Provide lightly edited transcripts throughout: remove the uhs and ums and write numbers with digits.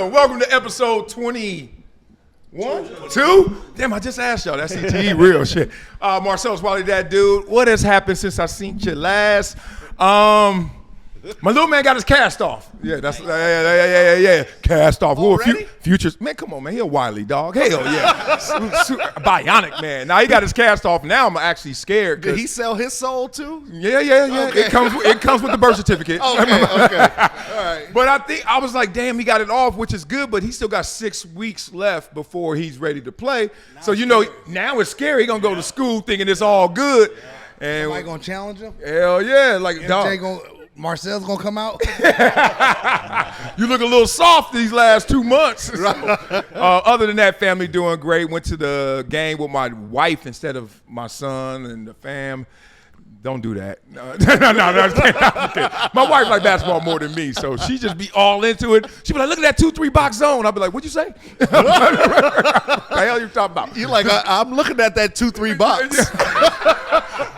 Welcome to episode 21? 2? Damn, I just asked y'all. That's CTE real shit. Marcellus Wiley, that dude. What has happened since I seen you last? My little man got his cast off. Yeah, that's yeah. Cast off. Already? Futures. Man, come on, man. He a Wiley dog. Hell yeah. Bionic man. Now he got his cast off. Now I'm actually scared. Did he sell his soul too? Yeah. Okay. It comes with the birth certificate. Okay. All right. But I was like, damn, he got it off, which is good. But he still got 6 weeks left before he's ready to play. So now it's scary. He gonna go to school thinking it's all good. And somebody gonna challenge him? Hell yeah, like dog. Marcel's gonna come out. You look a little soft these last 2 months. So, other than that, family doing great. Went to the game with my wife instead of my son and the fam. Don't do that. No. My wife like basketball more than me, so she just be all into it. She be like, look at that 2-3 box zone. I'll be like, what'd you say? What the hell you talking about? You're like, I'm looking at that 2-3 box.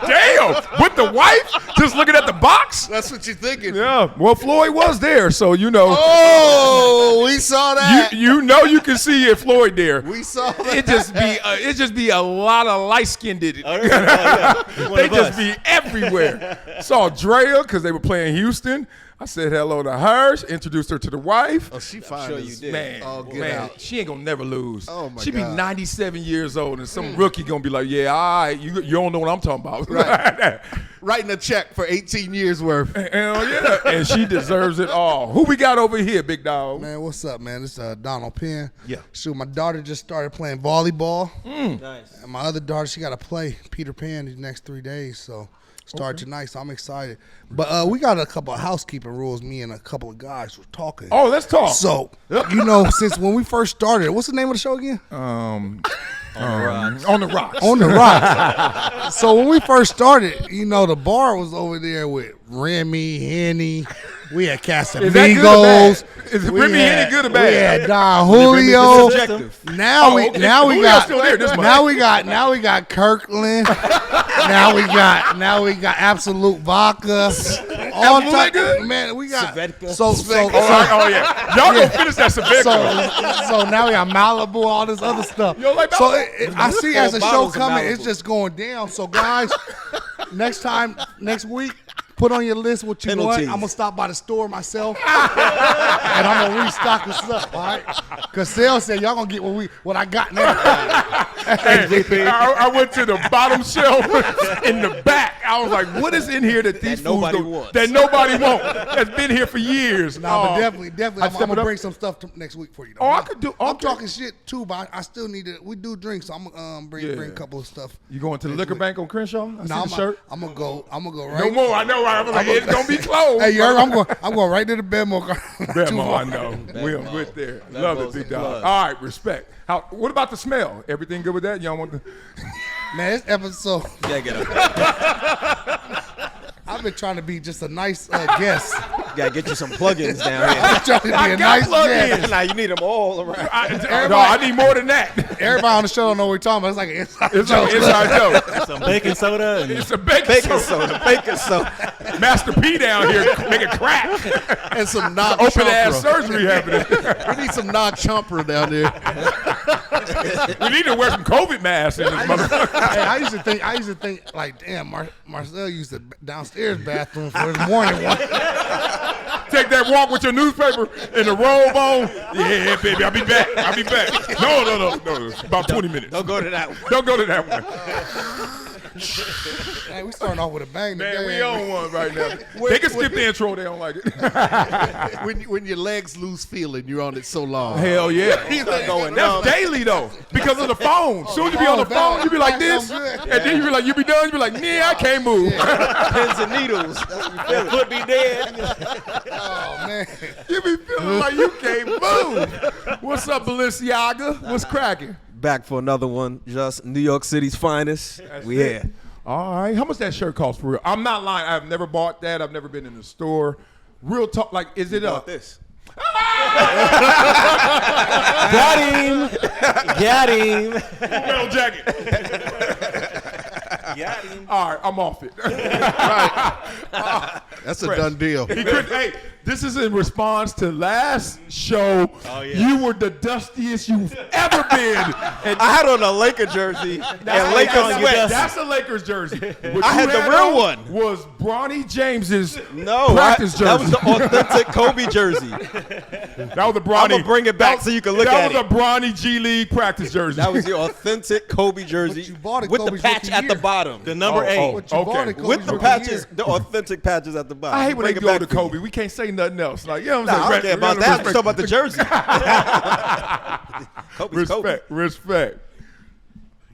Damn, with the wife just looking at the box? That's what you're thinking. Yeah, well, Floyd was there, so you know. Oh, we saw that. You know you can see if Floyd there. We saw that. It just be a lot of light-skinned. They just be everywhere. Saw Drea because they were playing Houston. I said hello to her, introduced her to the wife. Oh, she fine. Sure you did. Man, oh, get out. She ain't gonna never lose. Oh my she be God. 97 years old, and some rookie gonna be like, yeah, all right, you don't know what I'm talking about. Right. Writing a check for 18 years worth. Hell yeah, and she deserves it all. Who we got over here, big dog? Man, what's up, man? It's Donald Penn. Yeah. Shoot, my daughter just started playing volleyball. Nice. And my other daughter, she got to play Peter Pan these next 3 days, so start tonight, so I'm excited. But we got a couple of housekeeping rules. Me and a couple of guys were talking. Oh, let's talk. So, since when we first started, what's the name of the show again? On the rocks. On the Rocks. So when we first started, the bar was over there with Remy, Henny. We had Casamigos. Is that good or bad? Is Remy Henny good or bad? We had Don Julio. Now we got still there this month. now we got Kirkland. now we got Absolute Vodka. All Absolute good? Man, we got Svedka. Oh yeah, y'all gonna finish that Svedka. So now we got Malibu, all this other stuff. You don't like So Malibu? I see as the show bottles of coming, Malibu. it's just going down. So guys, next week, put on your list what you want. Penalties. I'm gonna stop by the store myself, and I'm gonna restock the stuff. All right? Cause Sale said y'all gonna get what I got now. I went to the bottom shelf in the back. I was like, what is in here that these fools nobody don't- wants. That nobody wants. That's been here for years. But definitely, I'm step it gonna up. bring some stuff next week for you. Though. Oh, I could do. I'm okay. talking shit too, but I still need to. We do drinks, so I'm gonna bring a couple of stuff. You going to the liquor bank on Crenshaw? I see the shirt. I'm gonna go right. No more. I know. I was like, it's gonna be closed. Hey, you heard? I'm going right to the Bevmo. Bevmo, I know. We're good there. Love it, big dog. All right, respect. What about the smell? Everything good with that? Y'all want the? Man, this episode, Yeah, get up. I've been trying to be just a nice guest. Gotta get you some plugins down I'm trying to be I a got nice plug-ins. guest. here. Now you need them all around. I need more than that. Everybody on the show don't know what we're talking about. It's like an inside It's joke. an inside joke. Some baking soda and It's a baking Baking soda. soda, baking soda. Master P down here making crack. And some Open ass non-chomper. surgery happening. We need some non-chomper down there. We need to wear some COVID masks in this motherfucker. Hey, I used to think like, damn, Marcel used the downstairs bathroom for his morning one. Take that walk with your newspaper and the robe on. Yeah, baby, I'll be back. No. About 20 minutes. Don't go to that one. Don't go to that one. Hey, we starting off with a bang Man, today. we on one right now. They can skip the intro. They don't like it. When your legs lose feeling, you're on it so long. Hell yeah. He's not going down. That's daily though, because of the phone. Soon as you be on the phone, you be like this, and then you be like, you be done. You be like, nah, I can't move. Pins and needles. That's what you feel. Foot be dead. Oh man, You be feeling like you can't move. What's up, Balenciaga? What's cracking? Back for another one. Just New York City's finest. We it. here. All right. How much that shirt cost for real? I'm not lying. I've never bought that. I've never been in the store. Real talk. Like, is it up? This. got him. Got him. Metal jacket. Got him. All right, I'm off it. That's a done deal. Hey, this is in response to last show. Oh, yeah. You were the dustiest you've ever been. And I had on a Laker jersey and Laker on your sweats. dust. that's a Lakers jersey. What I you had the real on one. Was Bronny James's No, practice jersey. that was the authentic Kobe jersey. That was the Bronny. I'm gonna bring it back so you can look at That it. was a Bronny G League practice jersey. That was the authentic Kobe jersey you bought it with the Kobe's patch rookie at the year. bottom. The number 8. What you Okay. bought it, With Kobe's the rookie patches, year. the authentic patches at the bottom. I hate when they Bring it go back to for you. Kobe. We can't say nothing else. Like, you know what I'm Nah, I saying? don't care about that. I'm just talking about the jersey. Kobe's Kobe. Respect.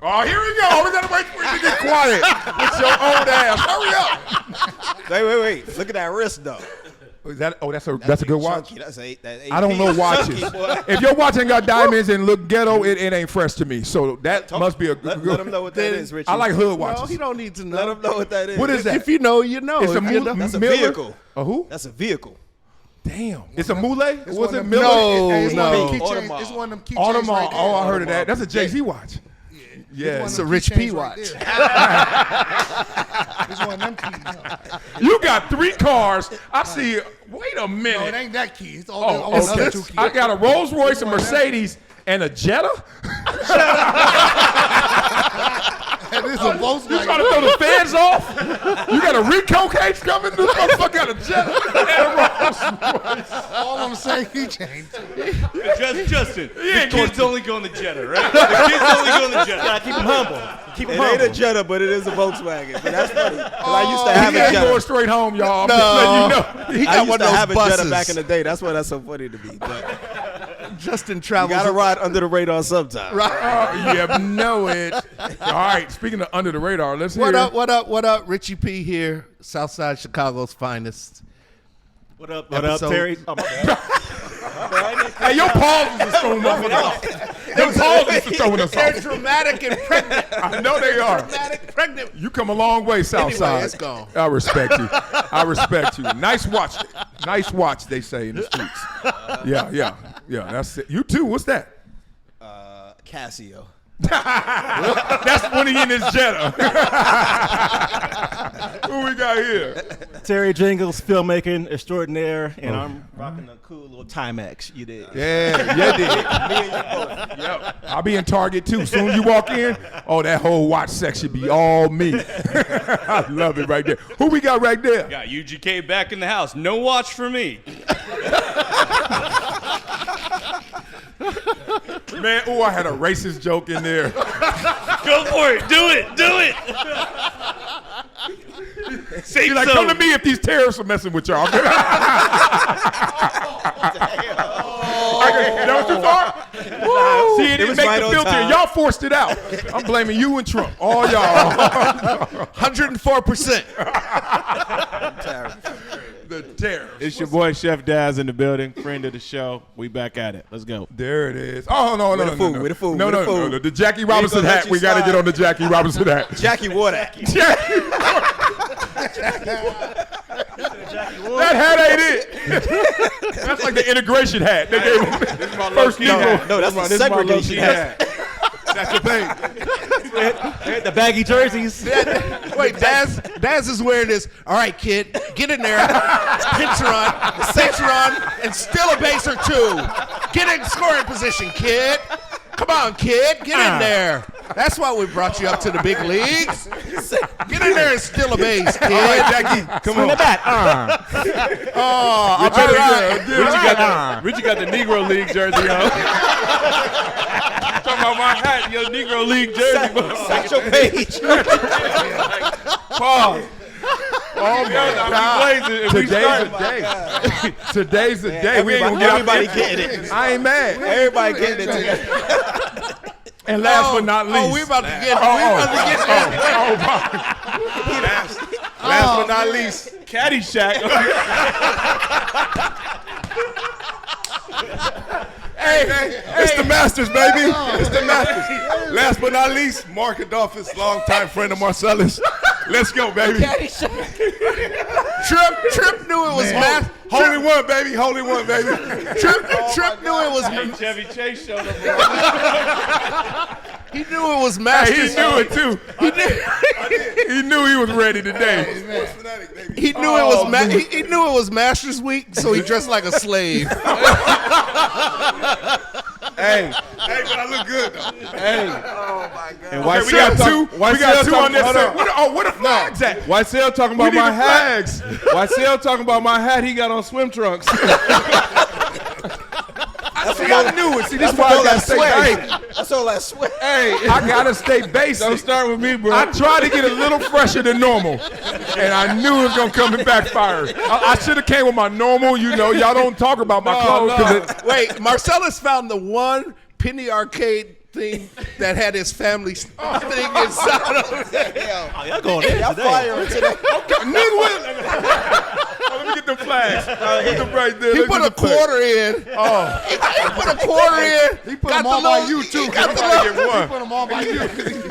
Oh, here we go. We gotta wait for you to get quiet with your old ass. Hurry up. Wait. Look at that wrist, though. Is that? Oh, that's a good watch. Chunky. That's that I don't know watches. Chunky, boy. If your watch ain't got diamonds and look ghetto, it ain't fresh to me. So that must be a good. Let him know what that is, Richie. I like hood No, watches. he don't need to know. Let him know what that is. What is that? If you know, you know. It's a If you know- That's a Miller? vehicle. A who? That's a vehicle. Damn. It's a Mule? It's Was one it of them- Miller? No, Hey, it's one of them no. keychains- Audemars. It's one of them keychains Audemars. right there. Oh, I heard of that. That's a Jay-Z watch. Yeah. One It's of a them Rich P keychains right watch. there. It's one of them keys. You got 3 cars. I see. Wait a No, minute. it ain't that key. It's all Oh, the other okay. 2 keys. I got a Rolls Royce, a Mercedes, and a Jetta. And it's a You Volkswagen. trying to throw the fans off? You got a Rico case coming? This motherfucker got a Jetta and a Rolls Royce. All on the same keychain. Justin, Yeah, the kids only go on the Jetta, right? The kids only go on the Jetta. Gotta keep him humble. Keep him It ain't a humble. Jetta, but it is a Volkswagen. But that's funny. 'Cause I used to have He a ain't going Jetta. straight home, y'all. I'm just letting you know. He I got used one to of have those a Jetta buses. back in the day. That's why that's so funny to me. But Justin you travels. gotta ride under the radar sometime. You know it. All right, speaking of under the radar, let's hear. What up? What up? What up? Richie P here, Southside Chicago's finest. What up, Episode- Terry? Oh, my bad. Hey, your pauses is throwing us off. Your pauses is throwing us They're off. dramatic and pregnant. I know they are. Dramatic, pregnant. You come a long way, Southside. Anyway, it's gone. I respect you. I respect you. Nice watch. Nice watch, they say in the streets. Yeah. That's it. You too. What's that? Casio. That's when he in his Jetta. Who we got here? Terry Jingles, filmmaking extraordinaire, and I'm rocking a cool little Timex. You did. Yeah, you did. Yep. I'll be in Target too. Soon as you walk in, oh, that whole watch section be all me. I love it right there. Who we got right there? Got UGK back in the house. No watch for me. Man, oh, I had a racist joke in there. Go for it. Do it. Do it. Say He's like, so. come to me if these terrorists are messing with y'all. That was too far? See, it didn't was make right the on filter. time. Y'all forced it out. I'm blaming you and Trump. All y'all. 104%. The terror. It's your boy Chef Daz in the building, friend of the show. We back at it. Let's go. There it is. Oh, no. With the food, with the food, No, with no, the no, food. no. The Jackie Robinson gonna let hat. you We got to slide. get on the Jackie Robinson hat. Jackie Water. Jackie. That hat ain't it. That's like the integration hat. They gave him first Negro. No, that's the segregation hat. That's the thing. The baggy jerseys. Wait, Daz is wearing this. All right, kid, get in there. Pinch run, and steal a base or 2. Get in scoring position, kid. Come on, kid, get in there. That's why we brought you up to the big leagues. Get in there and steal a base, kid. All right, Jackie, come Swing on. the bat. Oh, all right. Richie got the Negro League jersey on. Talking about my hat, your Negro League jersey. Satchel Paige. Pause. Oh my God. Blazing. Today's the day. Today's the day. We ain't gonna get Everybody out. getting it. I ain't mad. Everybody getting it together. And last but not least. Oh, we about to get it. Last but not least, Caddyshack. Hey, It's the Masters, baby. It's the Masters. Last but not least, Mark Adolphus, longtime friend of Marcellus. Let's go, baby. Trip knew it was math. Holy one, baby. Holy one, baby. Trip knew it was. Chevy Chase showed up. He knew it was Hey, Masters. he knew it too. He knew he was ready today. Sports fanatic, baby. He knew it was he knew it was Masters Week, so he dressed like a slave. Hey, but I look good though. Hey. Oh my God. And we got two. We got two on this side. Where the flags at? YCL talking about We need my the hat. flags. YCL talking about my hat he got on swim trunks. I knew it. See, this is why I gotta stay basic. That's all that sweat. Hey, I gotta stay basic. Don't start with me, bro. I tried to get a little fresher than normal, and I knew it was gonna come and backfire. I should have came with my normal. You know, y'all don't talk about my clothes. 'Cause Wait, Marcellus found the one penny arcade thing that had his family thing inside of it. Oh, y'all going in Y'all today. firing today. let me get them flags. Put them right there. He put a quarter in. Oh, He put a quarter in. He put them all by you, too. He got the Everybody little, get He put them all by you.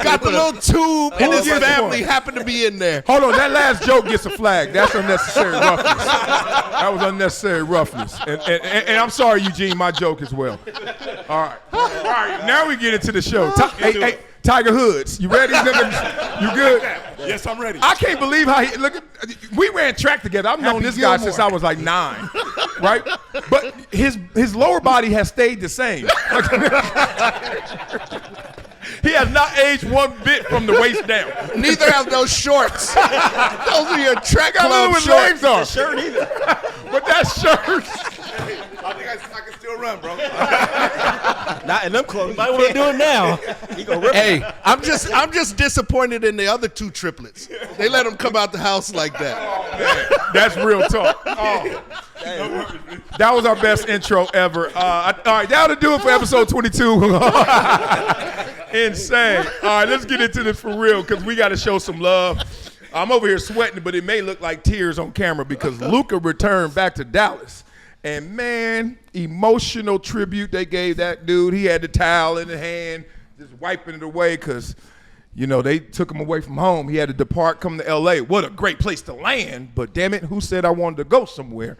got the little tube, and his gets family one? happened to be in there. hold on. That last joke gets a flag. That's unnecessary roughness. That was unnecessary roughness. And I'm sorry, Eugene. My joke as well. All right. All right. Now we get into the show. Hey, Tiger Hoods, you ready? You good? Yes, I'm ready. I can't believe how he look. We ran track together. I've known this guy since I was like 9, right? But his lower body has stayed the same. He has not aged one bit from the waist down. Neither have those shorts. Those are your track Look how little club his shorts. legs are. Shirt either. But that shirt. I think I can still run, bro. Not in them clothes. Might want to do it now. He gonna rip it. Hey, I'm just disappointed in the other two triplets. They let them come out the house like that. That's real talk. Oh. That was our best intro ever. All right, that'll do it for episode 22. Insane. All right, let's get into this for real because we got to show some love. I'm over here sweating, but it may look like tears on camera because Luka returned back to Dallas. And man, emotional tribute they gave that dude. He had the towel in the hand, just wiping it away because, you know, they took him away from home. He had to depart, come to L.A. What a great place to land. But damn it, who said I wanted to go somewhere?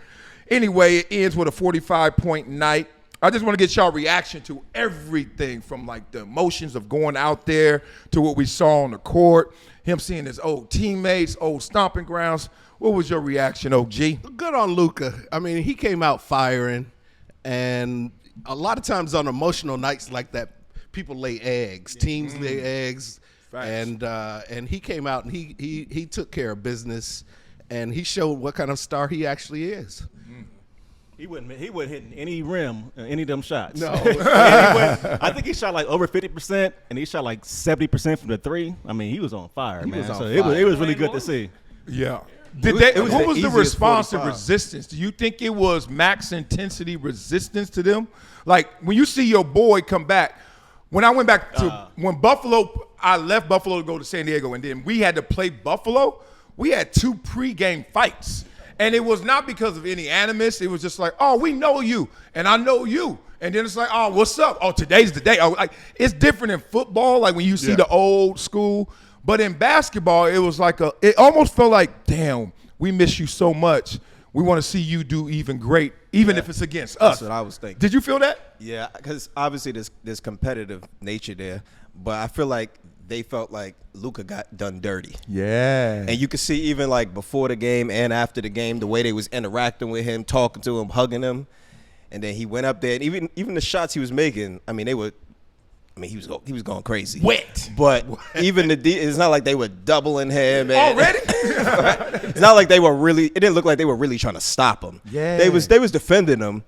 Anyway, it ends with a 45-point night. I just want to get y'all reaction to everything from like the emotions of going out there to what we saw on the court, him seeing his old teammates, old stomping grounds. What was your reaction, OG? Good on Luka. I mean, he came out firing, and a lot of times on emotional nights like that, people lay eggs. Teams lay eggs, and he came out and he took care of business, and he showed what kind of star he actually is. He wasn't hitting any rim, any of them shots. No. I think he shot like over 50%, and he shot like 70% from the three. I mean, he was on fire, man. was on so fire. it was really good to see. Yeah. It was What the was the easiest response to 45. resistance? Do you think it was max intensity resistance to them? Like when you see your boy come back, when I went back to when Buffalo, I left Buffalo to go to San Diego, and then we had to play Buffalo. We had 2 pregame fights, and it was not because of any animus. It was just like, oh, we know you, and I know you. And then it's like, oh, what's up? Oh, today's the day. Oh, like it's different in football, like when you see the old school. But in basketball, it was like it almost felt like, damn, we miss you so much. We want to see you do even great, even if it's against us. That's what I was thinking. Did you feel that? Yeah, because obviously there's competitive nature there, but I feel like they felt like Luka got done dirty. Yeah. And you could see even like before the game and after the game, the way they was interacting with him, talking to him, hugging him. And then he went up there, and even the shots he was making, I mean, he was going crazy. Wet. But even it's not like they were doubling him. And, Already? it's not like they were really. It didn't look like they were really trying to stop him. Yeah. They was defending him.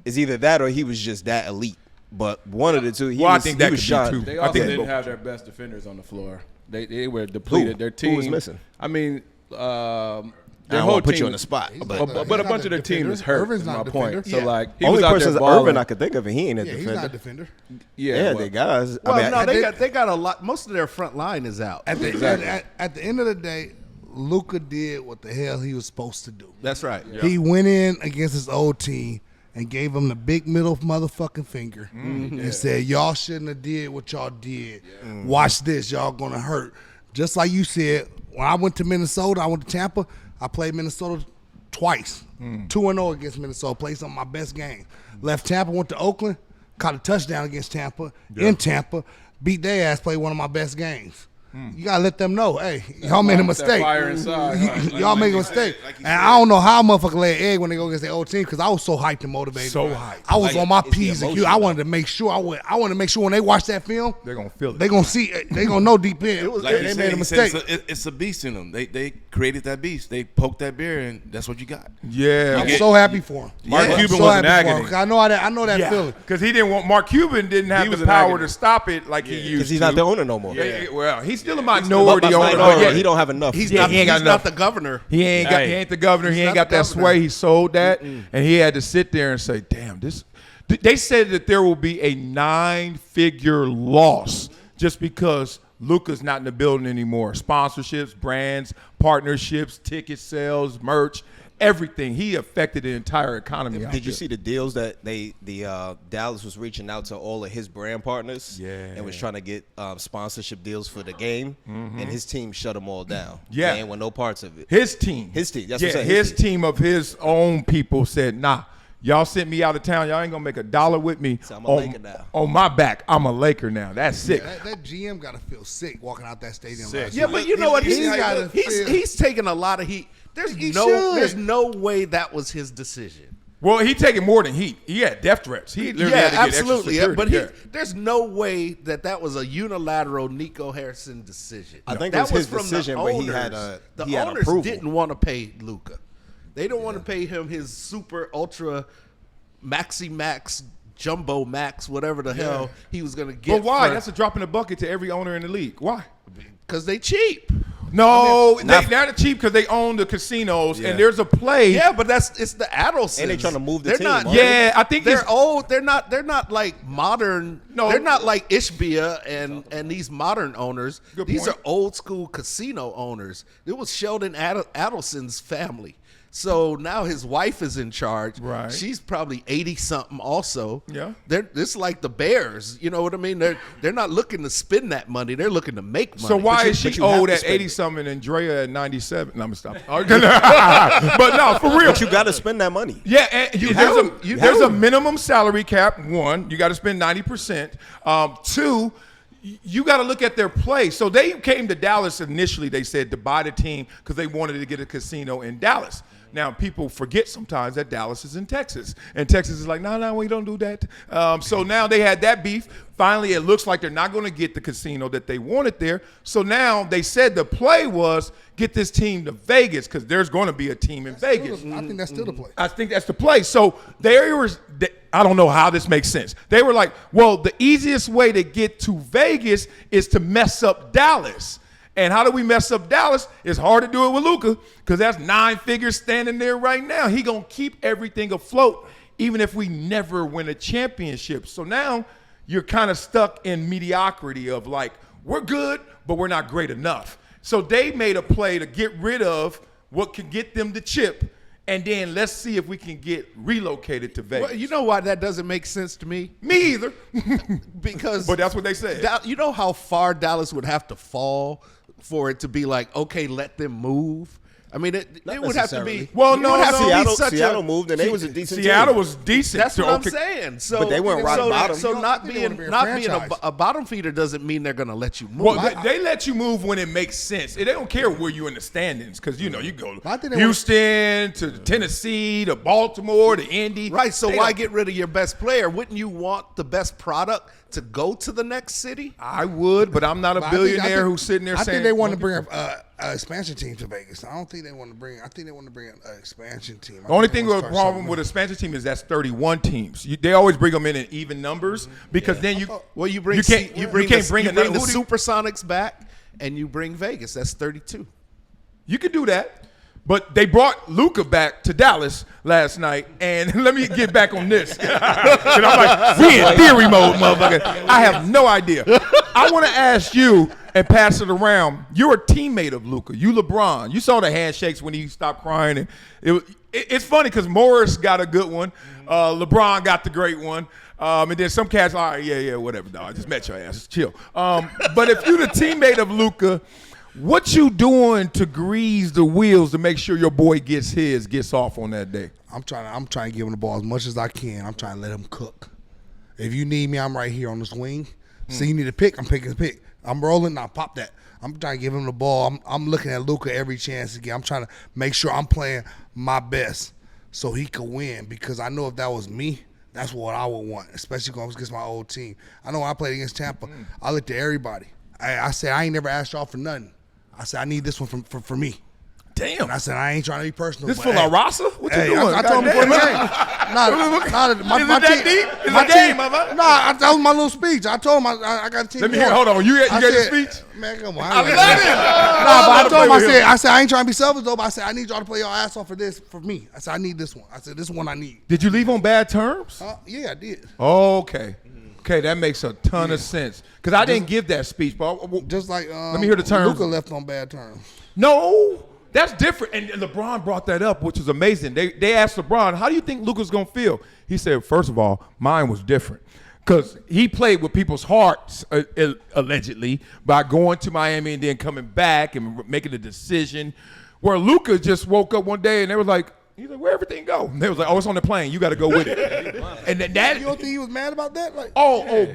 It's either that or he was just that elite. But one of the two. I think that could be shot. too. They I also think didn't both. have their best defenders on the floor. They were depleted. Their Who team was missing? I mean, I their don't whole want to put team, you on the spot. but a bunch of their team is hurt. Irvin's Is not my a point. defender. So like he Only was out person there is Irvin balling. I could think of, and he ain't a Yeah, he's defender. not a defender. Yeah, Yeah, well, they guys. Well, I mean, no, they got a lot. Most of their front line is out. At the end of the day, Luka did what the hell he was supposed to do. That's right. He went in against his old team and gave him the big middle motherfucking finger and said, y'all shouldn't have did what y'all did. Watch this. Y'all going to hurt. Just like you said, when I went to Minnesota, I went to Tampa, I played Minnesota twice. 2-0 against Minnesota. Played some of my best games. Left Tampa, went to Oakland, caught a touchdown against Tampa, in Tampa, beat their ass, played one of my best games. You gotta let them know, hey, y'all made a mistake. fire inside. Y'all make a mistake. And I don't know how a motherfucker lay an egg when they go against their old team because I was so hyped and motivated. So hyped. I was on my it's the P's and Q's. emotion, I wanted to make sure. I wanted to make sure when they watch that film, They're gonna feel it. they gonna see. They gonna know deep in. Like They you made a said, he said mistake. it's a beast in them. They created that beast. They poked that bear, and that's what you got. Yeah. I'm so happy for him. Mark I'm Cuban so was in happy for him, agony. 'cause I know that feeling. Because he didn't want Mark Cuban didn't have was the in power agony. to stop it like he used Because he's to. not the owner no more. Well, he's still a minority owner. Minority, but yeah, he don't have enough. He's Yeah, not. he ain't got He's enough. not the governor. He ain't the governor. He ain't not got the that governor. sway. He sold that, and he had to sit there and say, "Damn, this." They said that there will be a 9-figure loss just because Luka's not in the building anymore. Sponsorships, brands, partnerships, ticket sales, merch, everything. He affected the entire economy. out Did you there. see the deals that Dallas was reaching out to all of his brand partners? Yeah. And was trying to get sponsorship deals for the game, and his team shut them all down. Yeah. They ain't want no parts of it. His team? His team, that's yeah, what I'm saying, his his team of his own people said, "Nah, y'all sent me out of town. Y'all ain't gonna make $1 with me So I'm a Laker now. on my back. I'm a Laker now. That's sick." That GM gotta feel sick walking out that stadium. Sick. Yeah, but you know what? He's gotta feel- He's taking a lot of heat. There's He no should. there's no way that was his decision. Well, he taking more than heat. He had death threats. He literally had to get absolutely. extra But security. there's no way that was a unilateral Nico Harrison decision. I think that it was his from the decision, but he had owners. The he had owners approval. didn't want to pay Luka. They don't want to pay him his super ultra maxi max jumbo max whatever the hell he was gonna get. But why? for- That's a drop in the bucket to every owner in the league. Why? because they cheap. No, they're not cheap because they own the casinos, and there's a play. Yeah, but it's the Adelsons. And they trying to move the They're team, not. aren't they? Yeah, I think they're it's- old. They're not like modern. No. They're not like Ishbia and these modern owners. Good These point. are old school casino owners. It was Sheldon Adelson's family. So now his wife is in charge. Right. She's probably 80 something also. Yeah. It's like the Bears. You know what I mean? They're not looking to spend that money. They're looking to make money. So why But you- is she but you have old to at spend 80 it. something and Drea at 97? No, I'm gonna stop. But no, for real. But you got to spend that money. Yeah, and You there's do. a minimum salary cap. One, you got to spend 90%. Two, you got to look at their play. So they came to Dallas initially. They said to buy the team because they wanted to get a casino in Dallas. Now, people forget sometimes that Dallas is in Texas. And Texas is like, no, we don't do that. So now they had that beef. Finally, it looks like they're not going to get the casino that they wanted there. So now they said the play was get this team to Vegas because there's going to be a team in Vegas. I think that's still the play. I think that's the play. So I don't know how this makes sense. They were like, well, the easiest way to get to Vegas is to mess up Dallas. And how do we mess up Dallas? It's hard to do it with Luka because that's 9 figures standing there right now. He going to keep everything afloat even if we never win a championship. So now you're kind of stuck in mediocrity of like, we're good, but we're not great enough. So they made a play to get rid of what could get them the chip, and then let's see if we can get relocated to Vegas. Well, you know why that doesn't make sense to me? Me either. Because But that's what they said. You know how far Dallas would have to fall for it to be like, okay, let them move? I mean, it would have to be. Well, it no, would have to be such Seattle moved, and they was a decent Seattle team. was decent. That's So, what I'm okay. saying. So, But they weren't rock bottom. So I not think they being wanna be a not being franchise. a bottom feeder doesn't mean they're going to let you move. Well, they let you move when it makes sense. They don't care where you're in the standings because, you go I think they Houston to Tennessee to Baltimore to Indy. Right. So They why don't- get rid of your best player? Wouldn't you want the best product to go to the next city? I would, but I'm not a But I think- billionaire who's sitting there I saying. think they want to bring an expansion team to Vegas. I don't think they want to bring. I think they want to bring an expansion team. The only thing with a problem with expansion team is that's 31 teams. They always bring them in even numbers because then you Well, you bring you can't you you bring can't the, bring you bring another. the who do you- Supersonics back, and you bring Vegas. That's 32. You could do that. But they brought Luka back to Dallas last night, and let me get back on this. And I'm like, we in theory mode, motherfucker. I have no idea. I want to ask you and pass it around. You're a teammate of Luka. You LeBron. You saw the handshakes when he stopped crying. And it's funny because Morris got a good one. LeBron got the great one. And then some cats, all right, yeah, whatever, dog. I just met your ass. Chill. But if you're the teammate of Luka, what you doing to grease the wheels to make sure your boy gets off on that day? I'm trying to give him the ball as much as I can. I'm trying to let him cook. If you need me, I'm right here on this wing. So you need to pick. I'm picking the pick. I'm rolling. Now pop that. I'm trying to give him the ball. I'm looking at Luka every chance again. I'm trying to make sure I'm playing my best so he could win, because I know if that was me, that's what I would want, especially going against my old team. I know when I played against Tampa, I looked at everybody. I said, I ain't never asked y'all for nothing. I said, I need this one for me. Damn. And I said, I ain't trying to be personal. This but, full of Rasa? What you doing? I told him before the game. Is it that deep? It's a game, mama. Nah, that was my little speech. I told him I got a team. Let me hear. Hold on. You gave the speech? Man, come on. I love it. Nah, but I told him, I said, I ain't trying to be selfish, though, but I said, I need y'all to play your ass off for this, for me. I said, I need this one. I said, this one I need. Did you leave on bad terms? Yeah, I did. Okay. Okay, that makes a ton of sense. Because I didn't give that speech, but Just like let me hear the terms. Luka left on bad terms. No, that's different. And LeBron brought that up, which was amazing. They asked LeBron, how do you think Luka's going to feel? He said, first of all, mine was different. Because he played with people's hearts, allegedly, by going to Miami and then coming back and making a decision. Where Luka just woke up one day and they were like, he's like, where everything go? And they was like, oh, it's on the plane. You got to go with it. And that You don't think he was mad about that? Like,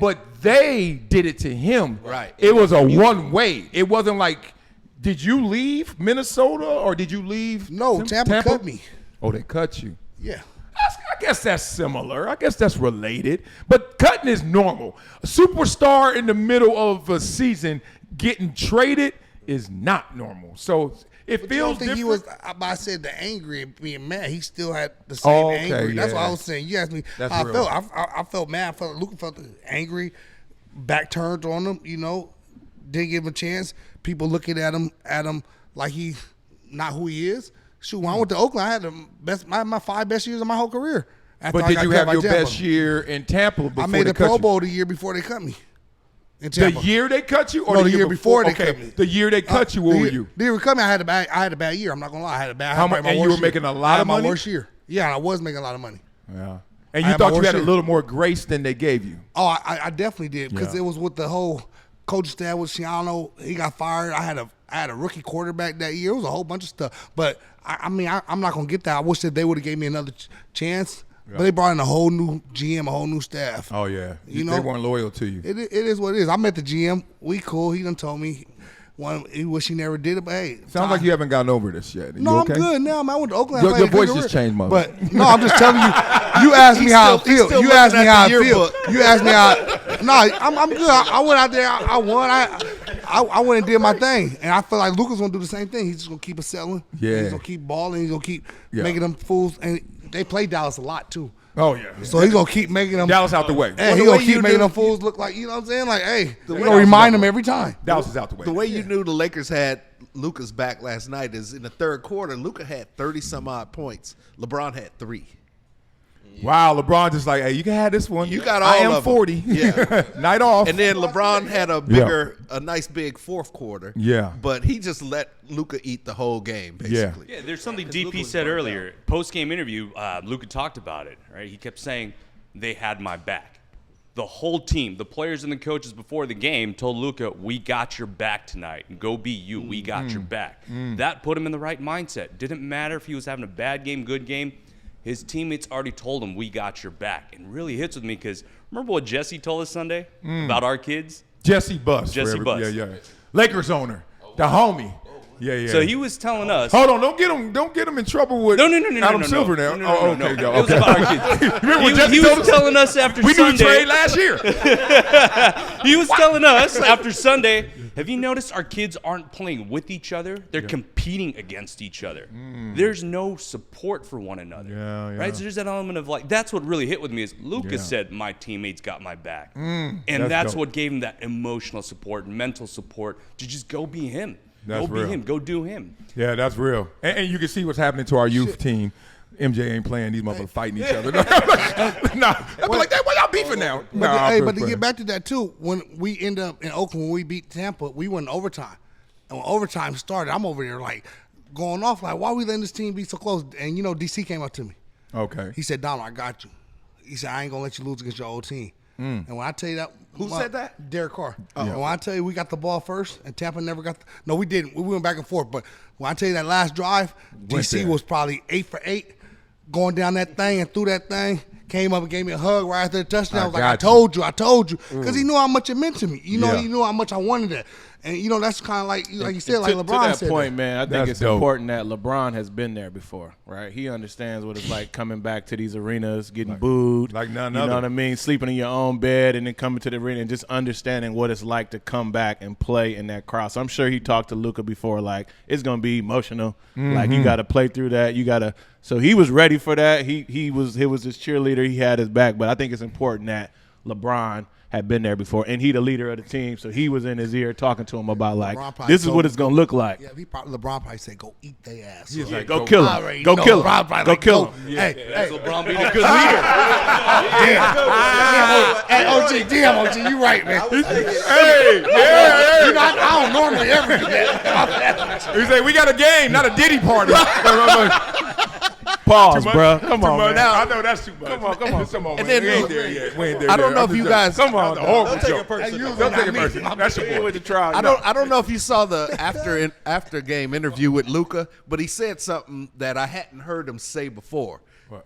but they did it to him. Right. It was a one-way. It wasn't like, did you leave Minnesota or did you leave? No, Tampa cut me. Oh, they cut you. Yeah. I guess that's similar. I guess that's related. But cutting is normal. A superstar in the middle of a season getting traded is not normal. So it But feels you don't think different. he was, I said the angry and being mad. He still had the same angry. That's what I was saying. You asked me That's how I real. felt. I felt mad. I felt Luka felt angry, back turned on him, didn't give him a chance. People looking at him like he's not who he is. Shoot, when I went to Oakland, I had my 5 best years of my whole career. After But I did got you cut have by your Tampa. best year in Tampa before I made they the cut Pro you? Bowl the year before they cut me. In The Tampa. year they cut you, or No, the year before they okay. cut me. The year they cut you, what were you? The year they cut me, I had a bad year. I'm not gonna lie, I had a bad. How much? And you were making a lot of money. My worst year. Yeah, and I was making a lot of money. Yeah. And I you had thought my you worst had a year. little more grace than they gave you. Oh, I definitely did, because Yeah. it was with the whole coaching staff with Shiano. He got fired. I had a rookie quarterback that year. It was a whole bunch of stuff. But I'm not gonna get that. I wish that they would have gave me another chance. But they brought in a whole new GM, a whole new staff. Oh yeah, You they know? weren't loyal to you. It is what it is. I met the GM. We cool. He done told me he wish he never did it. But hey, Sounds like you haven't gotten over this yet. No, you I'm okay? good now. Man, I went to Oakland. Your voice just changed, mother. But no, I'm just telling you. You asked me how I feel. You asked me how I feel. You asked me how. No, I'm good. I went out there. I won. I went and did my thing, and I feel like Luka's gonna do the same thing. He's just gonna keep us selling. Yeah. He's gonna keep balling. He's gonna keep making them fools. And they play Dallas a lot too. Oh yeah. So he's gonna keep making them. Dallas out the way. Hey, Well, he the gonna way keep you making do- them fools look like, you know what I'm saying? Like, hey, we way gonna Dallas remind is them out every time. Dallas is out the way. The way you knew the Lakers had Luka's back last night is in the third quarter, Luka had 30-some-odd points. LeBron had 3. Wow, LeBron just like, hey, you can have this one. You got I all am of them. 40. Yeah. Night off. And then LeBron had a nice big fourth quarter. Yeah. But he just let Luka eat the whole game, basically. Yeah, there's something DP said earlier. Post-game interview, Luka talked about it, right? He kept saying, they had my back. The whole team, the players and the coaches before the game told Luka, we got your back tonight. Go be you. We got your back. That put him in the right mindset. Didn't matter if he was having a bad game, good game. His teammates already told him, we got your back. And really hits with me because remember what Jesse told us Sunday about our kids? Jesse Buss. Jesse Buss. Yeah. Lakers owner. The homie. Yeah. So he was telling us. Hold on, don't get him in trouble with Adam Silver now. No. Okay, It was about our kids. Remember when He Jesse was told us telling us after we Sunday. knew the trade last year? He was telling us after Sunday, have you noticed our kids aren't playing with each other? They're competing against each other. There's no support for one another. Yeah. Right? So there's that element of like, that's what really hit with me is Luka said, my teammates got my back. And that's dope. what gave him that emotional support, mental support to just go be him. That's Go be real. him. Go do him. Yeah, that's real. And you can see what's happening to our youth team. MJ ain't playing. These motherfuckers fighting each other. Nah, I'll be like, why y'all beefing now? But to get back to that too, when we end up in Oakland, when we beat Tampa, we went in overtime. And when overtime started, I'm over there like going off like, why we letting this team be so close? And DC came up to me. Okay. He said, Donald, I got you. He said, I ain't gonna let you lose against your old team. And when I tell you that, Who said that? Derek Carr. And when I tell you we got the ball first, and Tampa never got. No, we didn't. We went back and forth. But when I tell you that last drive, DC there. was probably 8 for 8, going down that thing and through that thing, came up and gave me a hug right after the touchdown. I was like, got I told you. Because he knew how much it meant to me. You know, Yeah. he knew how much I wanted that. And, you know, that's kind of like you said, like to LeBron that said. point, man, I think That's it's dope. important that LeBron has been there before, right? He understands what it's like coming back to these arenas, getting booed, like none you other. know what I mean, sleeping in your own bed, and then coming to the arena and just understanding what it's like to come back and play in that crowd. So I'm sure he talked to Luka before, like it's gonna be emotional, like you got to play through that, you got to. So he was ready for that. He was his cheerleader. He had his back, but I think it's important that LeBron had been there before, and he the leader of the team, so he was in his ear talking to him about like, this is what it's gonna look like. Yeah, LeBron probably said, "Go eat their ass." He's Yeah, like, Go kill him. Go kill him. Go kill him. Hey, LeBron being a good leader. damn, OG, you right, man. Hey, yeah, You know, I don't normally ever do that. He said, we got a game, not a Diddy party. Pause, bro. Come on, man. I know that's too much. Come on. And we then ain't there yet. We ain't there I don't yet. know I'm if you just guys. joking. Come on, horrible Don't take joke. it personal. Don't take it personal. That's your boy. With the trial. I don't know if you saw the after game interview with Luka, but he said something that I hadn't heard him say before.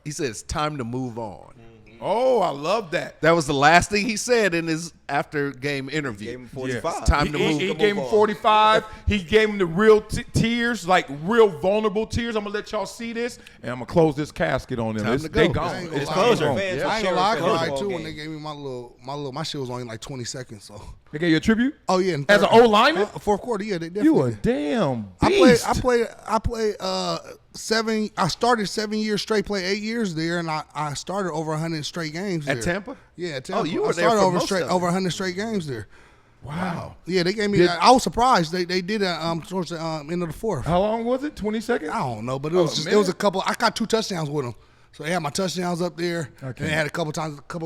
He said it's time to move on. Oh, I love that. That was the last thing he said in his after game interview. Gave him 45. It's time to move. He gave him 45. He gave him the real tears, like real vulnerable tears. I'm gonna let y'all see this, and I'm gonna close this casket on them. Time to go. They I gone. ain't It's gonna lie. closure. Fans I ain't are gonna lie, I sharing cried football too when game. they gave me my shit was only like 20 seconds. So They gave you a tribute. oh yeah, and As an O-lineman? fourth quarter, yeah, they definitely. You a did. damn I beast. played 7. I started 7 years straight, played 8 years there, and I started over 100 straight games At there. Tampa? Yeah, at Tampa. Oh, you were I there started for over most straight of it. over 100 straight games there. Wow. Yeah, they gave me. I was surprised. They did it towards the end of the fourth. How long was it? 20 seconds? I don't know, but it was it was a couple. I got 2 touchdowns with them. So they had my touchdowns up there. Okay. And they had a couple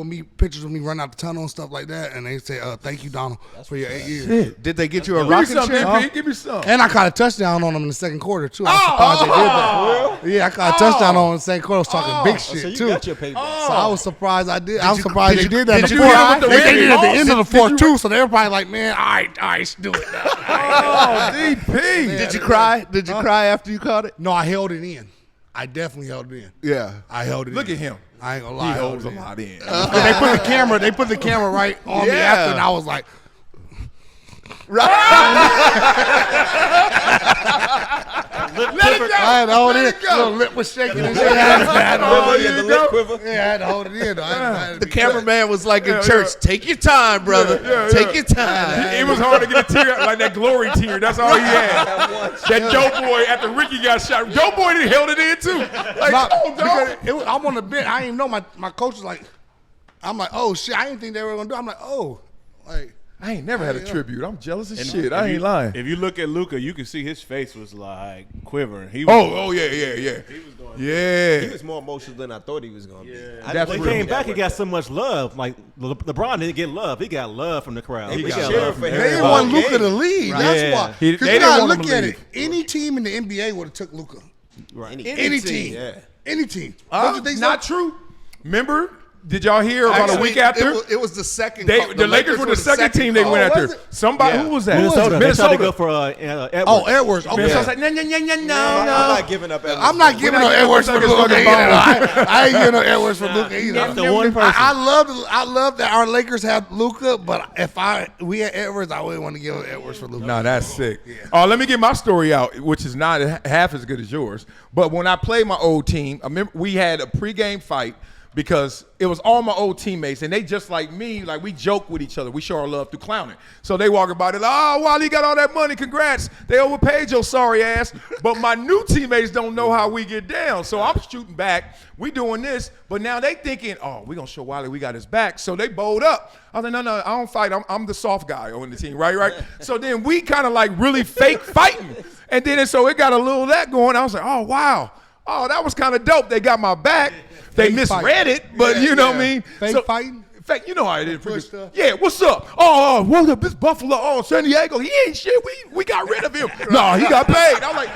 of pictures of me running out the tunnel and stuff like that. And they said, "Thank you, Donald, for your 8 years." Did they get you a Give me rocking some, chair? DP. Give me some. And I caught a touchdown on them in the second quarter too. I was surprised they did that. Yeah, I caught a touchdown on them in the second quarter. I was talking big So shit you too. got your payback. So I was surprised I did. I was surprised did they you- did that in did the you fourth. hit him with the They did it at the Randy end of the Moss? fourth too. So they were probably like, "Man, all right, let's do it." Oh, DP. Did you cry? Did you cry after you caught it? No, I held it in. I definitely held it in. Yeah. I held it Look in. at him. I ain't gonna He lie. holds a lot in. They put the camera right on me Yeah. after, and I was like, I had to hold it. Little lip was shaking and shit. I had to hold You it had the in. lip quiver. Yeah, I had to hold it in. Though. I had to The be cameraman was like in Yeah, church. yeah. Take your time, brother. Yeah, Take your time. It was hard to get a tear, like that glory tear. That's all he had. That dope boy after Ricky got shot. Dope boy done held it in too. Like, Not- oh, dog. because I'm on the bench. I didn't know my coach was like, I'm like, oh shit, I didn't think they were gonna do. I'm like, oh, like. I ain't never had a tribute. I'm jealous as shit. If I ain't you- lying. If you look at Luka, you can see his face was like quivering. He was Oh, yeah. He Yeah. was more emotional than I thought he was going to be. I That's When didn't he real. came back, he got so much love. Like LeBron didn't get love; he got love from the crowd. They He was got cheering love for from him. They didn't All want Luka game. to leave. Right. That's Yeah. why. They Because you didn't gotta want him look to at leave. it. Any team in the NBA would have took Luka. Any team. Yeah. Any team. Don't you think so? Not true. Remember? Did y'all hear about a week after? It was the second. The Lakers were the second team they went Oh, after. was it? Somebody, who was that? Minnesota. They tried to go Minnesota. for Edwards. Oh, Edwards. Okay. Minnesota's like, no. I'm not giving up. I'm not giving no Edwards for Luka either. I ain't giving no Edwards for Luka either. That's the one person. I love that our Lakers have Luka, but if we had Edwards, I wouldn't want to give Edwards for Luka. No, that's sick. Oh, let me get my story out, which is not half as good as yours. But when I played my old team, I remember we had a pregame fight because it was all my old teammates, and they just like me, like we joke with each other. We show our love through clowning. So they walking by, they're like, oh, Wiley got all that money, congrats. They overpaid your sorry ass. But my new teammates don't know how we get down. So I'm shooting back. We doing this, but now they thinking, oh, we gonna show Wiley we got his back. So they bowled up. I was like, no, I don't fight. I'm the soft guy on the team, right? So then we kind of like really fake fighting. And then so it got a little of that going. I was like, oh, wow. Oh, that was kind of dope. They got my back. They Fake misread fight. it, but you know what I mean? Fake fighting? Fake, you know how it is. Push stuff. Yeah, what's up? Oh, what's up? This Buffalo, San Diego. He ain't shit. We got rid of him. No, he got paid. I'm like,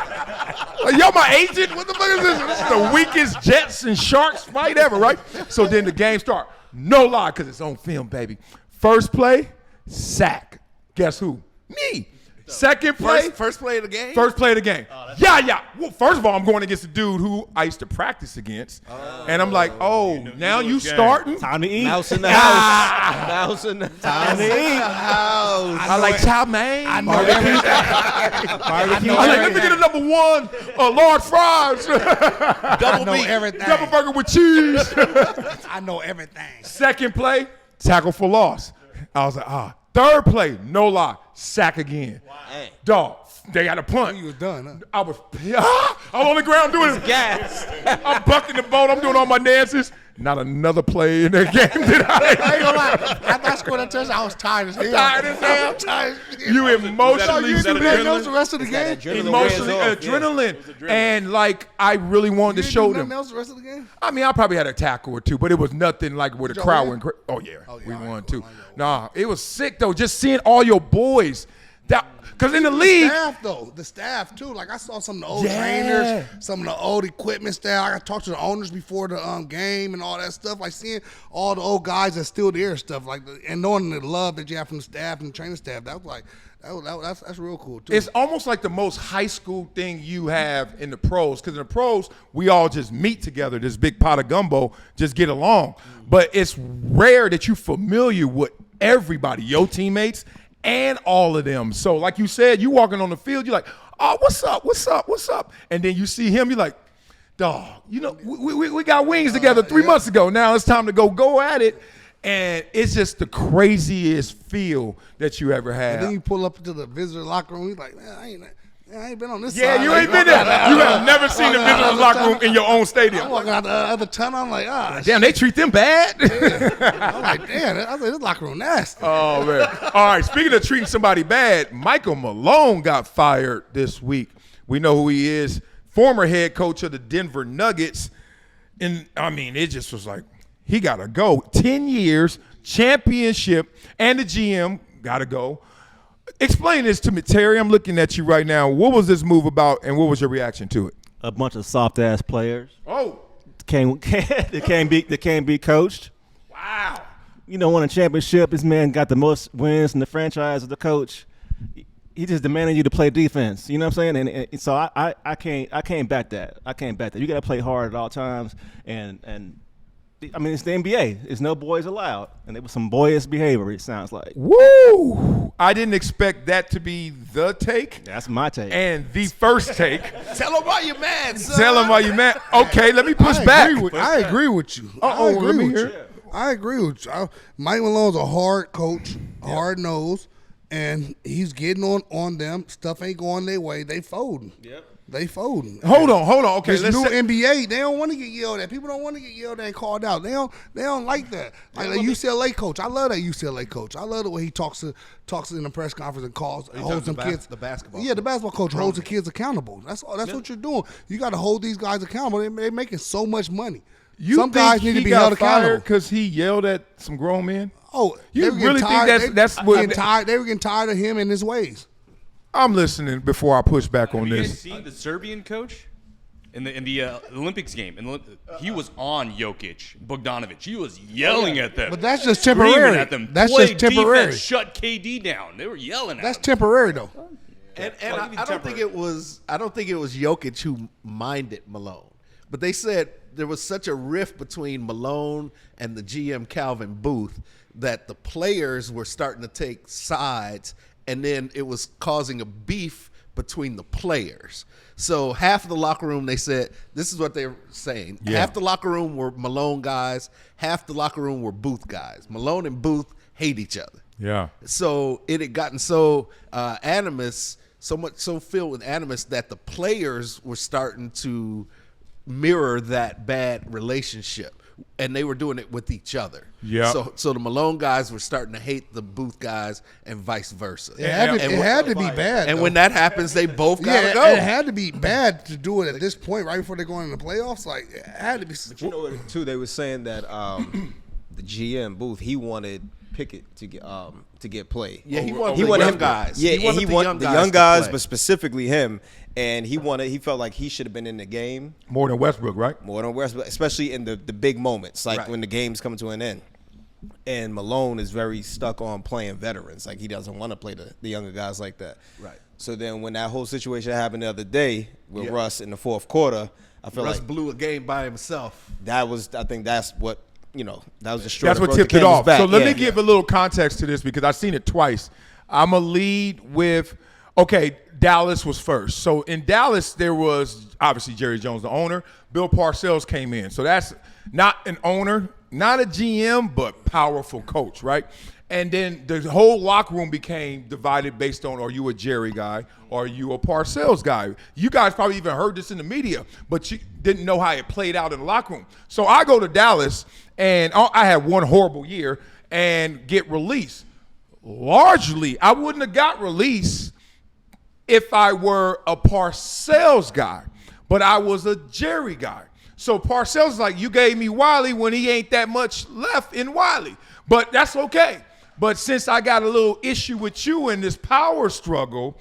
y'all my agent? What the fuck is this? This is the weakest Jets and Sharks fight ever, right? So then the game start. No lie, because it's on film, baby. First play, sack. Guess who? Me. Second play. First play of the game? First play of the game. Yeah. Well, first of all, I'm going against a dude who I used to practice against. And I'm like, now you starting? Time to eat. Mouse in the house. Mouse in the Time to eat. I like chow mein. I know Barbecue. everything. I like, let me get a number one, large fries, I know everything. double burger with cheese. I know everything. Second play, tackle for loss. I was like, Third play, no lie, sack again. Dang. Dog, they got a punt. You was done, huh? I was on the ground doing it. Gas. I'm bucking the boat. I'm doing all my dances. Not another play in that game did I ain't gonna lie. After I scored that touchdown, I was tired as hell. Tired as hell. Tired as hell. You emotionally You didn't else the rest of the game? emotionally adrenaline. And like I really wanted to show them. Nothing else the rest of the game? I mean, I probably had a tackle or two, but it was nothing like where the Did y'all crowd win? went crazy. Oh yeah, we all right, won cool. too. Nah, it was sick though. Just seeing all your boys. Because in the league, The staff too. Like I saw some of the old Yeah. trainers, some of the old equipment staff. I got to talk to the owners before the game and all that stuff. Like seeing all the old guys that's still there and stuff. Like and knowing the love that you have from the staff and the training staff. That was like that's real cool too. it's almost like the most high school thing you have in the pros. Because in the pros, we all just meet together, this big pot of gumbo, just get along. But it's rare that you're familiar with everybody, your teammates, and all of them. So like you said, you walking on the field, you're like, oh, what's up? And then you see him, you're like, dog, you know, we got wings together 3 months ago. Now it's time to go at it. And it's just the craziest feel that you ever had. And then you pull up into the visitor locker room. He's like, man, I ain't been on this side. Yeah, you Like, ain't been there. You have never seen the visitors locker room in your own I'm stadium. walking out the other tunnel. I'm like, Damn, they treat them bad. I'm like, damn. I said, this locker room nasty. Oh, man. All right, speaking of treating somebody bad, Michael Malone got fired this week. We know who he is, former head coach of the Denver Nuggets. And, I mean, it just was like, he got to go. 10 years, championship, and the GM got to go. Explain this to me, Terry. I'm looking at you right now. What was this move about, and what was your reaction to it? A bunch of soft ass players. Oh, They can't be coached. wow. You know, won a championship. This man got the most wins in the franchise as the coach. He just demanded you to play defense. You know what I'm saying? And so I can't back that. I can't back that. You got to play hard at all times. And I mean, it's the NBA. It's no boys allowed. And it was some boyish behavior, it sounds like. Woo! I didn't expect that to be the take That's my take. and the first take. Tell them why you're mad, son. Tell them why you mad. Okay, let me push back. I agree with you. Uh-oh, let me hear. I agree with you. Mike Malone's a hard coach, hard nosed, and he's getting on them. Stuff ain't going their way. They folding. Yep. They folding. Hold on. Okay, This let's new say, NBA, they don't want to get yelled at. People don't want to get yelled at and called out. They don't like that. Like the UCLA coach, I love that UCLA coach. I love the way he talks in the press conference and holds them kids. The basketball. Yeah, the basketball coach holds the kids accountable. That's what you're doing. You got to hold these guys accountable. They're making so much money. Some guys need to be held accountable because he yelled at some grown men. Oh, You they were getting really think tired. that's they what- getting tired? They were getting tired of him and his ways. I'm listening before I push back on Have you guys this. seen the Serbian coach in the Olympics game? He was on Jokic, Bogdanovic. He was yelling at them. But that's just screaming temporary. At them. That's Play just temporary. Defense, shut KD down. They were yelling at That's him. temporary though. And I don't think it was Jokic who minded Malone, but they said there was such a rift between Malone and the GM Calvin Booth that the players were starting to take sides, and then it was causing a beef between the players. So half of the locker room, they said, this is what they were saying. Yeah. Half the locker room were Malone guys, half the locker room were Booth guys. Malone and Booth hate each other. Yeah. So it had gotten so animus, so filled with animus that the players were starting to mirror that bad relationship, and they were doing it with each other. Yeah. So the Malone guys were starting to hate the Booth guys, and vice versa. It had to be bad. And though. when that happens, they both gotta yeah, go. it had to be bad to do it at this point, right before they're going into the playoffs. Like it had to be. But you know what, too? They were saying that the GM Booth, he wanted Pickett to get play. Yeah, he He wanted the wanted young him guys. Yeah, He wanted and the young the guys young to guys, play. but specifically him. And he felt like he should have been in the game More than Westbrook, right? more than Westbrook, especially in the big moments, like Right. when the game's coming to an end. And Malone is very stuck on playing veterans. Like, he doesn't want to play the younger guys like that. Right. So then when that whole situation happened the other day with Russ in the fourth quarter, I feel Russ like blew a game by himself. I think that's what, that was the straw. That's that what broke the tipped it camel's off. back. So let Yeah. me give a little context to this because I've seen it twice. I'm going to lead with, okay, Dallas was first. So in Dallas, there was obviously Jerry Jones, the owner. Bill Parcells came in. So that's not an owner, not a GM, but powerful coach, right? And then the whole locker room became divided based on, are you a Jerry guy or are you a Parcells guy? You guys probably even heard this in the media, but you didn't know how it played out in the locker room. So I go to Dallas, and I had one horrible year and get released. Largely, I wouldn't have got released if I were a Parcells guy, but I was a Jerry guy. So Parcells is like, you gave me Wiley when he ain't that much left in Wiley, but that's okay. But since I got a little issue with you in this power struggle,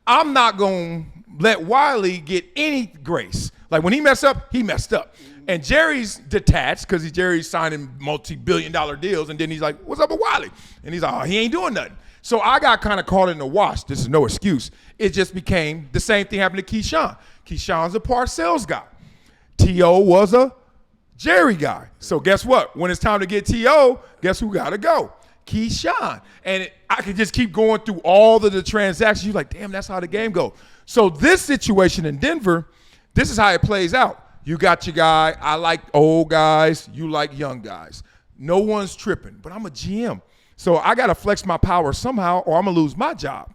I'm not going to let Wiley get any grace. Like when he messed up, he messed up. And Jerry's detached because Jerry's signing multi-billion-dollar deals, and then he's like, what's up with Wiley? And he's like, oh, he ain't doing nothing. So I got kind of caught in the wash. This is no excuse. It just became the same thing happened to Keyshawn. Keyshawn's a Parcells guy. T.O. was a Jerry guy. So guess what? When it's time to get T.O., guess who got to go? Keyshawn. And I could just keep going through all of the transactions. You're like, damn, that's how the game goes. So this situation in Denver, this is how it plays out. You got your guy. I like old guys. You like young guys. No one's tripping, but I'm a GM. So I got to flex my power somehow or I'm going to lose my job.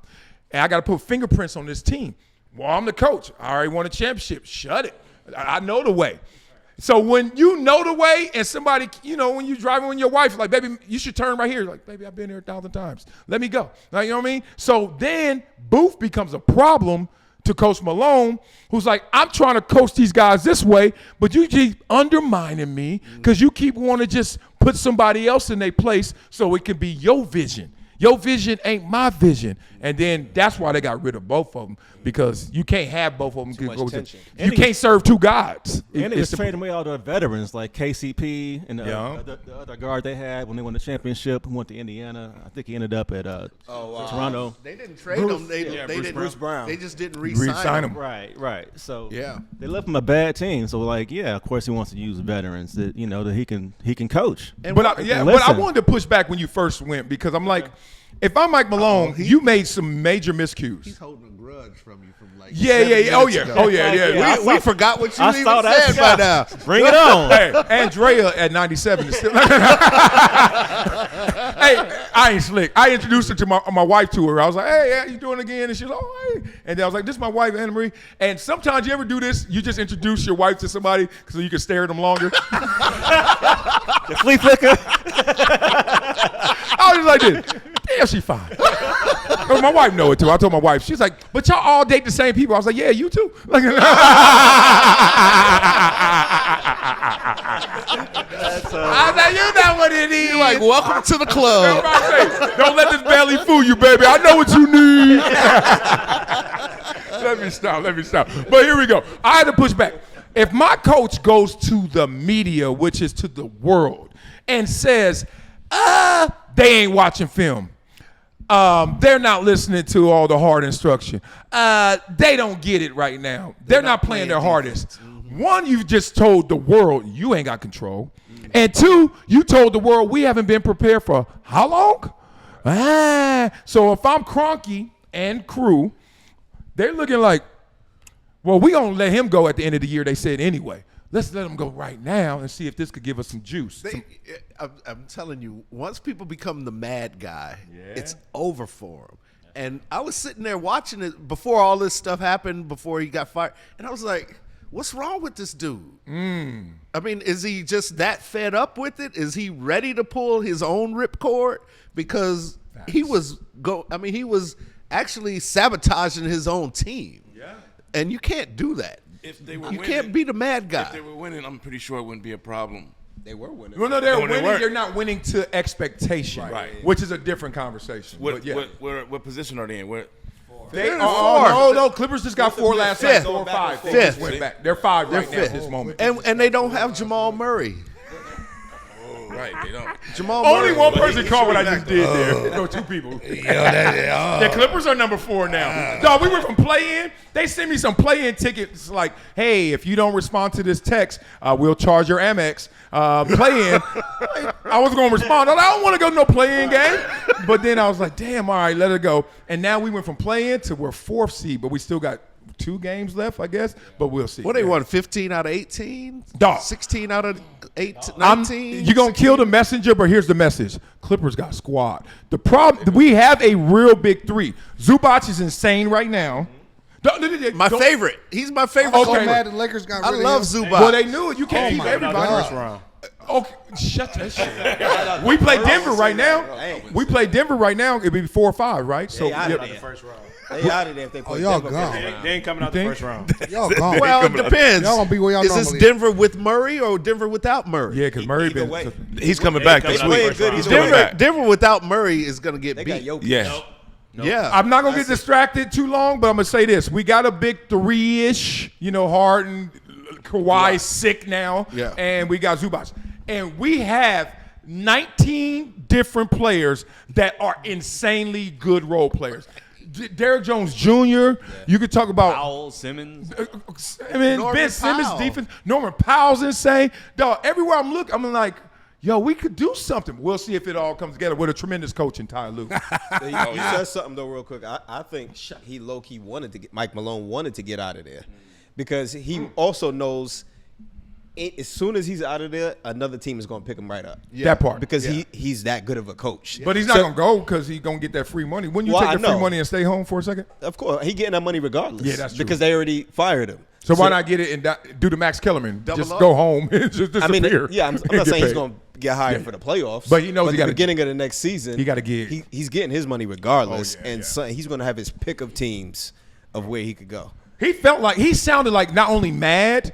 And I got to put fingerprints on this team. Well, I'm the coach. I already won a championship. Shut it. I know the way. So when you know the way and somebody, when you're driving with your wife, like, baby, you should turn right here. Like, baby, I've been here 1,000 times. Let me go. Like, you know what I mean? So then Booth becomes a problem to Coach Malone, who's like, I'm trying to coach these guys this way, but you keep undermining me because you keep wanting to just put somebody else in their place so it can be your vision. Your vision ain't my vision. And then that's why they got rid of both of them, because you can't have both of them. You can't serve two gods. And they just traded away all the veterans like KCP and the other guard they had when they won the championship, who went to Indiana. I think he ended up at Toronto. They didn't trade him. They didn't. Bruce Brown. They just didn't re-sign him. Right. So yeah, they left him a bad team. So of course he wants to use veterans that that he can coach. But I wanted to push back when you first went, because I'm like, if I'm Mike Malone, you made some major miscues. He's holding a grudge from you from like Oh yeah. We forgot what you I even saw that said by now. Bring it on. Hey, Andrea at 97 is still. Hey, I ain't slick. I introduced her to my wife to her. I was like, hey, how you doing again? And she was like, oh, hey. And then I was like, this is my wife, Anna Marie. And sometimes you ever do this, you just introduce your wife to somebody so you can stare at them longer. The flea flicker. I was just like this. Damn, she fine. My wife know it too. I told my wife. She's like, but y'all all date the same people. I was like, yeah, you too. Like, I was like, you know what it is. You're like, welcome to the club. Don't let this belly fool you, baby. I know what you need. Let me stop. But here we go. I had to push back. If my coach goes to the media, which is to the world, and says, they ain't watching film. They're not listening to all the hard instruction. They don't get it right now. They're not playing their hardest. One, you've just told the world you ain't got control. And two, you told the world we haven't been prepared for how long? So if I'm Kroenke and crew, they're looking like, well, we gonna let him go at the end of the year, they said anyway. Let's let him go right now and see if this could give us some juice. I'm telling you, once people become the mad guy, it's over for him. And I was sitting there watching it before all this stuff happened, before he got fired, and I was like, what's wrong with this dude? I mean, is he just that fed up with it? Is he ready to pull his own ripcord? Because he was actually sabotaging his own team. Yeah. And you can't do that. If they were you can't be the mad guy. If they were winning, I'm pretty sure it wouldn't be a problem. They were winning. Well, no, they're winning. They're not winning to expectation, Right. Which is a different conversation. What position are they in? No, Clippers just got 4 last night. 4 or 5. They just Fifth. went back. They're 5 right now at this moment. And they don't have Jamal Murray. Right, they don't. Jamal Only Murray. one person caught what I just did there. No, two people. The Clippers are number 4 now. Dog, we went from play-in. They sent me some play-in tickets like, hey, if you don't respond to this text, we'll charge your Amex. Play-in. I was going to respond. I don't want to go to no play-in game. But then I was like, damn, all right, let it go. And now we went from play-in to we're 4th seed, but we still got 2 games left, I guess. But we'll see. What they won? 15 out of 18? Dog. 16 out of 19? You're going to kill the messenger, but here's the message. Clippers got squad. The problem, we have a real big 3. Zubac is insane right now. My favorite. He's my favorite. I'm so Okay. mad the Lakers got rid I of love him. Zubac. Well, they knew it. You can't keep my everybody. God. First round. Okay, shut that shit. We play Denver right now. We play Denver right now. It'd be 4 or 5, right? So They out of yeah. there. First round. They out of there if they play y'all Denver. gone. They ain't coming out the think? first round. Y'all gone. Well, it depends. Y'all gonna be where y'all Is this normally Denver with Murray or Denver without Murray? Yeah, because Murray Either been. way. He's coming back coming this out week. the first round. He's coming back. Denver without Murray is going to get They got beat. Jokic. Yeah. Yeah. I'm not gonna get distracted too long, but I'm gonna say this: we got a big 3-ish. You know, Harden, Kawhi sick now, Yeah. and we got Zubac, and we have 19 different players that are insanely good role players. Derrick Jones Jr. You could talk about Powell, Simmons. Ben Norman Simmons Powell. defense. Norman Powell's insane. Dog, everywhere I'm looking, I'm like, yo, we could do something. We'll see if it all comes together with a tremendous coach in Ty Lue. You said something though, real quick. I think he low-key wanted to get Mike Malone wanted to get out of there because he also knows as soon as he's out of there, another team is going to pick him right up. That part. Because he's that good of a coach. But he's not going to go because he's going to get that free money. Wouldn't you Well, take the I free know. money and stay home for a second? Of course, he getting that money regardless. Yeah, that's true. Because they already fired him. So why not get it and do the Max Kellerman? Double Just up? go home and just disappear. I mean, I'm and not get saying he's paid. going to get hired for the playoffs. But he knows he the gotta- beginning of the next season, he gotta get- He's getting his money regardless, Oh, yeah, and yeah. so he's going to have his pick of teams of where he could go. He sounded like not only mad,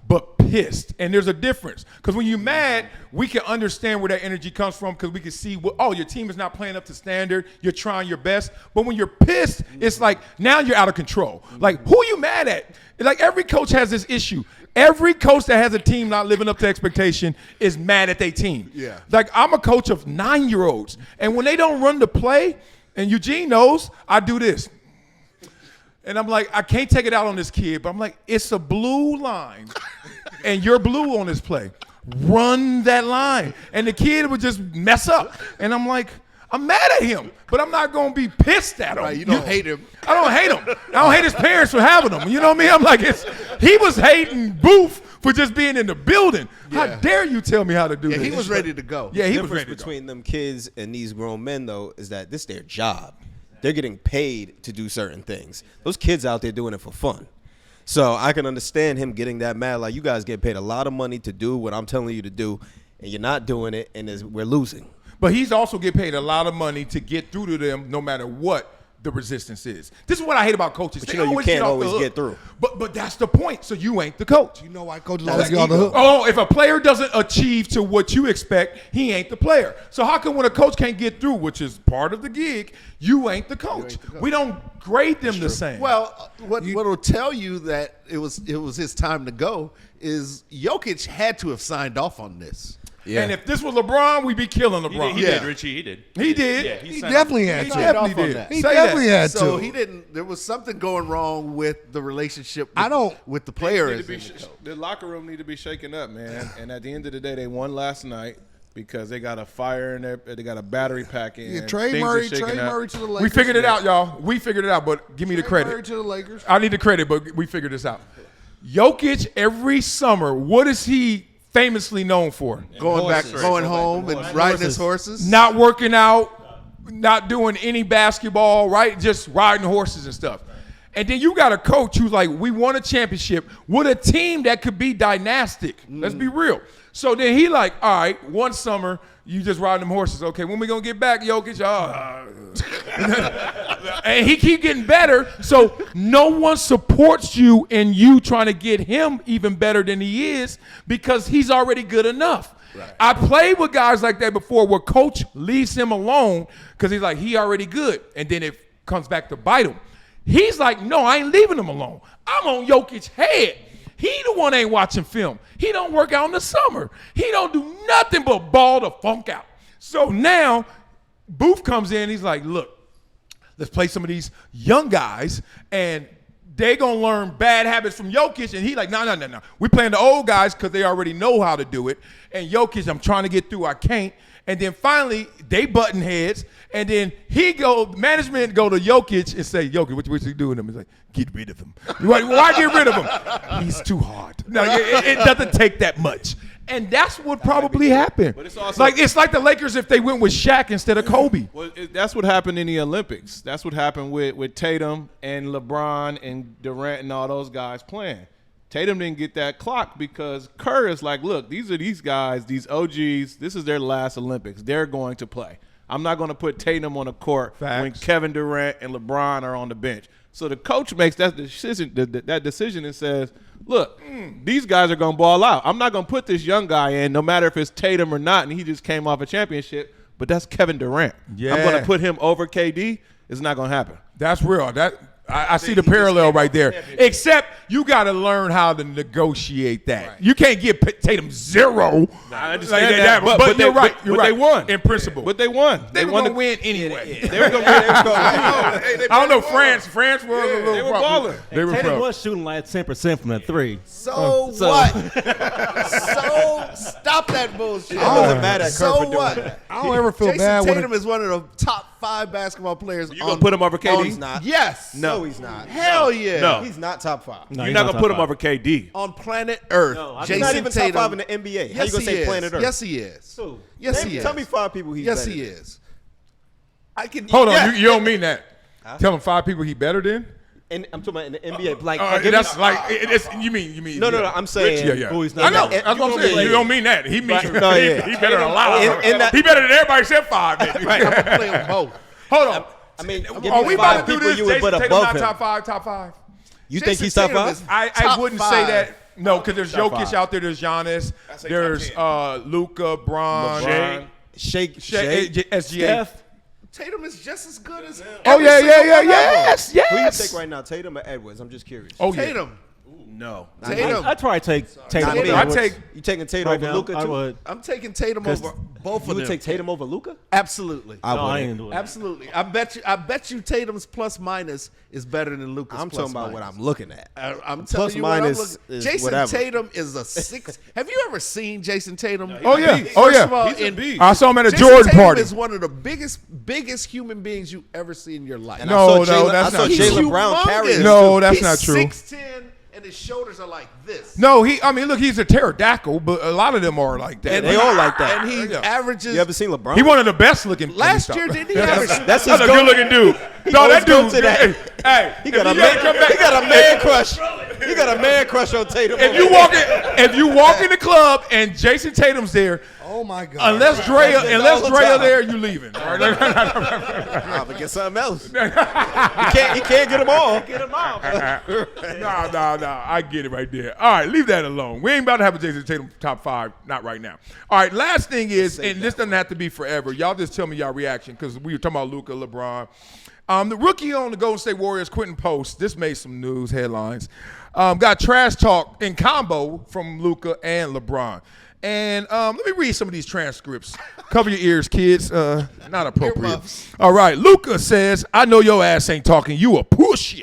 but pissed. And there's a difference. Because when you're mad, we can understand where that energy comes from because we can see, your team is not playing up to standard. You're trying your best. But when you're pissed, it's like now you're out of control. Like, who are you mad at? Like, every coach has this issue. Every coach that has a team not living up to expectation is mad at their team. Yeah. Like, I'm a coach of 9-year-olds. And when they don't run the play, and Eugene knows, I do this. And I'm like, I can't take it out on this kid, but I'm like, it's a blue line, and you're blue on this play. Run that line. And the kid would just mess up. And I'm like, I'm mad at him, but I'm not going to be pissed at him. Right, you don't hate him. I don't hate him. I don't hate his parents for having him. You know what I mean? I'm like, he was hating Booth for just being in the building. How Yeah. dare you tell me how to do Yeah, this? he was ready to go. Yeah, he The was difference ready to go. between them kids and these grown men, though, is that this is their job. They're getting paid to do certain things. Those kids out there doing it for fun. So I can understand him getting that mad. Like, you guys get paid a lot of money to do what I'm telling you to do, and you're not doing it, and we're losing. But he's also get paid a lot of money to get through to them no matter what the resistance is. This is what I hate about coaches. But They you know you always can't get off the always hook. get through. But that's the point. So you ain't the coach. You know why coaches That's always get on the ego. hook? Oh, if a player doesn't achieve to what you expect, he ain't the player. So how come when a coach can't get through, which is part of the gig, you ain't the coach? We don't grade them the same. Well, what will tell you that it was his time to go is Jokic had to have signed off on this. Yeah. And if this was LeBron, we'd be killing LeBron. He did, Richie. He did. He did. Yeah, He signed definitely up. had He to. definitely off on did. that. He Say definitely that. had So to. he didn't. There was something going wrong with the relationship. With, I don't- with the players. Need to be the locker room need to be shaken up, man. And at the end of the day, they won last night because they got a fire in there. They got a battery pack in. Yeah, Trey Things are Murray shaking up. to the Lakers. We figured it out, y'all. We figured it out, but give me the Trey Murray credit. to the Lakers. I need the credit, but we figured this out. Jokic, every summer, what is he famously known for? going home and riding his horses. Not working out, not doing any basketball, right? Just riding horses and stuff. And then you got a coach who's like, we won a championship with a team that could be dynastic. Let's be real. So then he like, all right, one summer, you just riding them horses. Okay, when we going to get back, Jokic? And he keep getting better, so no one supports you in you trying to get him even better than he is because he's already good enough. Right. I played with guys like that before where coach leaves him alone because he's like, he already good. And then it comes back to bite him. He's like, no, I ain't leaving him alone. I'm on Jokic's head. He the one ain't watching film. He don't work out in the summer. He don't do nothing but ball the funk out. So now Booth comes in. He's like, look, let's play some of these young guys, and they gonna learn bad habits from Jokic. And he like, no. We playing the old guys because they already know how to do it. And Jokic, I'm trying to get through. I can't. And then finally, they button heads. And then management go to Jokic and say, Jokic, what you doing to him? He's like, get rid of him. Why get rid of him? He's too hard. No, it doesn't take that much. And that's what probably happened. But it's also it's like the Lakers if they went with Shaq instead of Kobe. Well, that's what happened in the Olympics. That's what happened with Tatum and LeBron and Durant and all those guys playing. Tatum didn't get that clock because Kerr is like, look, these are these guys, these OGs. This is their last Olympics. They're going to play. I'm not going to put Tatum on the court when Kevin Durant and LeBron are on the bench. So the coach makes that decision and says, look, these guys are going to ball out. I'm not going to put this young guy in no matter if it's Tatum or not, and he just came off a championship, but that's Kevin Durant. Yeah. I'm going to put him over KD. It's not going to happen. That's real. I see the parallel right there. Except you got to learn how to negotiate that. Right. You can't give Tatum 0. I understand that. But you're right. They won. In principle. But they won. They were going to win anyway. They were going to win. I don't know. France was a little They were balling. Tatum was shooting like 10% from the 3. So what? So stop that bullshit. I wasn't mad at Kerr for doing what? that. I don't ever feel bad Jason when Tatum is one of the top 5 basketball players. You going to put him over KD? No, he's not. Yes. No, he's not. Hell yeah. No. He's not top 5. No, You're not going to put him over KD. On planet Earth. He's Jason not even Tatum, top 5 in the NBA. How you going to say planet Earth? Yes, he is. So, yes, he is. Tell me 5 people he's Yes, better he than. is. I can. Hold on. You don't mean that. Tell him 5 people he better than? And I'm talking about in the NBA. Like, that's like you mean. No. I'm saying. Rich, yeah. Who he's I not. know. That's what I'm saying. You don't mean that. He means he better than a lot of them. He better than everybody except 5. Right, I'm gonna play them both. Hold on. I mean, Are we about to do this? You would put Jason Tatum above not him. top 5? You think he's top 5? I wouldn't say that. No, because there's Top Jokic 5. out there. There's Giannis. There's Luka, Bron, Shake. SGA. Tatum is just as good as. Oh every yeah. single one of them. Yes. Who you take right now, Tatum or Edwards? I'm just curious. Oh yeah. Tatum. No. Tatum. I'd probably take Tatum. Not me. over You taking Tatum right over now. Luka I too? would. I'm taking Tatum over both You of would them. take Tatum over Luka? Absolutely. No, I ain't doing that. Absolutely. I bet you Tatum's plus minus is better than Luka's I'm plus talking about what minus. I'm looking at. I'm Plus telling you what I'm minus looking. is Jason whatever. Tatum is a 6. Have you ever seen Jason Tatum? Oh yeah. First of all, He's a beast. I saw him at a Jason Jordan Tatum party. is one of the biggest human beings you ever see in your life. And No, I saw Jaylen- that's I saw not He's true. Jaylen Brown humongous. carry him. No, that's He's not true. 6'10", and his shoulders are like this. No, look, he's a pterodactyl, but a lot of them are like that. And They all like that. And he Yeah. averages. You ever seen LeBron? He one of the best looking. Last year, didn't he average? That's That's his a good looking dude. No, always that go dude. to that. Hey, He got if a he ain't come back- man. He got a man crush. He got a man crush on Tatum. If you walk in the club and Jason Tatum's there, Oh my God. unless Drea there, you leaving. All right? I'm gonna get something else. He can't get them all. No. I get it right there. All right, leave that alone. We ain't about to have a Jason Tatum top 5, not right now. All right, last thing is, and this doesn't have to be forever. Y'all just tell me y'all reaction because we were talking about Luka, LeBron. The rookie on the Golden State Warriors, Quinten Post, this made some news headlines. Got trash talk in combo from Luka and LeBron. And let me read some of these transcripts. Cover your ears, kids. Not appropriate. Earmuffs. All right. Luka says, I know your ass ain't talking. You a push.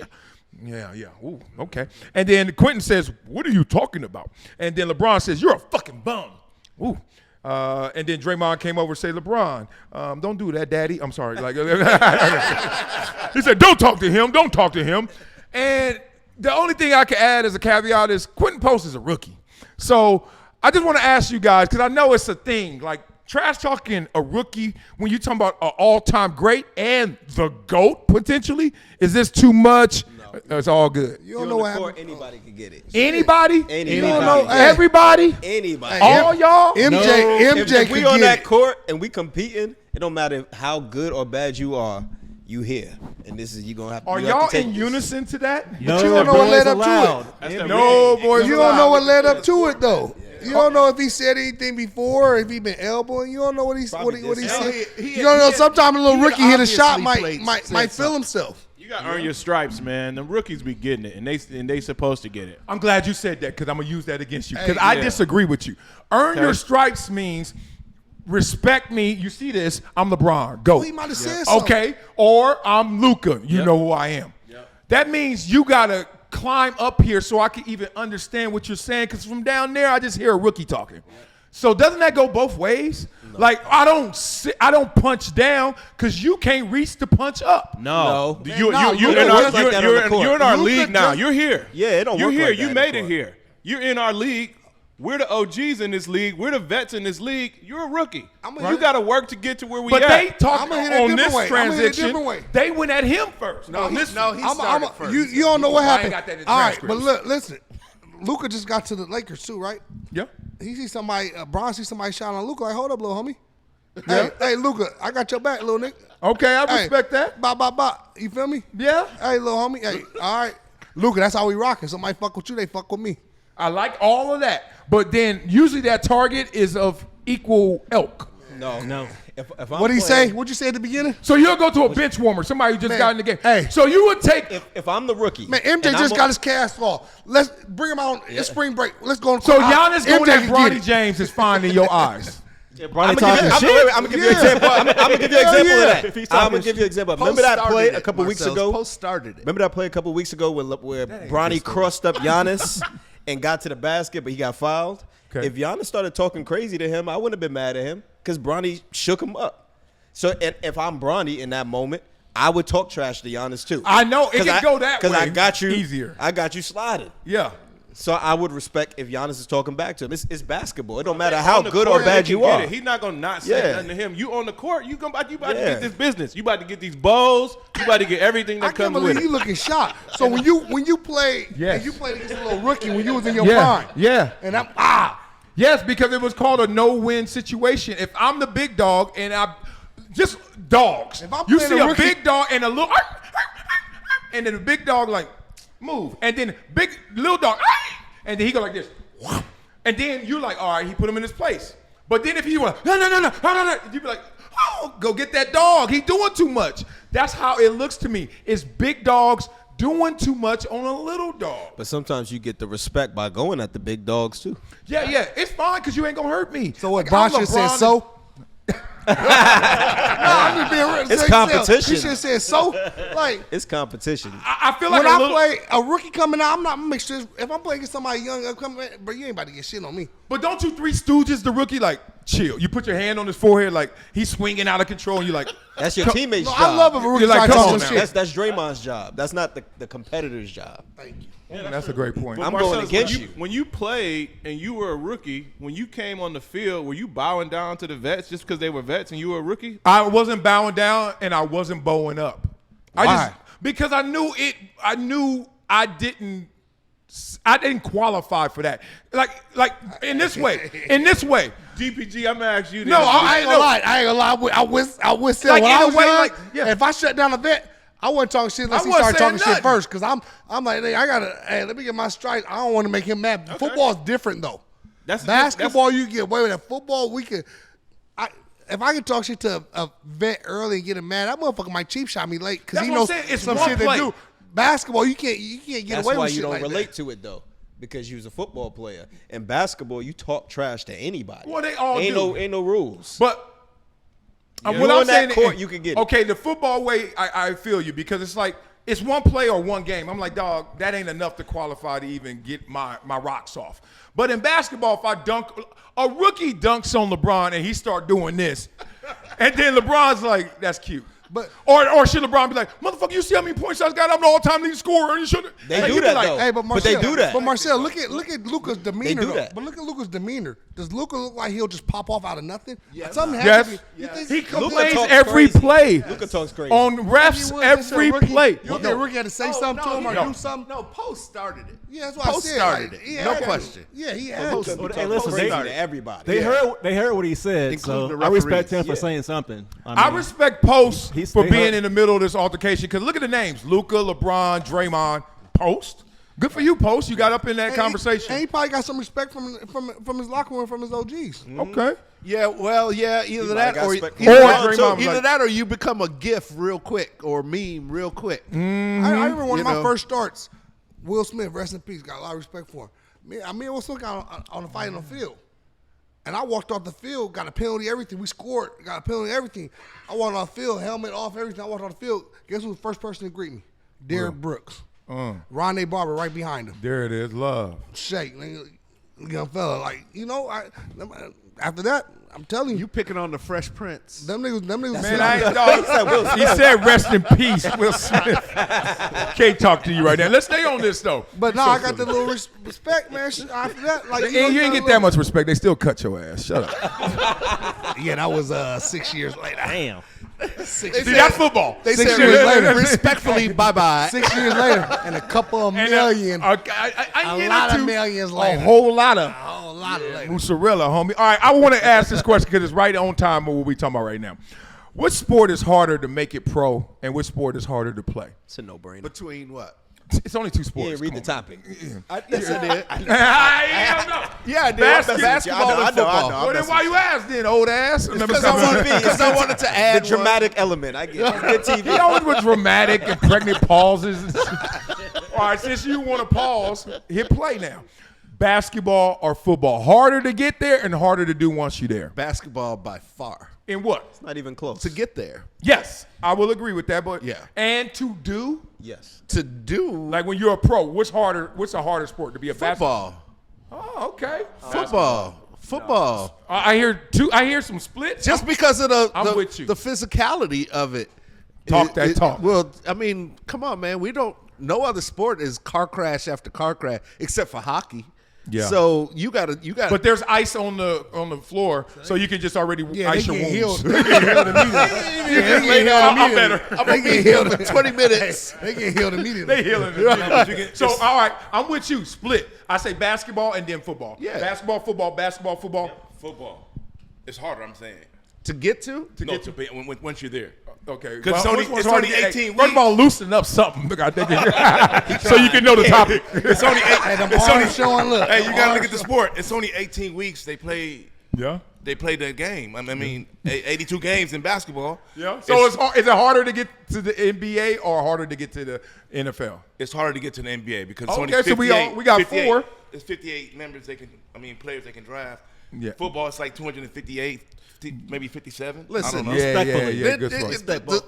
Yeah. Ooh, okay. And then Quinten says, what are you talking about? And then LeBron says, you're a fucking bum. Ooh. And then Draymond came over and said, LeBron, don't do that, daddy. I'm sorry. Like, he said, don't talk to him. Don't talk to him. And the only thing I can add as a caveat is Quinten Post is a rookie. So I just want to ask you guys, because I know it's a thing, like trash talking a rookie when you're talking about an all-time great and the GOAT potentially, is this too much? No. It's all good. You don't know what court, happened. anybody can get it. Anybody? Anybody. You don't know. Everybody? Anybody. All y'all? MJ If we could on get that it. court and we competing, it don't matter how good or bad you are, you here. And this is you gonna have to. Are you have to y'all take in this. unison to that? No, you don't know what led up to it. No, boys. You don't know what led up to it though. You don't know if he said anything before, or if he been elbowing. You don't know what he said. You don't know. Sometimes a little rookie hit a shot might feel himself. You got to earn your stripes, man. The rookies be getting it, and they supposed to get it. I'm glad you said that because I'm going to use that against you because I disagree with you. Earn your stripes means respect me. You see this, I'm LeBron. Go. Well, he might have said something. Okay, or I'm Luka. You know who I am. That means you got to climb up here so I can even understand what you're saying because from down there, I just hear a rookie talking. So doesn't that go both ways? No. Like I don't punch down because you can't reach to punch up. No. You're in our league now. You're here. Yeah, it don't work You're here. like that You made it here. You're in our league. We're the OGs in this league. We're the vets in this league. You're a rookie. You got to work to get to where we at. But they talk on this way. transition. They went at him first. He started first. You don't know what happened. I ain't got that in All right, transcripts. but look, listen. Luka just got to the Lakers too, right? Yeah. He sees somebody, Bron sees somebody shouting on Luka. Like, hold up, little homie. Hey, Luka, I got your back, little nigga. Okay, I respect that. Bye. You feel me? Yeah. Hey, little homie. Hey, all right. Luka, that's how we rocking. Somebody fuck with you, they fuck with me. I like all of that. But then usually that target is of equal ilk. No. If What'd he say? What'd you say at the beginning? So you'll go to a bench warmer, somebody who just got in the game. Hey. So you would take. If I'm the rookie. Man, MJ just got his cast off. Let's bring him out. It's spring break. Let's go. So Giannis going at can Bronny get it. James is fine in your eyes. I'm gonna give you an example. I'm gonna give you an example of that. If he's I'm talking gonna give you an example. Post Remember that play started a couple it, weeks Marcellus. ago? Post started it. Remember that play a couple weeks ago where Bronny crossed up Giannis and got to the basket, but he got fouled? Okay. If Giannis started talking crazy to him, I wouldn't have been mad at him because Bronny shook him up. So if I'm Bronny in that moment, I would talk trash to Giannis too. I know it can go that way. because I got you easier. I got you sliding. Yeah. So I would respect if Giannis is talking back to him. It's basketball. It don't matter how good or bad you are. He's not gonna not say nothing to him. You on the court, you about to get this business. You about to get these bowls. You about to get everything I that can't comes with believe you it. looking shocked. So when you played, Yes. and you played against a little rookie when you was in your Yeah. prime. Yeah. And I'm Yes, because it was called a no-win situation. If I'm the big dog and I just dogs, If I'm you playing see a a rookie- big dog and a little, and then the big dog like move, and then big little dog, and then he go like this, and then you're like, all right, he put him in his place. But then if he went, no, you'd be like, oh, go get that dog. He doing too much. That's how it looks to me. It's big dogs doing too much on a little dog. But sometimes you get the respect by going at the big dogs too. Yeah, it's fine because you ain't gonna hurt me. So what? Like, Bron I'm should have said LeBron. so. No, I'm just being real. It's competition. He should have said so. Like It's competition. I feel like when a little, I play a rookie coming out, I'm not make sure if I'm playing against somebody young, but you ain't about to get shit on me. but don't you Three Stooges the rookie like chill? You put your hand on his forehead like he's swinging out of control. And you're like, That's your teammate's No, job. I love if a rookie You're like, try come talking on some now. shit. That's Draymond's job. That's not the competitor's job. Thank you. that's a great point. I'm Marcellus, going against when you. When you played and you were a rookie, when you came on the field, were you bowing down to the vets just because they were vets and you were a rookie? I wasn't bowing down and I wasn't bowing up. Why? Because I knew it. I knew I didn't qualify for that. Like in this way. DPG, I'm gonna ask you this. No, I ain't gonna lie. I wish Like, when in I a was way, young, like, yeah. if I shut down a vet, I wasn't talking shit unless I he wasn't started talking saying shit nothing. first. Because I'm like, hey, let me get my strike. I don't want to make him mad. Football's different though. Basketball, you get away with it. Football, we can. If I can talk shit to a vet early and get him mad, that motherfucker might cheap shot me late because That's he what I'm knows saying. It's some one shit play. to do. Basketball, you can't get That's away why with you shit don't like relate that. to it though, because you was a football player. In basketball, you talk trash to anybody. Well, they all ain't do. no rules. But You what on I'm that saying, court, you can get it. Okay, the football way, I feel you because it's like it's one play or one game. I'm like, dog, that ain't enough to qualify to even get my rocks off. But in basketball, if I dunk, a rookie dunks on LeBron and he start doing this, and then LeBron's like, that's cute. But or should LeBron be like, motherfucker, you see how many points I got? I'm the all-time leading scorer. And you should. They like, do you be that, like, though. Hey, but Marcel, they do that. But Marcel, look at Luka's demeanor. do though. that. But look at Luka's demeanor. Does Luka look like he'll just pop off out of nothing? Yes. Something Yes. happens. You think He Luka complains talks every crazy. play Luka talks crazy. on refs every play. You think a rookie had to say something to him or do something? No, Post started it. Yeah, that's what I Post said. started Like, it. he No had to. question. Yeah, he had Post- to. Hey, listen, crazy they to everybody. They heard what he said, Including so the I respect him referees. for saying something. I respect Post He's- for they being heard- in the middle of this altercation because look at the names: Luka, LeBron, Draymond. Post. Good for you, Post. You got up in that conversation. And he probably got some respect from his locker room, from his OGs. Okay. Yeah, well, yeah, either that got or respect. either that or you become a GIF real quick or meme real quick. I remember one of my first starts, Will Smith, rest in peace, got a lot of respect for him. Me and Will Smith got on the fight on the field. And I walked off the field, got a penalty, everything. We scored, got a penalty, everything. I walked off the field, helmet off, everything. I walked off the field. Guess who was the first person to greet me? Derek Brooks. Ronnie Barber right behind him. There it is, love. Shake, young fella. Like, after that, I'm telling you. You picking on the Fresh Prince. Them niggas. Man, I ain't dog. He said rest in peace, Will Smith. Can't talk to you right now. Let's stay on this, though. But no, I got the little respect, man. After that, like You ain't get that much respect. They still cut your ass. Shut up. Yeah, that was 6 years later. Damn. See, that's football. They 6 said years later. respectfully, bye-bye. 6 years later, and a couple of million. A lot of millions later. A whole lot of. Later. Mozzarella, homie. All right, I want to ask this question because it's right on time with what we're talking about right now. What sport is harder to make it pro, and which sport is harder to play? It's a no-brainer. Between what? It's only two sports. Yeah, read the topic. Yes, I did. I don't know. Yeah, I did. Basketball and football. Well, then why you asked then, old ass? Because I wanted to add The dramatic element. I get it. Good TV. He always was dramatic and pregnant pauses. All right, since you want to pause, hit play now. Basketball or football? Harder to get there and harder to do once you're there? Basketball by far. In what? It's not even close. To get there. Yes, I will agree with that. But Yeah. And to do? Yes. To do Like when you're a pro, what's harder? What's a harder sport to be a basketball? football. Oh, okay. Football. I hear some splits. Just because of I'm with you. the physicality of it. Talk that talk. Well, I mean, come on, man. No other sport is car crash after car crash except for hockey. Yeah. So you gotta. But there's ice on the floor, so you can just already ice your wounds. They get healed immediately. I'm better. I'm gonna get healed in 20 minutes. They get healed immediately. They healing it. So all right, I'm with you. Split. I say basketball and then football. Yeah. Basketball, football, basketball, football. Football. It's harder, I'm saying. To get to? Once you're there. Okay. Because Well, it's only 18 First of all, loosen up something. Look, I think so you can know the topic. It's only Showing look. Hey, you gotta look at the sport. It's only 18 weeks they play. Yeah. They played the game. I mean, 82 games in basketball. Yeah. So is it harder to get to the NBA or harder to get to the NFL? It's harder to get to the NBA because it's only Okay, so 58. we got 58. four. It's 58 members players they can draft. Yeah. Football, it's like 258, maybe 57. Listen, I don't know. Yeah, good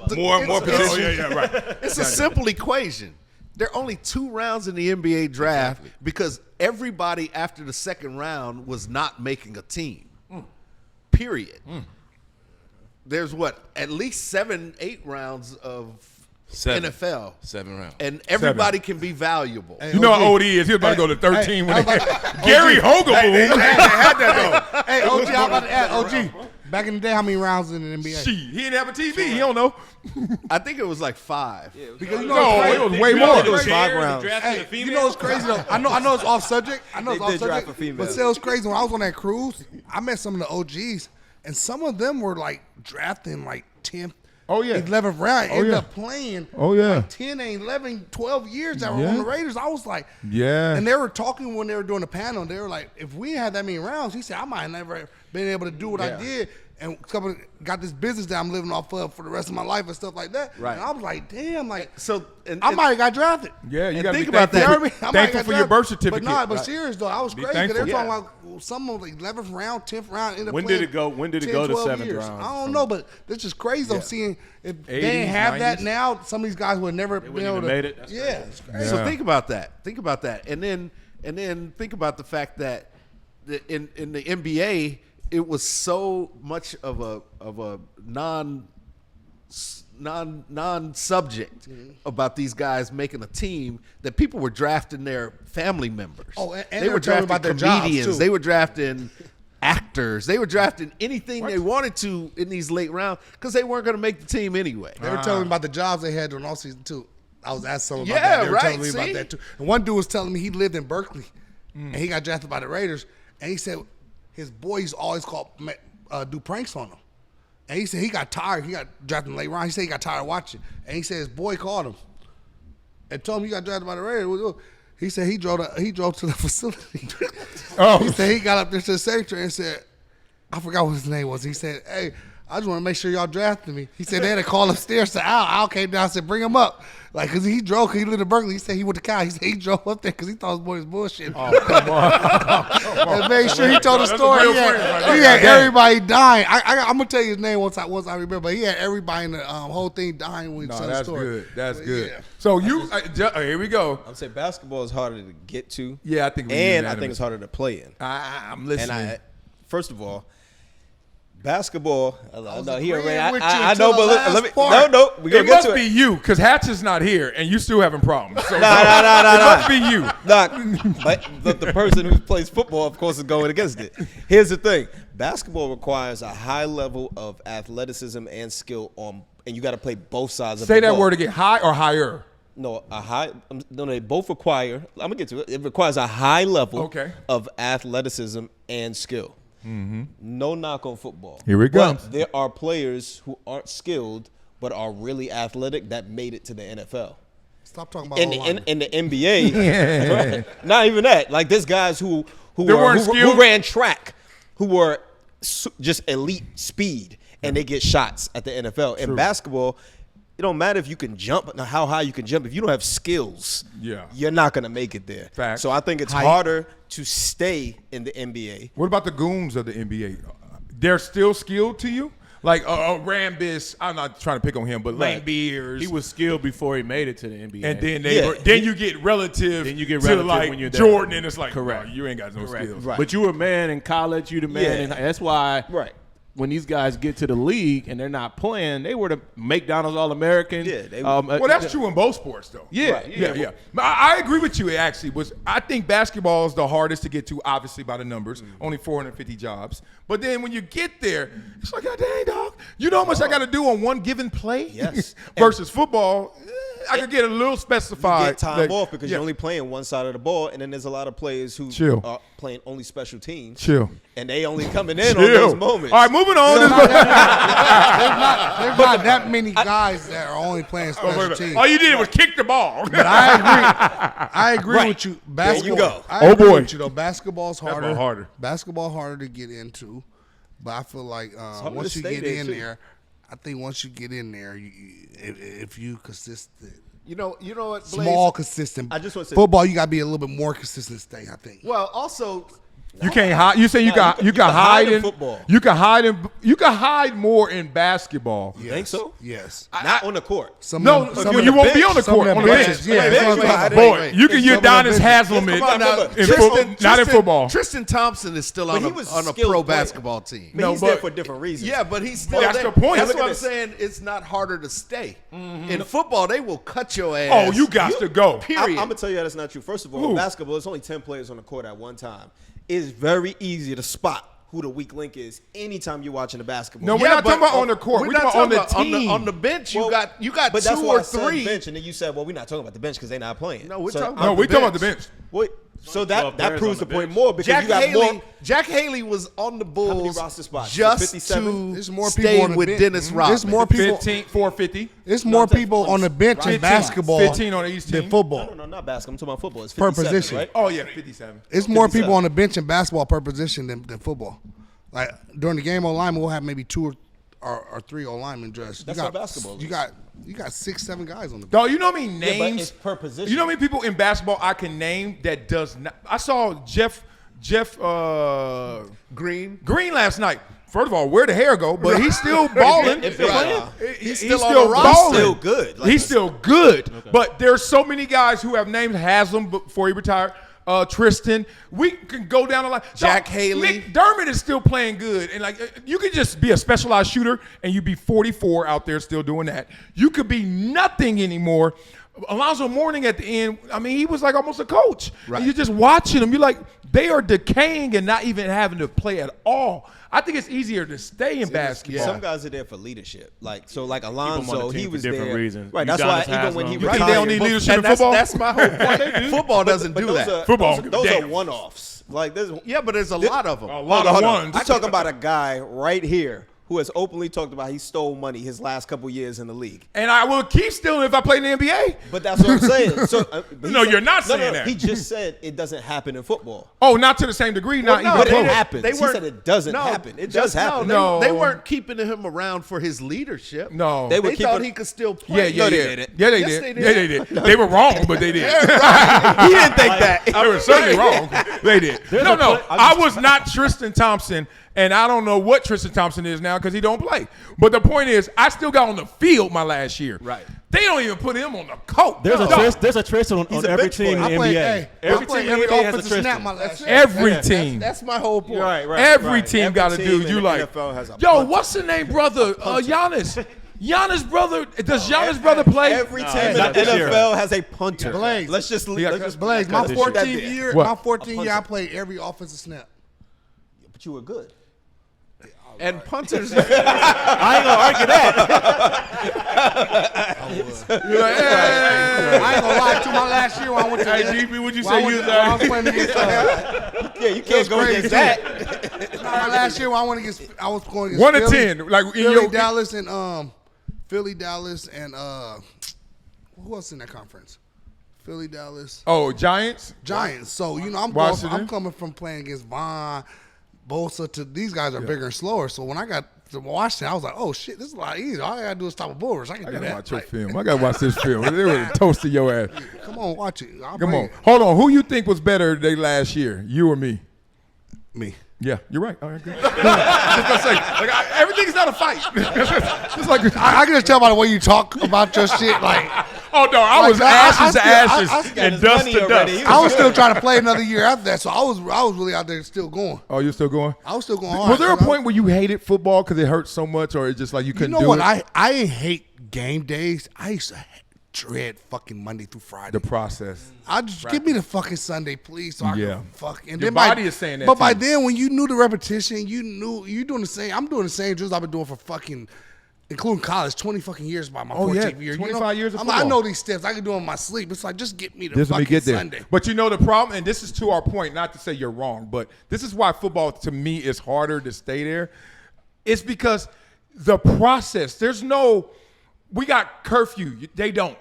sport. More positions. Right. It's a simple equation. There are only 2 rounds in the NBA draft because everybody after the second round was not making a team. Period. There's at least 7-8 rounds of NFL. 7 rounds. And everybody can be valuable. Hey, You know OG. how old he is. He was about to go to 13 when Hey, Gary Hogaboom. They had that Hey, OG, how about that? OG, back in the day, how many rounds in the NBA? Shit, he didn't have a TV. He don't know. I think it was like 5. Because No, it was way more. It was 5 rounds. Hey, you know what's crazy though? I know it's off subject. They did draft for females. But still, it's crazy. When I was on that cruise, I met some of the OGs, and some of them were like drafting like 10th, Oh, yeah. 11th round. Oh, Ended yeah. up playing. Oh, yeah. Like 10 and 11, 12 years that were Yeah. on the Raiders. I was like, Yeah. And they were talking when they were doing the panel. They were like, if we had that many rounds, he said, I might have never been able to do what I did. And got this business that I'm living off of for the rest of my life and stuff like that. Right. And I was like, damn, like, So I might have got drafted. Yeah, you And got to think be about thankful. that. You know what I mean? I might Thankful got for your drafted. birth certificate. But serious though, I was Be crazy. 'Cause they were thankful. talking about some of the 11th round, 10th round. Ended up When playing did it go- when did it 10, go to 12 7th years. round? I don't know, but it's just crazy. I'm seeing if they 80s, didn't have that 90s. now, some of these guys would never been able even to. made it? That's Yeah, it's crazy. So think about that. Think about that, and then think about the fact that in the NBA, it was so much of a non-subject about these guys making a team that people were drafting their family members. Oh, and they they were were telling drafting about their jobs, comedians. too. They were drafting actors. They were drafting anything they wanted to in these late rounds because they weren't going to make the team anyway. They were telling me about the jobs they had during all season 2. I was asking someone about Yeah, that. They were right, telling me see? about that too. And one dude was telling me he lived in Berkeley, and he got drafted by the Raiders. And he said his boys always do pranks on him. And he said he got tired. He got drafted in late round. He said he got tired of watching. And he said his boy called him and told him he got drafted by the Raiders. He said he drove to the facility. Oh. He said he got up there to the secretary and said, I forgot what his name was. He said, hey, I just want to make sure y'all drafted me. He said they had to call upstairs to Al. Al came down and said, bring him up. Like, because he drove, because he lived in Berkeley. He said he went to Cal. He said he drove up there because he thought his boy was bullshit. Oh, come on. And made sure he told the That's a story. real He had, friend right he there. had everybody dying. I'm going to tell you his name once I remember. But he had everybody in the whole thing dying when he No, told the that's story. good. That's But good. yeah. So here we go. I'd say basketball is harder to get to. Yeah, I think we and I unanimous. think it's harder to play in. I'm listening. First of all, basketball. I know he agreeing already. with you I until know, but the last let me. part. No, we gonna It get must to be it. you, because Hatch is not here, and you still having problems. So Nah. It must be you. But the person who plays football, of course, is going against it. Here's the thing: basketball requires a high level of athleticism and skill and you got to play both sides of the Say that ball. word again. High or higher? No, no, they both require. I'm gonna get to it. It requires a high level of athleticism and skill. No knock on football. Here we go. But there are players who aren't skilled but are really athletic that made it to the NFL. Stop talking about In the NBA, right? Not even that. Like there's guys who weren't skilled? ran track, who were just elite speed, and they get shots at the NFL. In basketball, it don't matter if you can jump, how high you can jump. If you don't have skills, you're not gonna make it there. Facts. So I think it's harder to stay in the NBA. What about the goons of the NBA? They're still skilled to you? Like Rambis, I'm not trying to pick on him, but Lane Beers. He was skilled before he made it to the NBA. And then you get relative. Then you get to relative like when you're there. Jordan, and it's like, Correct. oh, you ain't got no skills. Right. But you were a man in college. You the man. Yeah. And that's why. Right. When these guys get to the league and they're not playing, they were the McDonald's All-American. Yeah, Well, that's true in both sports, though. Yeah, Yeah. I agree with you. It actually was. I think basketball is the hardest to get to, obviously by the numbers. Only 450 jobs. But then when you get there, it's like, God dang, dog. You know how much I got to do on one given play? Yes. Versus football, I could get a little specified. You get time off because yeah. you're only playing one side of the ball, and then there's a lot of players who Chill. are playing only special teams. Chill. And they only coming in on those moments. All right, moving on. There's not that many guys that are only playing special teams. All you did was kick the ball. But I agree with you. Basketball. There you go. I agree with you though. Basketball's harder. Basketball harder to get into, but I feel like once you get in there, I think once you get in there, if you consistent. You know what, Blaze? Small, consistent. I just want to say football. You got to be a little bit more consistent. Stay, I think. Well, also, You can't hide. You say you can hide in football. You can hide more in basketball. You think so? Yes. Not on the court. Some No, of them- you won't be on the some of court. them On the bench. benches, yeah, On the that's what I'm bench, talking right. about. Boy, you can Some get of them Donis benches. Haslam come on now. not in football. Tristan Thompson is still But on he was a skilled pro player. basketball team. But No, he's there but- for different reasons. Yeah, but he's still That's there. the point. That's Look what at I'm this. saying. It's not harder to stay. In football, they will cut your ass. Oh, you got to go. Period. I'm gonna tell you that's not true. First of all, in basketball, there's only 10 players on the court at one time. It's very easy to spot who the weak link is anytime you're watching the basketball. No, we're not talking about on the court. We're talking about on the team. On the bench, you Well, got but that's two why or I said three. bench, and then you said, well, we're not talking about the bench because they're not playing. No, we're So talking No, about we the talking about the bench. bench. Wait, so 12 that players proves on the the point bench. more because you got more. Jack Haley was on the many Bulls roster spots? just 57? There's more stay people on the with bench. Dennis Rodman. There's more people. 15, 450. There's more I'm saying people on the bench in 15. basketball 15 on the East than team. football. No, not basketball. I'm talking about football. It's Per 57, position. right? Oh yeah, 57. It's more 57. people on the bench in basketball per position than football. Like during the game, O lineman will have maybe 2 or 3 O linemen dressed. That's you how got, basketball is. You got 6, 7 guys on the bench. Dog, you know how many Yeah, but names? it's per position. You know how many people in basketball I can name that does not? I saw Jeff Green. Green last night. First of all, where the hair go? But he's still balling. If they're playing, He's still on still the roster. balling. Still good. Like He's still good. But there's so many guys who have named Haslam before he retired. Tristan, we can go down the line. Jack Dog, Haley. McDermott is still playing good, and like you could just be a specialized shooter and you be 44 out there still doing that. You could be nothing anymore. Alonzo Mourning at the end, I mean, he was like almost a coach. Right. And you're just watching them. You're like, they are decaying and not even having to play at all. I think it's easier to stay in basketball. Some guys are there for leadership. Like on Alonzo, the team he for was different there. reasons. Right. That's why Udonis even when he Haslam. You retired, think they don't need leadership in And football? that's my whole point. Football doesn't do those that. are, Football, Those damn. are one-offs. Like there's Yeah, but there's a lot of them. A lot of ones. I'm talking about a guy right here who has openly talked about he stole money his last couple years in the league. And I will keep stealing if I play in the NBA. But that's what I'm saying. So, No, you're not saying that. He just said it doesn't happen in football. Oh, not to the same degree. Not no, even But it close. happens. They He weren't- said it doesn't happen. It does happen. No. They weren't keeping him around for his leadership. No. They They were thought keeping- he could still Yeah, play. yeah, No, they yeah. didn't. Yeah, they Yes, did. they did. Yeah, they did. They were wrong, but they did. He didn't think that. They were certainly wrong. They did. No. I was not Tristan Thompson, and I don't know what Tristan Thompson is now because he don't play. But the point is, I still got on the field my last year. Right. They don't even put him on the court. There's a Tristan on a every bench team in boy. the I played, NBA. hey, Every I played team in every the NBA has a offensive snap Tristan. my last year. Every Yeah, team. That's my whole point. Every team got to Every do. team in You the like, NFL has a yo, punter. what's the name, brother? Giannis. Giannis' brother. Does Giannis' brother play? Every team in not the this year. NFL has a punter. Blaze. Let's just Blaze, my this 14th year. year, What? my 14th year, I played every offensive snap. But you were good. And punters. I ain't gonna argue that. You're like, hey. I ain't gonna lie. To my last year when I went to Hey, DP, what'd you when I say you went- was when I was playing against Yeah, you can't go crazy, against too. that. my last year when I went against, I was going against 1 to Philly, 10, like in Philly, your Dallas, and Philly, Dallas, and who else in that conference? Philly, Dallas, Oh, Giants. Giants. So you know, I'm Washington. coming from playing against Vaughn, Bosa. To these guys are bigger and slower. So when I got to Washington, I was like, oh shit, this is a lot easier. All I gotta do is stop a bull rush. I can I do gotta that. watch your Like, film. I gotta watch this film. They would have toasted your ass. come on, watch it. I'll Come bring on. it. Hold on. Who you think was better they last year? You or me? Me. Yeah, you're right. All right, good. Just gonna say, like, everything's not a fight. It's like I can just tell by the way you talk about your shit. Like, oh no, I was Like, ashes to I ashes still- and his dust money to already. dust. He I was still trying to play another year after that. So I was really out there still going. Oh, you're still going? I was still going hard. Was there a 'cause point where you hated football because it hurt so much, or it's just like you you couldn't know do what? it? I ain't hate game days. I used to dread fucking Monday through Friday. The process. I just give me the fucking Sunday, please. So I Yeah. can fuck. And Your then body is saying that But to by you. then, when you knew the repetition, you knew you doing the same. I'm doing the same drills I've been doing for fucking, including college, 20 fucking years by my 14th year. 25 years of I football. know these steps. I can do them in my sleep. It's like just get me to Just let fucking me get there. Sunday. But you know the problem, and this is to our point, not to say you're wrong, but this is why football to me is harder to stay there. It's because the process, we got curfew. They don't.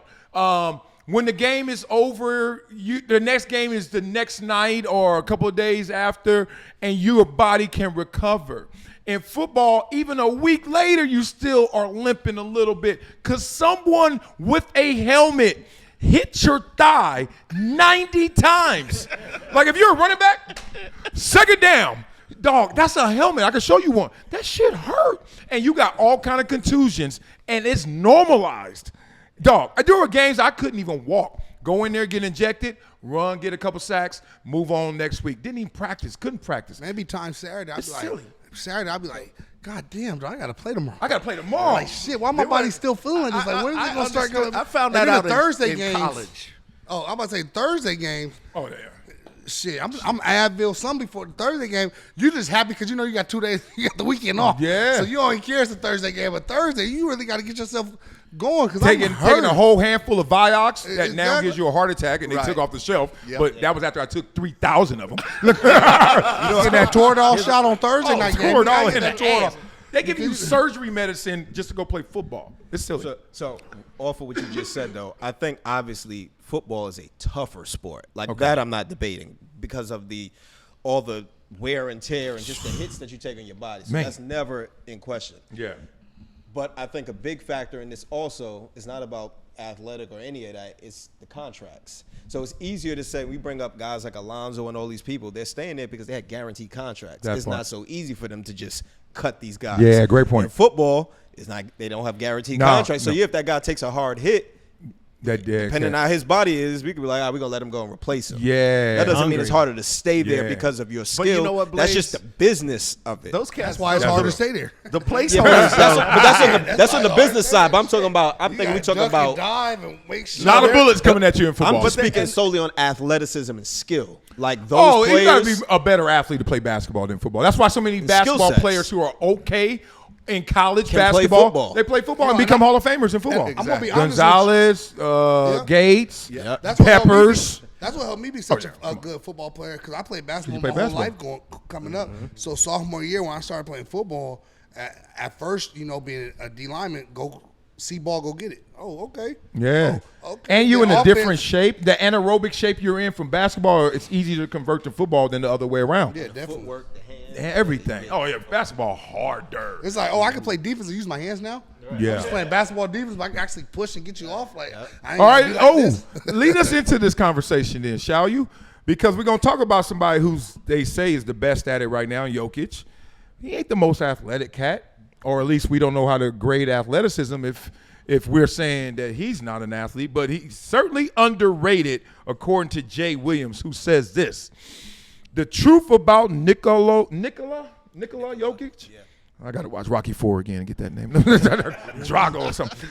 When the game is over, the next game is the next night or a couple of days after, and your body can recover. In football, even a week later, you still are limping a little bit because someone with a helmet hit your thigh 90 times. Like if you're a running back, second down, dog, that's a helmet. I can show you one. That shit hurt. And you got all kind of contusions, and it's normalized. Dog, there were games I couldn't even walk. Go in there, get injected, run, get a couple sacks, move on next week. Didn't even practice, couldn't practice. Maybe time Saturday, I'd be like, silly. Saturday, I'd be like, God damn, dog, I gotta play tomorrow. I got to play tomorrow. Like shit, why my body still feeling like this? Like when is it gonna start going? I found And that then out the Thursday in games. college. Oh, I'm about to say Thursday games. Oh, yeah. Shit, I'm Advil some before the Thursday game. You just happy because you know you got 2 days, you got the weekend off. Yeah. So you only care it's the Thursday game, but Thursday you really got to get yourself going because Taking a whole handful of Vioxx that now Exactly. gives you a heart attack, and they Right. took off the shelf. Yep. But that was after I took 3,000 of them. Getting that Toradol shot on Thursday night game. You gotta Toradol get in that the Toradol. ass. They give you surgery medicine just to go play football. It's silly. So off of what you just said, though, I think obviously football is a tougher sport. Like that I'm not debating because of all the wear and tear and just the hits that you take on your body. So Man. that's never in question. Yeah. But I think a big factor in this also is not about athletic or any of that. It's the contracts. So it's easier to say we bring up guys like Alonzo and all these people. They're staying there because they had guaranteed contracts. That It's part. not so easy for them to just cut these guys. Yeah, great point. In football, it's not. They don't have guaranteed No, contracts. So no. yeah, if that guy takes a hard hit, depending on how his body is, we could be like, we're going to let him go and replace him. Yeah. That doesn't mean Hungry. it's harder to stay there Yeah. because of your skill. But you know what, That's Blaze? just the business of it. Those cats. That's why it's hard to stay there. The place Yeah, owners, but that's on the business side. But I'm talking about. I'm thinking we're talking about. dive and make sure. A lot of bullets coming at you in football. I'm just speaking solely on athleticism and skill. Like those Oh, you got to players. be a better athlete to play basketball than football. That's why so many basketball sets. players who are okay in college Can play basketball, football. they play football and No, become Hall of Famers in football. I'm gonna be honest with Gonzalez, Gates, Yep. That's what helped me Peppers. That's what helped me be such Oh, a good football player because I played basketball play my whole basketball. life coming up. So sophomore year when I started playing football, At first, you know, being a D lineman, go see ball, go get it. Oh, okay. Yeah. Oh, okay. And you in The a offense- different shape. The anaerobic shape you're in from basketball, it's easier to convert to football than the other way around. Yeah, definitely. Footwork, the hands. Everything. Oh, yeah. Basketball harder. It's like, oh, I can play defense and use my hands now. Yeah. I'm just playing basketball defense, but I can actually push and get you off. Like, I ain't All gonna right. be like Oh, this. lead us into this conversation then, shall you? Because we're going to talk about somebody who's they say is the best at it right now, Jokic. He ain't the most athletic cat, or at least we don't know how to grade athleticism if we're saying that he's not an athlete, but he's certainly underrated according to Jay Williams, who says this. The truth about Nikola Jokic? Yeah. I got to watch Rocky IV again and get that name. Drago or something.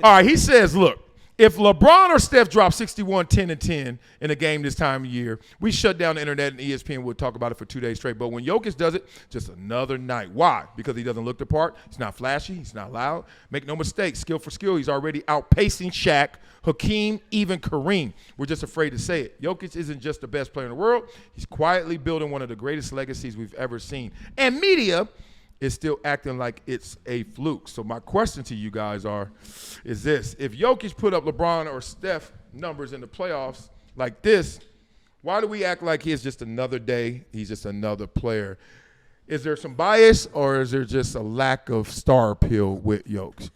All right, he says, look, if LeBron or Steph drop 61, 10, and 10 in a game this time of year, we shut down the internet and ESPN would talk about it for 2 days straight. But when Jokic does it, just another night. Why? Because he doesn't look the part. He's not flashy. He's not loud. Make no mistake, skill for skill, he's already outpacing Shaq, Hakeem, even Kareem. We're just afraid to say it. Jokic isn't just the best player in the world. He's quietly building one of the greatest legacies we've ever seen. And media is still acting like it's a fluke. So my question to you guys is this. If Jokic put up LeBron or Steph numbers in the playoffs like this, why do we act like he's just another day, he's just another player? Is there some bias or is there just a lack of star appeal with Jokic?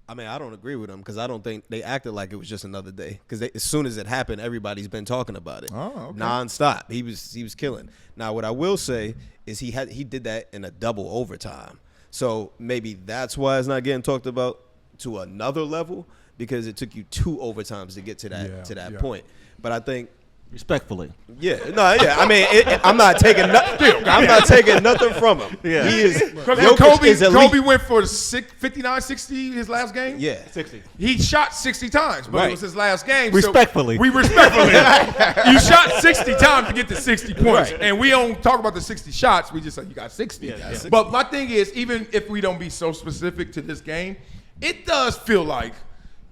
I mean, I don't agree with them because I don't think they acted like it was just another day. Because as soon as it happened, everybody's been talking about it nonstop. He was killing. Now, what I will say is he did that in a double overtime. So maybe that's why it's not getting talked about to another level because it took you 2 overtimes to get to that point. But I think. Respectfully. Yeah, no, yeah. I mean, I'm not taking nothing. I'm not taking nothing from him. Yeah. He is. Because Jokic is elite. Kobe went for 59, 60 his last game? Yeah. 60. He shot 60 times, but Right. it was his last game. Respectfully. So we respectfully. You shot 60 times to get to 60 points. Right. And we don't talk about the 60 shots. We just say you got 60. Yeah. But my thing is, even if we don't be so specific to this game, it does feel like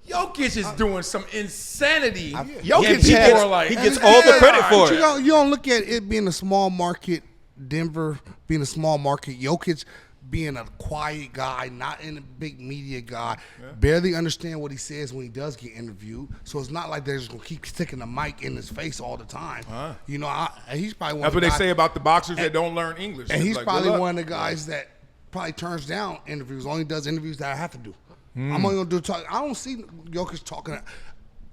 Jokic is doing some insanity. Jokic people are like, he gets all the credit for But it. you don't look at it being a small market, Denver being a small market, Jokic being a quiet guy, not in a big media guy, barely understand what he says when he does get interviewed. So it's not like they're just gonna keep sticking the mic in his face all the time. You know, he's probably one. That's of what the they guys, say about the boxers that don't learn English. and It's he's like, probably good luck. one of the guys that probably turns down interviews. Only does interviews that I have to do. I'm only gonna do talk. I don't see Jokic talking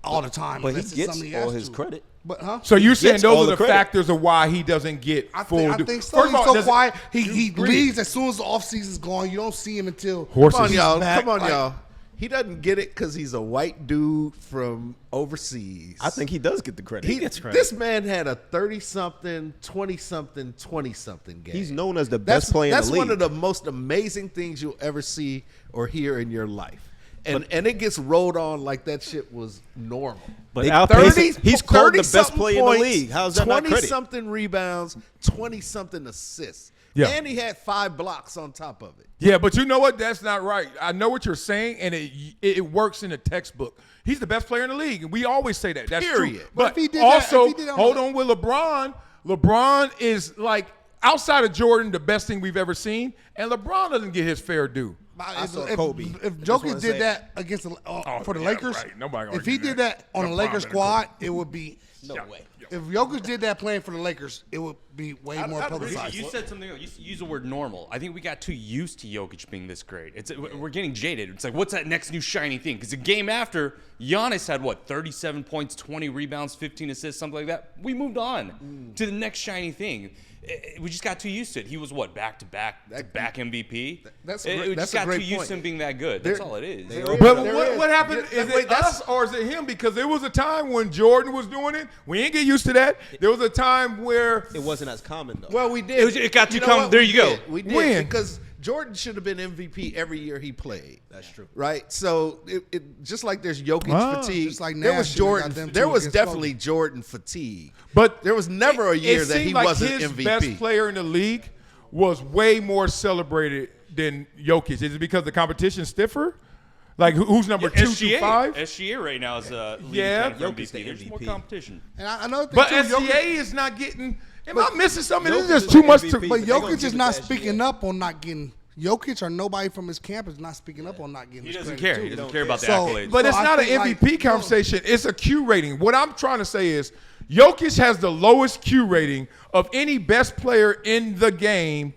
all the time. But he unless it's gets something he all has his to. credit. But So you're saying gets all those are the the credit. factors of why he doesn't get I full think, I due. think so. First of He's all, so quiet. He you agree? leaves as soon as the offseason's gone. You don't see him until Horses. Come on, y'all. back, Come on, like- y'all. He doesn't get it because he's a white dude from overseas. I think he does get the credit. he gets credit. This man had a 30-something, 20-something, 20-something game. He's known as the best player in That's the league. one of the most amazing things you'll ever see or hear in your life. And it gets rolled on like that shit was normal. But They- Al 30, he's called the best 30-something player in the points, league. How's that not credit? 20-something rebounds, 20-something assists. Yeah. And he had 5 blocks on top of it. Yeah, but you know what? That's not right. I know what you're saying, and it works in the textbook. He's the best player in the league, and we always say that. That's true. Period. But But if he did also, that- if he did on hold the- on with LeBron. LeBron is like, outside of Jordan, the best thing we've ever seen, and LeBron doesn't get his fair due. saw If Kobe. If I just wanna Jokic say- did that against the, for the yeah, Lakers, right. Nobody gonna if he argue did that. that on the LeBron Lakers better squad, it would be No way. If Jokic did that playing for the Lakers, it would be way more publicized. You said something. You use the word normal. I think we got too used to Jokic being this great. We're getting jaded. It's like, what's that next new shiny thing? Because the game after, Giannis had 37 points, 20 rebounds, 15 assists, something like that. We moved on to the next shiny thing. We just got too used to it. He was back to back MVP. That's We great. just That's a got great too used point. to him being that good. That's all it is. But what happened? Yeah, Is wait, it that's- us or is it him? Because there was a time when Jordan was doing it. We ain't get used to that. There was a time where It wasn't as common though. Well, we did. It got to You know come- what? there We you go. did. We did When? because Jordan should have been MVP every year he played. That's true. Right? So it just like there's Jokic Ah. fatigue. Just like there was Nash should've got Jordan. them There two was against definitely Jordan fatigue. But there was never a year it that he seemed like wasn't his MVP. best player in the league was way more celebrated than Jokic. Is it because the competition's stiffer? Like who's number 2 to 5? SGA right now is leading Yeah. candidate for Jokic's the MVP. There's more MVP. competition. And another thing But too, SGA is not getting. Am I missing something? This is Jokic just is too like much MVP. to. But They gonna Jokic give is it not to speaking SGA. up on not getting Jokic or nobody from his camp is not speaking up on not getting. He his doesn't credit, care. He too. doesn't care about the So- accolades. But So it's I not an think, MVP like, conversation. It's a Q rating. What I'm trying to say is Jokic has the lowest Q rating of any best player in the game.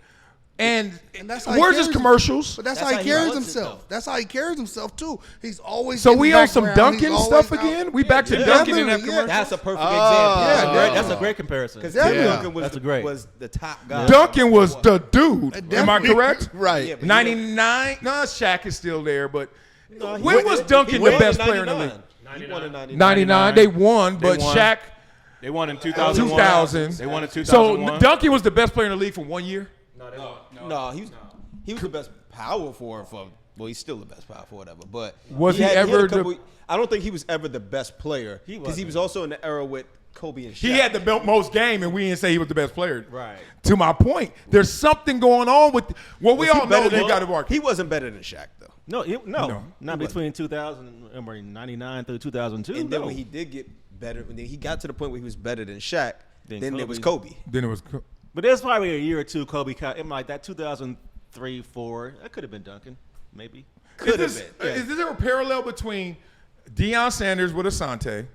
And that's how he where's his carries- commercials? But that's That's how how he he carries wants it, himself. though. That's how he carries himself too. He's always So in we the on some background. Duncan He's stuff always out. again? We back to Yeah, Duncan in that definitely, commercial? That's a perfect Yeah, example. yeah. That's a great comparison. Because Yeah. Duncan was, That's great. was the top guy. Duncan was the dude. Am I Definitely. correct? Right. Yeah, but 99? No, Shaq is still there, but No, he when won- was he Duncan won the best player in the 99. league? He won in 99. 99, they won, but won. Shaq, They won in 2001. 2000. They won in So 2001. Duncan was the best player in the league for 1 year? No, he was the best power forward for. Well, he's still the best power forward ever. But Was he had ever a couple- the- I don't think he was ever the best player because he wasn't. was also in the era with Kobe and Shaq. He had the most game, and we didn't say he was the best player. Right. To my point, there's something going on with. Well, we Was he all know better you than- got to work. He wasn't better than Shaq though. No, not between 99 through 2002. And then no. when he did get better, when he got to the point where he was better than Shaq, Then then it was Kobe. Kobe. Then it was. But there's probably a year or two Kobe caught him like that 2003, 4. That could have been Duncan, maybe. Could have Is been. is there a parallel between Deion Sanders with Asante,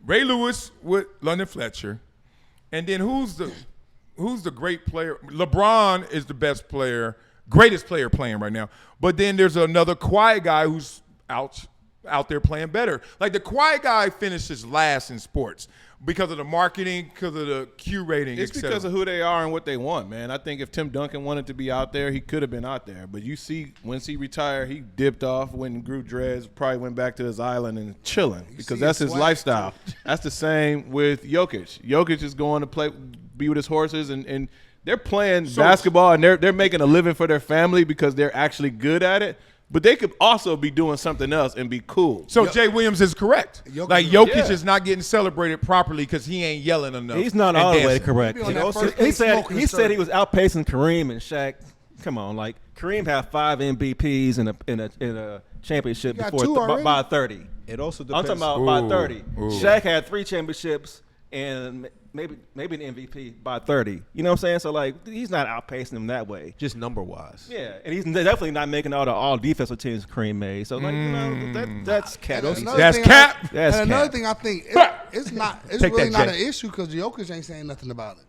Ray Lewis with London Fletcher, and then who's the great player? LeBron is the best player, greatest player playing right now. But then there's another quiet guy who's out there playing better. Like the quiet guy finishes last in sports because of the marketing, because of the Q rating, It's etc. because of who they are and what they want, man. I think if Tim Duncan wanted to be out there, he could have been out there. But you see, once he retired, he dipped off, went and grew dreads, probably went back to his island and chilling because see that's his his swag, lifestyle. That's the same with Jokic. Jokic is going to be with his horses, and they're playing basketball, and they're making a living for their family because they're actually good at it. But they could also be doing something else and be cool. So Jay Williams is correct. Jokic- Like Jokic Yeah. is not getting celebrated properly because he ain't yelling enough. He's not and all the way dancing. correct. He be on You that know, first he thing said smoking he the said he syrup. was outpacing Kareem and Shaq. Come on, like Kareem had 5 MVPs in a championship He got before 2 already. by 30. It also I'm depends. talking about by Ooh, 30. ooh. Shaq had 3 championships and maybe an MVP by 30. You know what I'm saying? So like he's not outpacing him that way. just number wise. Yeah, and he's definitely not making all defensive teams Kareem made. So like you know that's cat. And another That's thing cap. That's and another cap. thing I think it's not. It's Take really that, not Jay. an issue because Jokic ain't saying nothing about it.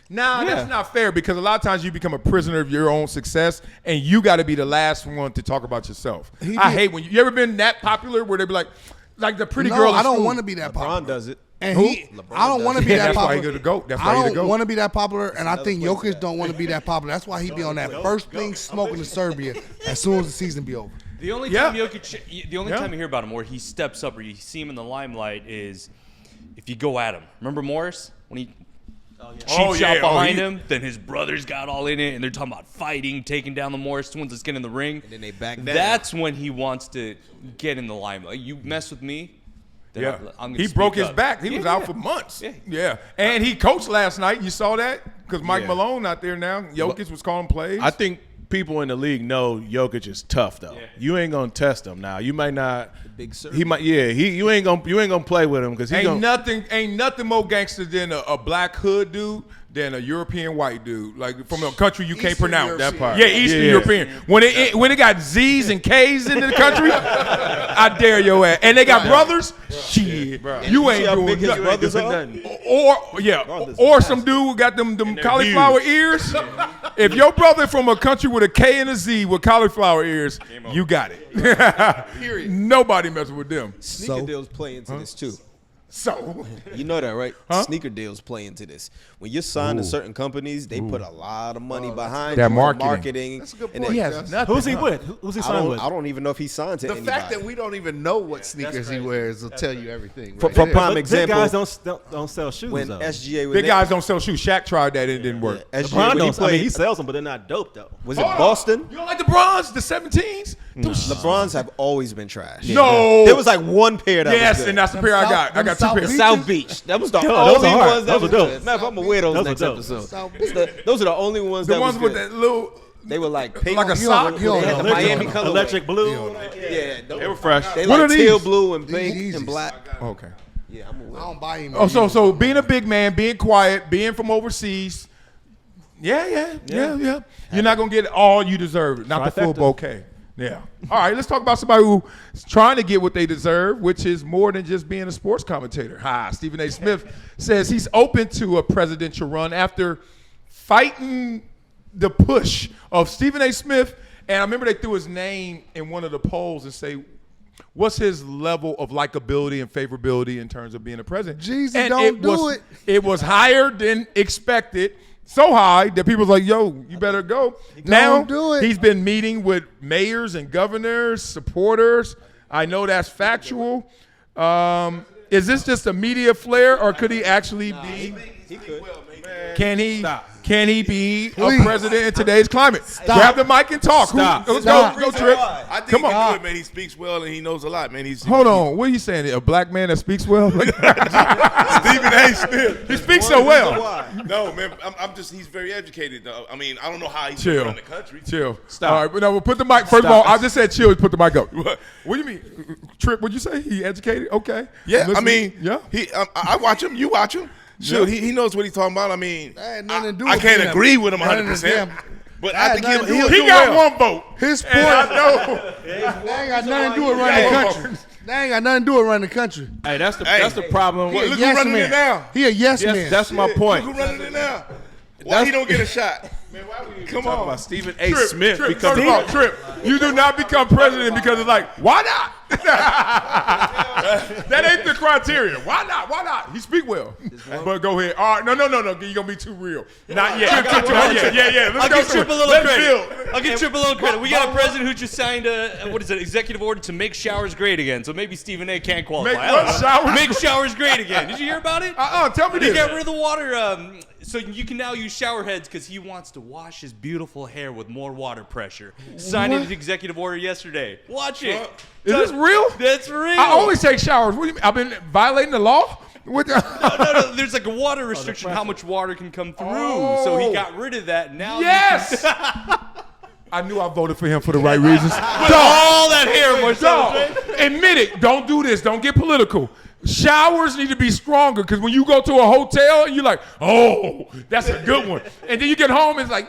Nah, Yeah. that's not fair because a lot of times you become a prisoner of your own success and you got to be the last one to talk about yourself. I did. hate when you ever been that popular where they be like the pretty No, girl. I don't want to be that popular. LeBron does it. And Who? I don't want to be Yeah, that that's why popular. he the GOAT. That's why I he the don't GOAT. want to be that popular, and I another think place Jokic that- don't want to be that popular. That's why he be on that first thing smoking in Serbia as soon as the season be over. The only Yeah. time Jokic, the only Yeah. time you hear about him where he steps up or you see him in the limelight is if you go at him. Remember Morris when he cheap Oh, shot yeah. Oh, behind he- him? Then his brothers got all in it, and they're talking about fighting, taking down the Morris twins. Let's get in the ring. And then they back down. That's when he wants to get in the limelight. You mess with me. Then Yeah, I'm gonna he speak broke his up. back. He Yeah, was out yeah. for months. Yeah. Yeah, and he coached last night. You saw that because Mike Yeah. Malone out there now. Jokic was calling plays. I think people in the league know Jokic is tough though. You ain't gonna test him now. You might not. big sir. He might. Yeah. You ain't gonna play with him because he ain't gonna. nothing more gangster than a black hood dude than a European white dude, like from a country you can't Eastern pronounce. European. That part. Yeah, Eastern Yeah. European. When it got Z's and K's in the country, I dare your ass. And they got brothers. Shit, Bro. you ain't how doing big his nothing. brothers are? Or some dude who got them cauliflower ears. If your brother from a country with a K and a Z with cauliflower ears, you got it. Period. Nobody messing with them. Sneaker deals play into this too. So You know that, right? Huh? Sneaker deals play into this. When you're signed to certain companies, they put a lot of money behind That you for marketing. That's a good and point. he has Gus. nothing. Who's he huh? with? Who's he I signed with? don't even know if he signed to The anybody. fact that we don't even know what sneakers he wears will tell you everything. For Right there. prime Big example, guys don't sell shoes when though. SGA was Big guys don't sell shoes. Shaq tried that and it didn't work. SGA, LeBron when he don't. I mean, he played, sells them, but they're not dope though. was it Hold on. Boston? You don't like the bronze, the 17s? LeBrons have always been trash. No. There was like one pair that Yes, was good. and that's the pair I got. I got two South pairs. Beach? South Beach. That was the Yo, those only are hard. ones that Those was are dope. good. Man, if I'm gonna wear those Those are next dope. episode. South Those are the only ones The that ones was with good. that little, They were like pink. like a You sock. don't- you don't They had the know. Miami You colorway. Electric blue. Yeah, They were fresh. They What like are teal these? blue and These pink Yeezys. and black. Okay. Yeah, I'm I aware. don't buy him. Oh, so being a big man, being quiet, being from overseas, Yeah. You're not gonna get all you deserve, not the full Trifecta. bouquet. Yeah. All right, let's talk about somebody who's trying to get what they deserve, which is more than just being a sports commentator. Stephen A. Smith says he's open to a presidential run after fighting the push of Stephen A. Smith. And I remember they threw his name in one of the polls and say, what's his level of likability and favorability in terms of being a president? Jeezy, And don't do it. It was higher than expected. So high that people was like, yo, you better go. Now do it. He's been meeting with mayors and governors, supporters. I know that's factual. Is this just a media flair, or could he actually be? He could. Can he? Stop. Can he be Please. a president in today's climate? Grab the mic and talk. Stop. Go Stop. Trip. I think Come he on. good, man. He speaks well and he knows a lot, man. Hold on. What are you saying? A black man that speaks well? Stephen A. Smith. He speaks so well. No, man. I'm just. He's very educated. Though. I mean, I don't know how he's Chill. run the country. Chill. Stop. All right, but no, we'll put the mic. First of all, I just said chill. Put the mic up. What do you mean? Trip, what'd you say? He educated? Okay. Yeah, Listen, I mean, yeah. He. I watch him. You watch him. Shoot, he knows what he's talking about. I mean, That had nothing to do I with can't him. agree with him That had 100%. But I think nothing to do he'll with do He got well. one vote. His And I sport, know. that ain't got nothing to do with running the country. That ain't got nothing to do with running the country. Hey, that's the problem. Look He a who's yes running it man. now. He a yes Yes, man. that's my point. Who running it now? Why he don't get a shot? Come Talk on. about Stephen A. Trip, Smith Trip, because first of all, Trip, you do not become president because it's like, why not? That ain't the criteria. Why not? Why not? He speak well. But go ahead. All right, no. You're gonna be too real. Not yet. Not yet. Yeah. I'll Let's give Trip a little Let's credit. build. I'll give Trip a little credit. We got a president who just signed a executive order to make showers great again. So maybe Stephen A. can't qualify. Make I don't what? know. Showers? Make showers great again. Did you hear about it? Tell me He this. got rid of the water, so you can now use shower heads because he wants to wash his beautiful hair with more water pressure. Signed an executive order yesterday. Watch it. Is this real? That's real. I always take showers. What do you mean? I've been violating the law? What the- No. There's like a water restriction, how much water can come through. So he got rid of that. Now Yes. I knew I voted for him for the right reasons. all that hair, Marcellus. Dog, admit it. Don't do this. Don't get political. Showers need to be stronger because when you go to a hotel and you're like, oh, that's a good one. And then you get home, it's like,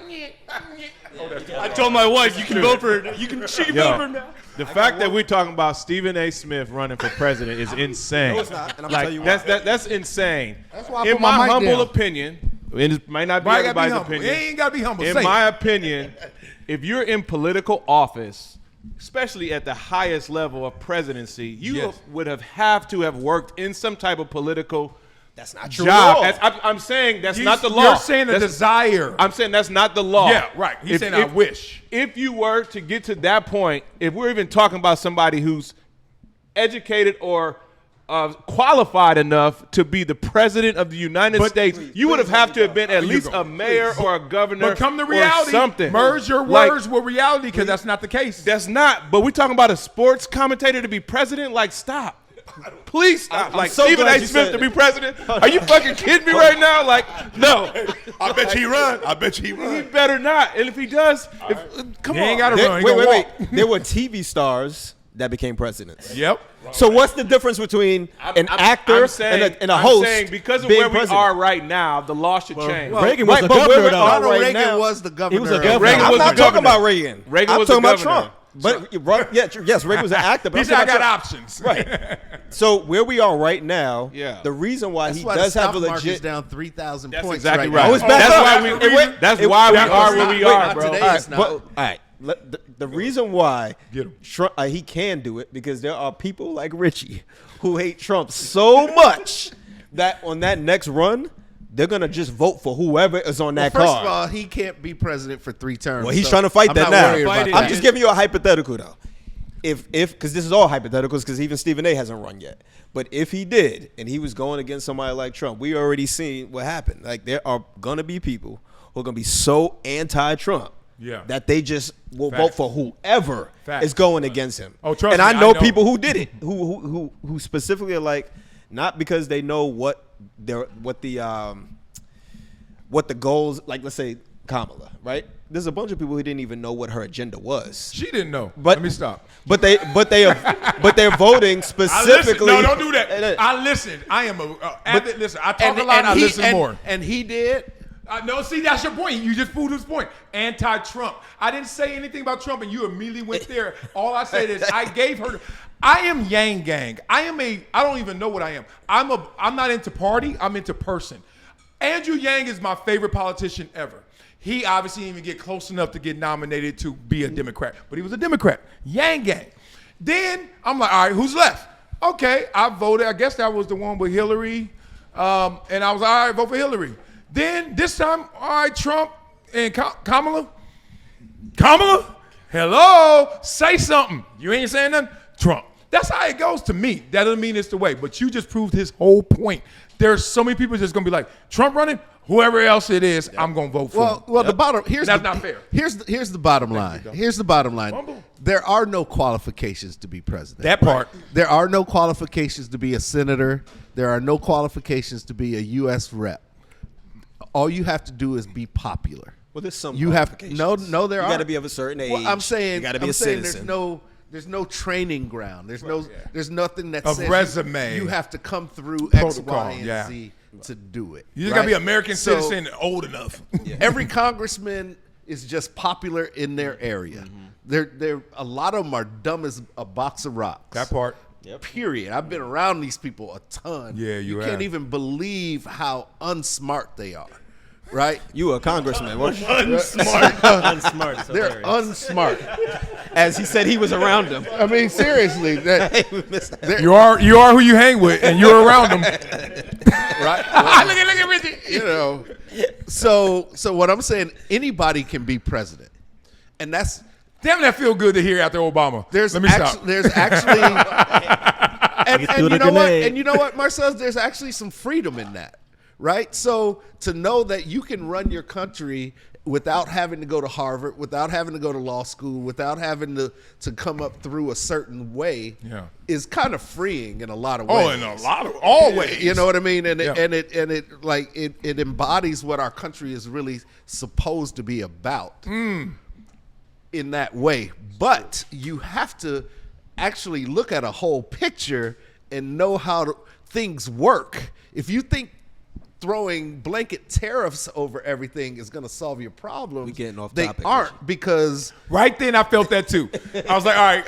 I told my wife, you can vote for her. She can vote for him now. the fact that we're talking about Stephen A. Smith running for president is insane. No, it's not, and I'm like tell you why. that's insane. That's why I In put my my mic humble down. opinion, it might not be why you gotta be everybody's humble? opinion. You ain't got to be humble. In Say my it. opinion, if you're in political office, especially at the highest level of presidency, you Yes. would have to have worked in some type of political That's not true. job. at all. I'm saying that's You- not the law. You're saying a That's- desire. I'm saying that's not the law. Yeah, right. He's saying I wish. If you were to get to that point, if we're even talking about somebody who's educated or qualified enough to be the president of the United States, you would have to have been at least a mayor or a governor But come to reality. or something. Merge your Like, words with reality because that's not the case. That's not. But we're talking about a sports commentator to be president. Like, stop. Please stop. I'm like so Stephen glad A. you Smith said to be it. president? Are you fucking kidding me right now? Like, no. I bet you he run. I bet you he He run. better not. And if he does, come He on. ain't got to run. He Wait, gonna wait, walk. wait. There were TV stars that became presidents. Yep. So what's the difference between an actor I'm saying, and a I'm host saying because of being where we president? are right now, the law should change. Reagan was the governor, though. Ronald right Reagan now. was the governor. He was a of- governor. Reagan I'm was not the talking governor. about Reagan. Reagan I'm was the talking about governor. Trump. But yes, Reagan was an actor. But He I'm said I talking got about options. Right. So where we are right now, Yeah. the reason why That's he why does the have a stock market's legit. down 3,000 That's points exactly right. right. now. Oh, it's back That's up. why we. That's why we are where we are, bro. Today All right, it's not. but, all right. The reason why Get him. Trump, he can do it because there are people like Richie who hate Trump so much that on that next run, they're gonna just vote for whoever is on that First card. of all, he can't be president for 3 terms. Well, he's so trying to fight I'm that not now. worried about Fight it. that. I'm just giving you a hypothetical though. If because this is all hypotheticals because even Stephen A. hasn't run yet. But if he did and he was going against somebody like Trump, we already seen what happened. Like there are gonna be people who are gonna be so anti-Trump Yeah. that they just will Facts. vote for whoever Facts. is going against him. Oh, trust and me, I I know know. people who did it, who specifically are like not because they know what the goals, like let's say Kamala, right? There's a bunch of people who didn't even know what her agenda was. She didn't know. But Let me stop. But they're voting I listen. specifically. No, don't do that. I listen. I am a avid listener. I talk a lot. I listen more. And he did. No, see, that's your point. You just proved his point. Anti-Trump. I didn't say anything about Trump, and you immediately went there. All I said is I gave her. I am Yang Gang. I don't even know what I am. I'm not into party. I'm into person. Andrew Yang is my favorite politician ever. He obviously didn't even get close enough to get nominated to be a Democrat, but he was a Democrat. Yang Gang. Then I'm like, all right, who's left? Okay, I voted. I guess that was the one with Hillary. And I was like, all right, vote for Hillary. Then this time, all right, Trump and Kamala. Kamala, hello, say something. You ain't saying nothing? Trump. That's how it goes to me. That doesn't mean it's the way, but you just proved his whole point. There's so many people just gonna be like, Trump running, whoever else it is, I'm gonna vote for him. Well, the bottom That's not fair. Here's the bottom line. Here's the bottom line. Rumble. There are no qualifications to be president. That part. There are no qualifications to be a senator. There are no qualifications to be a U.S. rep. All you have to do is be popular. Well, there's some You have qualifications. no. There are. You got to be of a certain age. Well, I'm saying you got to be I'm a saying citizen. there's no training ground. There's nothing that A says resume. You have to come through X, Protocol, Y, and yeah. Z to do it. You just right? gotta be an American So, citizen and old enough. Every congressman is just popular in their area. They're a lot of them are dumb as a box of rocks. That part. Period. I've been around these people a ton. Yeah, you can't have. even believe how unsmart they are. Right? You a congressman, weren't you? Unsmart. So They're unsmart. As he said he was around him. I mean, seriously. You are who you hang with, and you're around them. Right? Well, look at Richie. You know. So what I'm saying, anybody can be president. And that's Damn, that feel good to hear after Obama. Let me stop. There's actually and threw the you know what? grenade. And you know what, Marcellus? There's actually some freedom in that. Right? So to know that you can run your country without having to go to Harvard, without having to go to law school, without having to come up through a certain way is kind of freeing in a lot of ways. Oh, in a lot of all ways. You know what I mean? And Yeah. it embodies what our country is really supposed to be about in that way. But you have to actually look at a whole picture and know how things work. If you think throwing blanket tariffs over everything is going to solve your problems, We getting off they topic, aren't, because Right then, I felt that too. I was like, all right,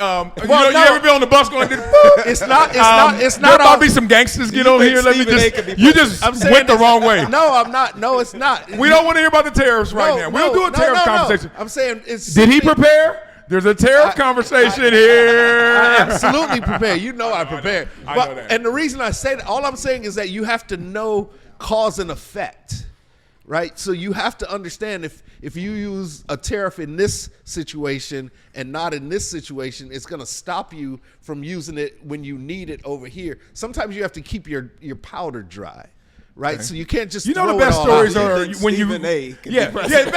Well, you ever been on the bus going like this? it's not There about all- to be some gangsters get on here. Let me Stephen A. could be just, you just I'm saying went the wrong way. No, I'm not. No, it's not. We don't want to hear about the tariffs right now. We'll do a tariff conversation. I'm saying it's. Did he prepare? There's a tariff conversation here. I absolutely prepared. You know I prepared. I But- know that. And the reason I say that, all I'm saying is that you have to know cause and effect, right? So you have to understand if you use a tariff in this situation and not in this situation, it's going to stop you from using it when you need it over here. Sometimes you have to keep your powder dry. Right, so you can't just. You know throw the it best all stories out there. are when you. Stephen A. can be Yeah, president.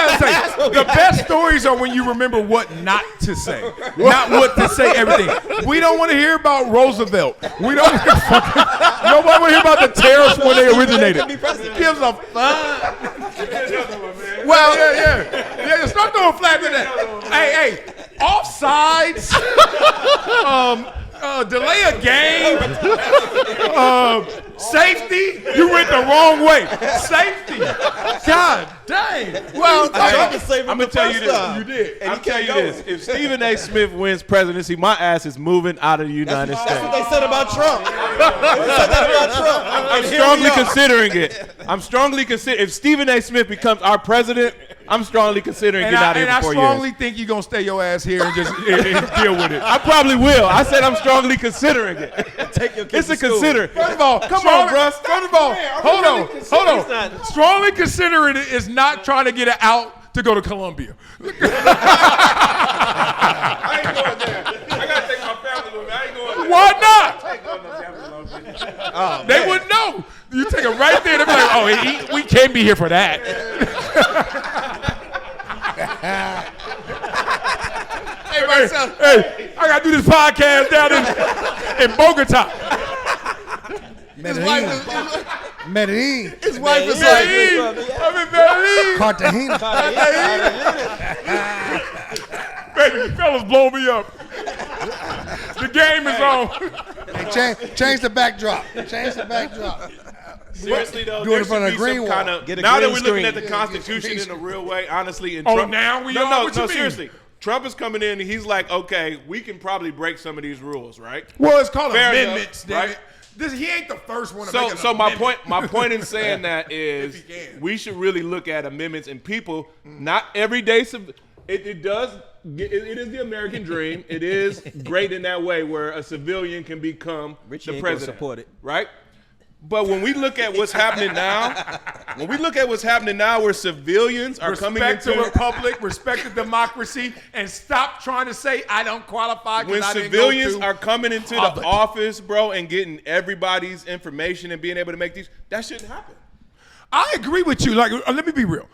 the best stories are when you remember what not to say, not what to say. Everything. We don't want to hear about Roosevelt. We don't. Nobody want to hear about the tariffs when they originated. Gives a fuck. Well, yeah. Start throwing flags at that. Hey, offsides. Delay a game. Safety. You went the wrong way. Safety. God dang. Well, I'm gonna tell you this. You did. I'll tell you this. If Stephen A. Smith wins presidency, my ass is moving out of the United States. That's what they said about Trump. They said that about Trump. I'm strongly considering it. I'm strongly considering. If Stephen A. Smith becomes our president, I'm strongly considering getting out of here I for 4 strongly years. think you're going to stay your ass here and just and deal with it. I probably will. I said I'm strongly considering it. Take your kids It's a to school. consider. Come on, First of all, hold on. Strongly considering it is not trying to get it out to go to Columbia. I ain't going there. I gotta take my family with me. I ain't going there. Why not? They wouldn't know. You take it right there. They'll be like, oh, we can't be here for that. Hey, Marcel. Hey, I got to do this podcast down in Bogota. Medellin. His wife is Medellin. like, I'm in Medellin. Cartagena. Baby, fellas blow me up. The game is on. Hey, change the backdrop. Change the backdrop. Seriously though, Do it there in front should of be the some green kind wall. of Get a now that green we're looking at screen. the Constitution in a real way, honestly. And Oh, Trump, now we no, are? no, What you no, mean? seriously. Trump is coming in and he's like, okay, we can probably break some of these rules, right? Well, it's called Fair enough, amendments, damn right? it. He ain't the first one to So, make an so amendment. my point in saying that is If he can. we should really look at amendments and people, not every day. It does. It is the American dream. It is great in that way where a civilian can become Richie the ain't gonna president, support it. right? But when we look at what's happening now, where civilians are coming Respect into the republic, respect the democracy, and stop trying to say I don't qualify when because I didn't civilians go to are coming into Harvard. the office, bro, and getting everybody's information and being able to make these, that shouldn't happen. I agree with you. Like, let me be real.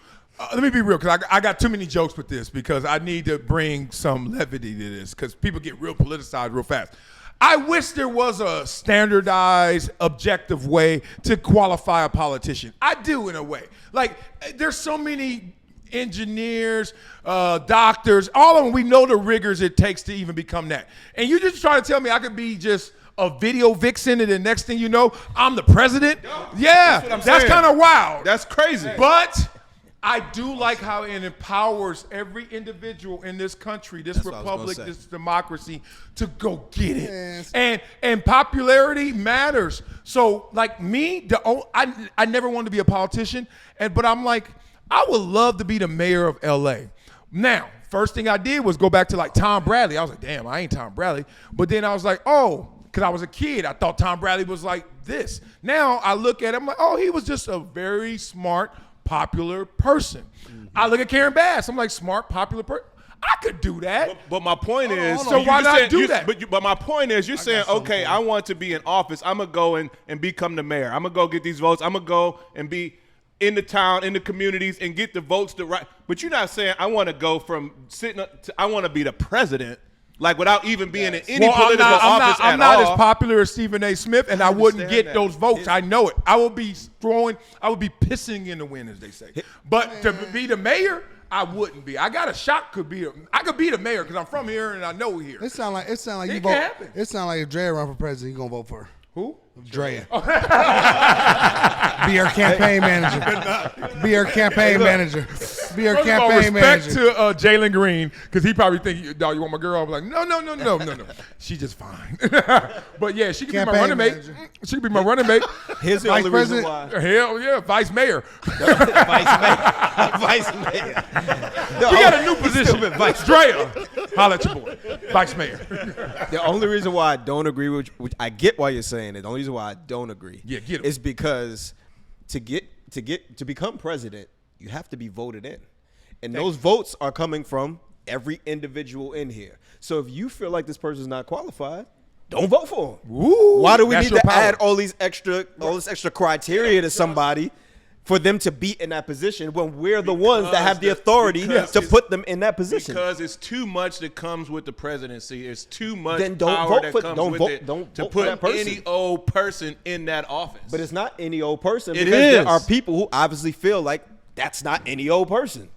Because I got too many jokes with this because I need to bring some levity to this because people get real politicized real fast. I wish there was a standardized, objective way to qualify a politician. I do in a way. Like, there's so many engineers, doctors, all of them, we know the rigors it takes to even become that. And you just trying to tell me I could be just a video vixen and the next thing you know, I'm the president? Yeah, what I'm that's saying. kind of wild. That's crazy. But I do like how it empowers every individual in this country, this That's what I was gonna republic, say. this democracy to go get it. Yes. And popularity matters. So like me, I never wanted to be a politician, but I'm like, I would love to be the mayor of LA. Now, first thing I did was go back to like Tom Bradley. I was like, damn, I ain't Tom Bradley. But then I was like, oh, because I was a kid, I thought Tom Bradley was like this. Now I look at him like, oh, he was just a very smart, popular person. I look at Karen Bass. I'm like, smart, popular person. I could do that. But my point is, hold on. So why not do that? But my point is, you're saying, okay, I want to be in office. I'm gonna go and become the mayor. I'm gonna go get these votes. I'm gonna go and be in the town, in the communities, and get the votes to right. But you're not saying I want to go from sitting up to I want to be the president, like without even being in any political office at all. I'm not as popular as Stephen A. Smith, and I wouldn't understand get that. those votes. I know it. I would be pissing in the wind, as they say. But to be the mayor, I wouldn't be. I got a shot. I could be the mayor because I'm from here and I know here. It sound like It you can vote. happen. It sound like if Dre run for president, you gonna vote for her. Who? Drea. Be her campaign manager. Be her campaign manager. Be her First of all, campaign respect manager. to Jalen Green because he probably think, dog, you want my girl? I'm like, no. She's just fine. But yeah, she could be my Campaign running mate. manager. She could be my running mate. Here's the Vice only reason president? why. Hell yeah, vice mayor. Vice mayor. We got a new position. Drea. Holla at your boy. Vice mayor. The only reason why I don't agree with, which I get why you're saying it. The only reason why I don't agree, Yeah, get 'em. is because to become president, you have to be voted in, and those votes are coming from every individual in here. So if you feel like this person's not qualified, don't vote for him. Ooh, Why do we that's need your to power. add all this extra criteria to somebody for them to be in that position when we're the ones that have the authority to put them in that position? Because it's too much that comes with the presidency. It's too much Then don't power vote that for- comes don't with vote- it don't to vote for put that person. any old person in that office. But it's not any old person It because there is. are people who obviously feel like that's not any old person.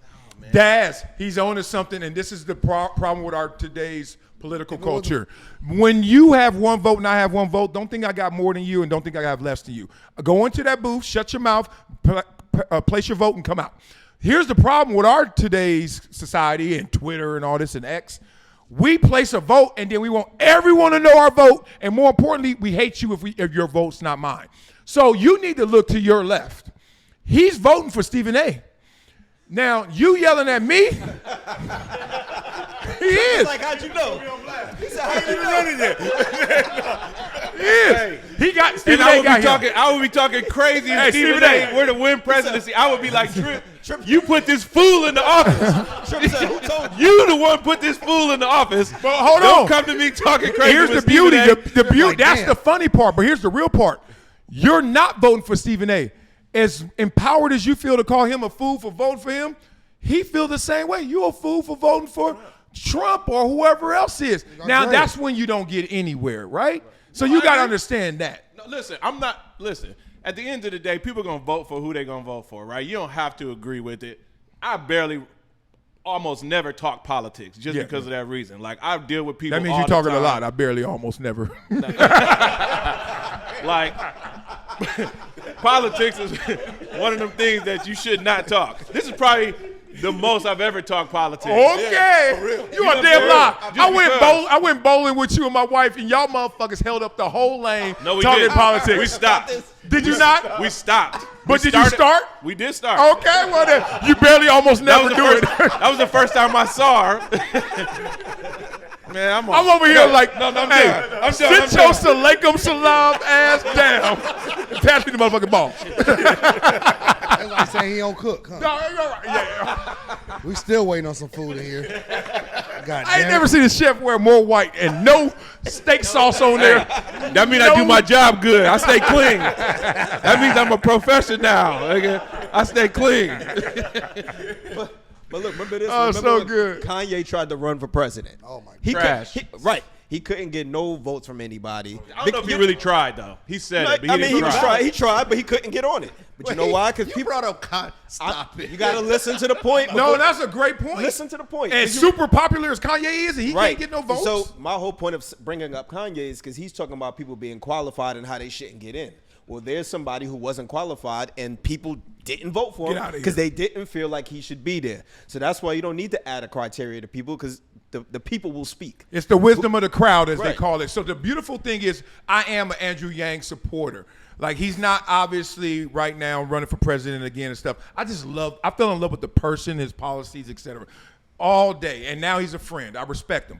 Daz, he's on to something, and this is the problem with our today's political culture. When you have one vote and I have one vote, don't think I got more than you and don't think I have less than you. Go into that booth, shut your mouth, place your vote, and come out. Here's the problem with our today's society and Twitter and all this and X. We place a vote, and then we want everyone to know our vote, and more importantly, we hate you if your vote's not mine. So you need to look to your left. He's voting for Stephen A. Now, you yelling at me? He is. Like, how'd you know? He said, how'd you know? He is. He got and Stephen I A. would got be him. talking. I would be talking crazy. Hey, If Stephen Stephen A. A. were to win presidency, I would be like, Trip, you put this fool in the office. Trip said, who told you? You the one put this fool in the office. But hold Don't on. come to me talking crazy. Here's with the beauty. Stephen A. The beauty. Like, That's damn. the funny part. But here's the real part. You're not voting for Stephen A. As empowered as you feel to call him a fool for voting for him, he feel the same way. You a fool for voting for Trump or whoever else is. Now great. that's when you don't get anywhere, right? So you got to understand that. No, listen, listen, at the end of the day, people are going to vote for who they're going to vote for, right? You don't have to agree with it. I almost never talk politics just because of that reason. Like, I deal with people That means all you're the talking a time. lot. I barely almost never. Like, politics is one of them things that you should not talk. This is probably the most I've ever talked politics. Okay. You a damn lie. I went bowling with you and my wife, and y'all motherfuckers held up the whole lane talking politics. We stopped. Did you not? We stopped. But did you start? We did start. Okay, well then, you barely almost never do it. That was the first time I saw her. Man, I'm over here like, no, I'm hey, done. I'm sit done. your SALAAM salam ass down. Pass me the motherfucking ball. That's like saying he don't cook, huh? No, you're right. Yeah. We still waiting on some food in here. God I ain't damn never it. seen a chef wear more white and no steak sauce on there. That means I do my job good. I stay clean. That means I'm a professional now. Okay? I stay clean. But look, remember this? Oh, remember so when good. Kanye tried to run for president? Oh my God. He couldn't get no votes from anybody. I don't know if he really tried though. He said it, but I mean, didn't try. He tried, but he couldn't get on it. But you know why? Because You people brought up Stop it. You gotta listen to the point. No, that's a great point. Listen to the point. And super popular as Kanye is, and he can't get no votes. So my whole point of bringing up Kanye is because he's talking about people being qualified and how they shouldn't get in. Well, there's somebody who wasn't qualified and people didn't vote for him because they didn't feel like he should be there. So that's why you don't need to add a criteria to people because the people will speak. It's the wisdom of the crowd, as they call it. So the beautiful thing is I am an Andrew Yang supporter. Like, he's not obviously right now running for president again and stuff. I fell in love with the person, his policies, etc. all day. And now he's a friend. I respect him.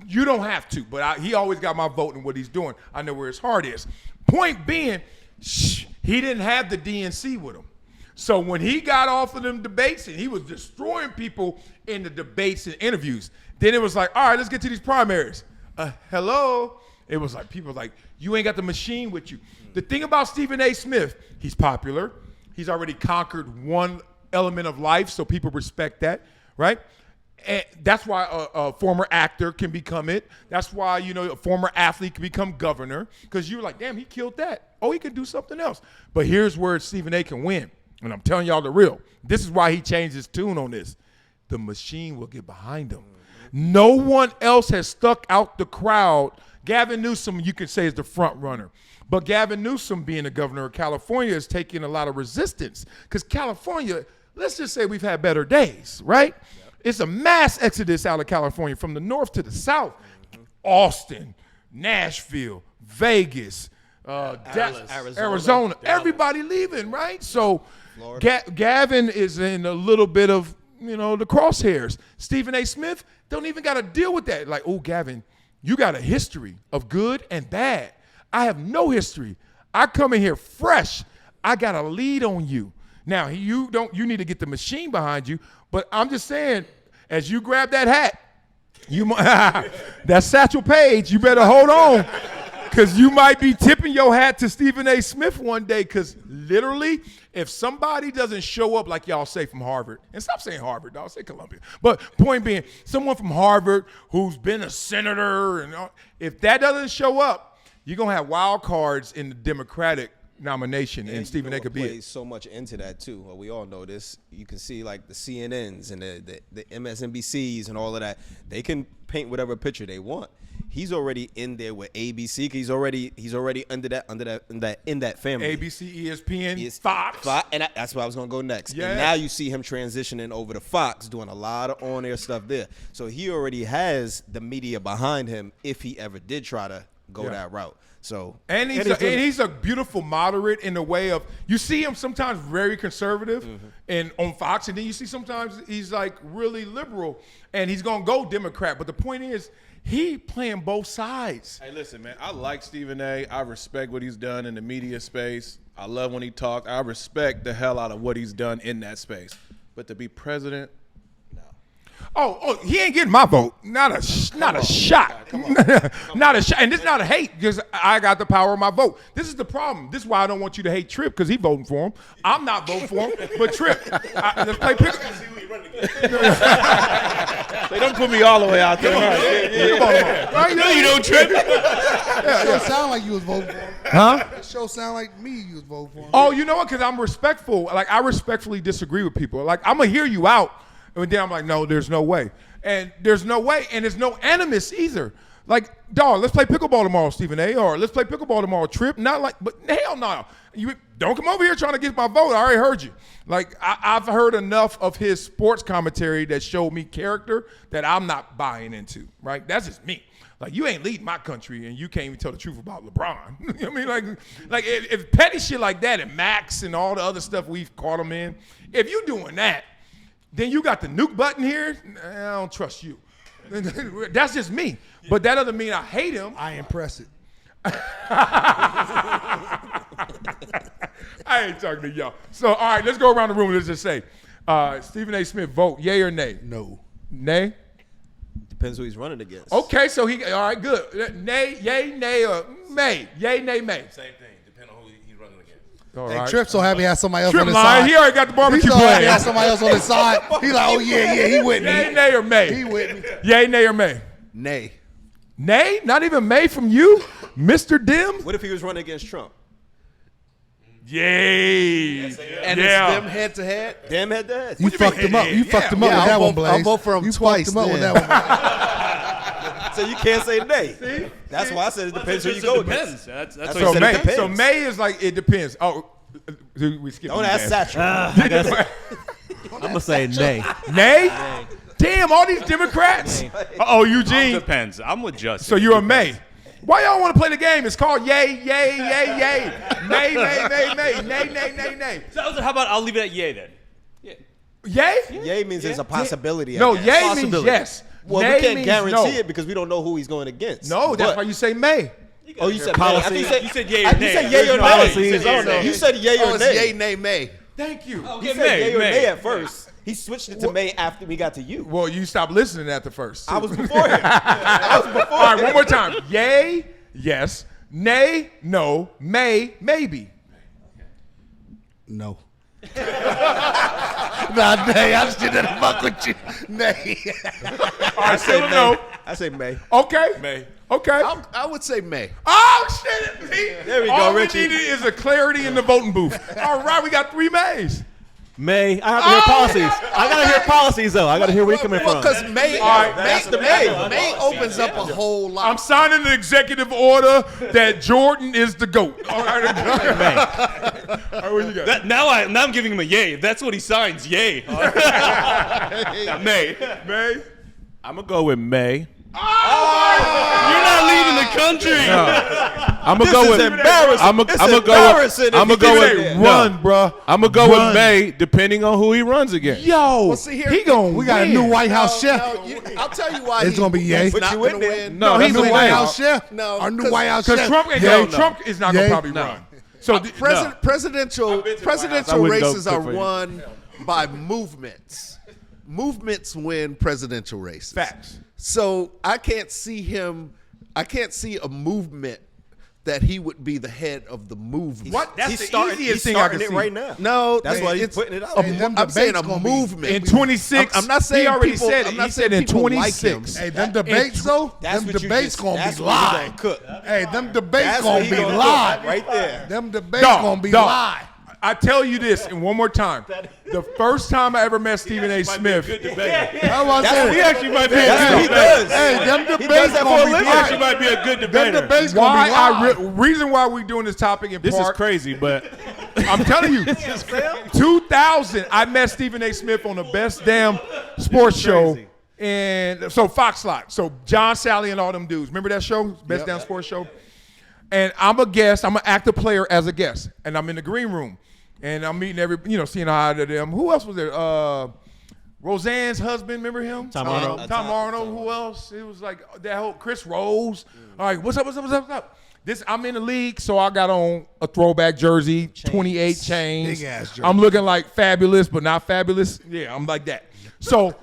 You don't have to, but he always got my vote in what he's doing. I know where his heart is. Point being, he didn't have the DNC with him. So when he got off of them debates and he was destroying people in the debates and interviews, then it was like, all right, let's get to these primaries. Hello? It was like, people were like, you ain't got the machine with you. The thing about Stephen A. Smith, he's popular. He's already conquered one element of life, so people respect that, right? And that's why a former actor can become it. That's why, a former athlete can become governor, because you're like, damn, he killed that. Oh, he can do something else. But here's where Stephen A. can win. And I'm telling y'all the real. This is why he changed his tune on this. The machine will get behind him. No one else has stuck out the crowd. Gavin Newsom, you can say, is the front runner. But Gavin Newsom, being the governor of California, is taking a lot of resistance. Because California, let's just say we've had better days, right? Yep. It's a mass exodus out of California from the north to the south. Austin, Nashville, Vegas, Arizona. Everybody leaving, right? So Gavin is in a little bit of, the crosshairs. Stephen A. Smith don't even got to deal with that. Like, oh, Gavin, you got a history of good and bad. I have no history. I come in here fresh. I got a lead on you. Now, you need to get the machine behind you, but I'm just saying, as you grab that hat, that Satchel Paige, you better hold on, because you might be tipping your hat to Stephen A. Smith one day, because literally, if somebody doesn't show up, like y'all say from Harvard, and stop saying Harvard, dog, say Columbia, but point being, someone from Harvard who's been a senator, and if that doesn't show up, you're going to have wild cards in the Democratic nomination, and Stephen A. could be plays so much into that too. Well, we all know this. You can see like the CNNs and the MSNBCs and all of that. They can paint whatever picture they want. He's already in there with ABC. He's already in that family. ABC, ESPN, Fox. And that's where I was gonna go next. Yeah. And now you see him transitioning over to Fox, doing a lot of on-air stuff there. So he already has the media behind him if he ever did try to go that route. So and he's a beautiful moderate in the way of, you see him sometimes very conservative and on Fox, and then you see sometimes he's like really liberal and he's gonna go Democrat. But the point is, he playing both sides. Hey, listen, man, I like Stephen A. I respect what he's done in the media space. I love when he talks. I respect the hell out of what he's done in that space. But to be president, no. Oh, he ain't getting my vote. Not a shot. Not a shot. And this is not a hate, because I got the power of my vote. This is the problem. This is why I don't want you to hate Tripp, because he voting for him. I'm not voting for him, but Tripp. Let's play pick. They don't put me all the way out there. Right? No, you don't, Tripp. That show sound like you was voting for him. Huh? That show sound like me you was voting for him. Oh, you know what? Because I'm respectful. Like, I respectfully disagree with people. Like, I'm going to hear you out. And then I'm like, no, there's no way. And there's no way. And there's no animus either. Like, dog, let's play pickleball tomorrow, Stephen A. Or let's play pickleball tomorrow, Trip. Not like, but hell no. You don't come over here trying to get my vote. I already heard you. Like, I've heard enough of his sports commentary that showed me character that I'm not buying into, right? That's just me. Like, you ain't leading my country and you can't even tell the truth about LeBron. You know what I mean? Like if petty shit like that and Max and all the other stuff we've caught him in, if you doing that, then you got the nuke button here, I don't trust you. That's just me. But that doesn't mean I hate him. I impress it. I ain't talking to y'all. So, all right, let's go around the room. Let's just say, Stephen A. Smith, vote yay or nay? No. Nay? Depends who he's running against. Okay, so all right, good. Nay, yay, nay, or may? Yay, nay, may. Same thing. Depending on who he's running against. All Hey, right. Trip so happy he has somebody else Trip on his lying. side. He already got the barbecue He's so happy he plan. has somebody else on his side. He like, oh yeah, he with Yay, me. nay, or may? He with me. Yay, nay, or may? Nay. Nay? Not even may from you? Mr. Dim? What if he was running against Trump? Yay. And yeah. it's them head to head. Damn head to head. You fucked him up. You fucked him up Yeah, with that I'll one, vote- Blaze. I'll vote for him you twice fucked him up with then. that one. So you can't say nay. That's why I said it depends who you go against. That's That's what So he said. may, depends. so may is like, it depends. Oh, we skipped. Don't ask Satchel. I'm gonna say nay. Nay? Damn, all these Democrats. Uh-oh, Eugene. Depends. I'm with Justin. So you're a may. Why y'all want to play the game? It's called yay, yay, yay, yay. Nay, nay, nay, nay, nay, nay, nay, nay. So how about I'll leave it at yay then? Yay? Yay means there's a possibility. I No, guess. yay means Possibility. yes. Well, Nay we can't means guarantee no. it because we don't know who he's going against. No, that's But- why you say may. Oh, you said Policy. May. I think You said yay or You nay. said yay or Policies. nay. You said yay or nay. You said yay Oh, or it's nay. yay, nay, may. Thank you. He said May, yay or May. nay at first. He switched it to May after we got to you. Well, you stopped listening at the first. I was before him. I was before All right, him. one more time. Yay, yes. Nay, no. May, maybe. No. Nah, nay, I just didn't fuck with you. Nay. All right, say no. I say May. Okay. May. Okay. I would say may. Oh, shit. There we All go, Richie. we needed is a clarity in the voting booth. All right, we got 3 Mays. May. I have to hear policies. I gotta hear policies though. I gotta hear where you're coming Well, from. because may, that's the may opens up a whole lot. I'm signing an executive order that Jordan is the GOAT. All right, All right, what you got? Now I'm giving him a yay. If that's what he signs, yay. May. May? I'm gonna go with May. You're not leaving the country. I'm gonna go is with embarrassing. I'm It's gonna go embarrassing with if I'm you gonna go say with Run, bruh. I'm gonna go Run. with May, depending on who he runs against. Yo, Well, see here- he gonna We got a new White House chef. I'll tell you why. It's gonna be yay. He's Put not you going in to there. win. No, Our that's new the White way. House chef. No, Our new 'cause- White House because chef. Trump, Yay. Trump is not gonna Yay. probably run. So Presidential been to the White House. I presidential wouldn't go races are cook for you. won by movements. Movements win presidential races. Facts. So I can't see a movement that he would be the head of the movement. What? That's He's the starting, easiest he's thing I starting can it see. right now. No, That's why he's it's putting it out. Hey, there. them I'm saying a debates gonna be- movement. in 26, I'm not saying he already people- said it. I'm not He saying said in people like 26. Hey, them debates though, That's them what you debates just- gonna that's be what he live. gonna cook. Hey, them debates That's gonna what he be gonna live. cook right there. Them debates Dog, gonna be dog. live. I tell you this, and one more time. The first time I ever met Stephen A. Smith, How about That's that? what he actually might be. That's what he does. Hey, them He does debates that for gonna a be living. live. might be a good Them debater. debates gonna be live. reason why we doing this topic in This is part, crazy, but I'm telling you, 2000, I met Stephen A. Smith on the best damn sports show. And so Fox Lot. So John, Sally, and all them dudes. Remember that show? Best damn sports show? And I'm a guest. I'm an active player as a guest. And I'm in the green room. And I'm meeting seeing hi to them. Who else was there? Roseanne's husband, remember him? Tom Arnold. Tom Arnold. Who else? It was like that whole Chris Rose. All right, what's up? I'm in the league, so I got on a throwback jersey, 28 chains. Big ass jersey. I'm looking like fabulous, but not fabulous. Yeah, I'm like that. So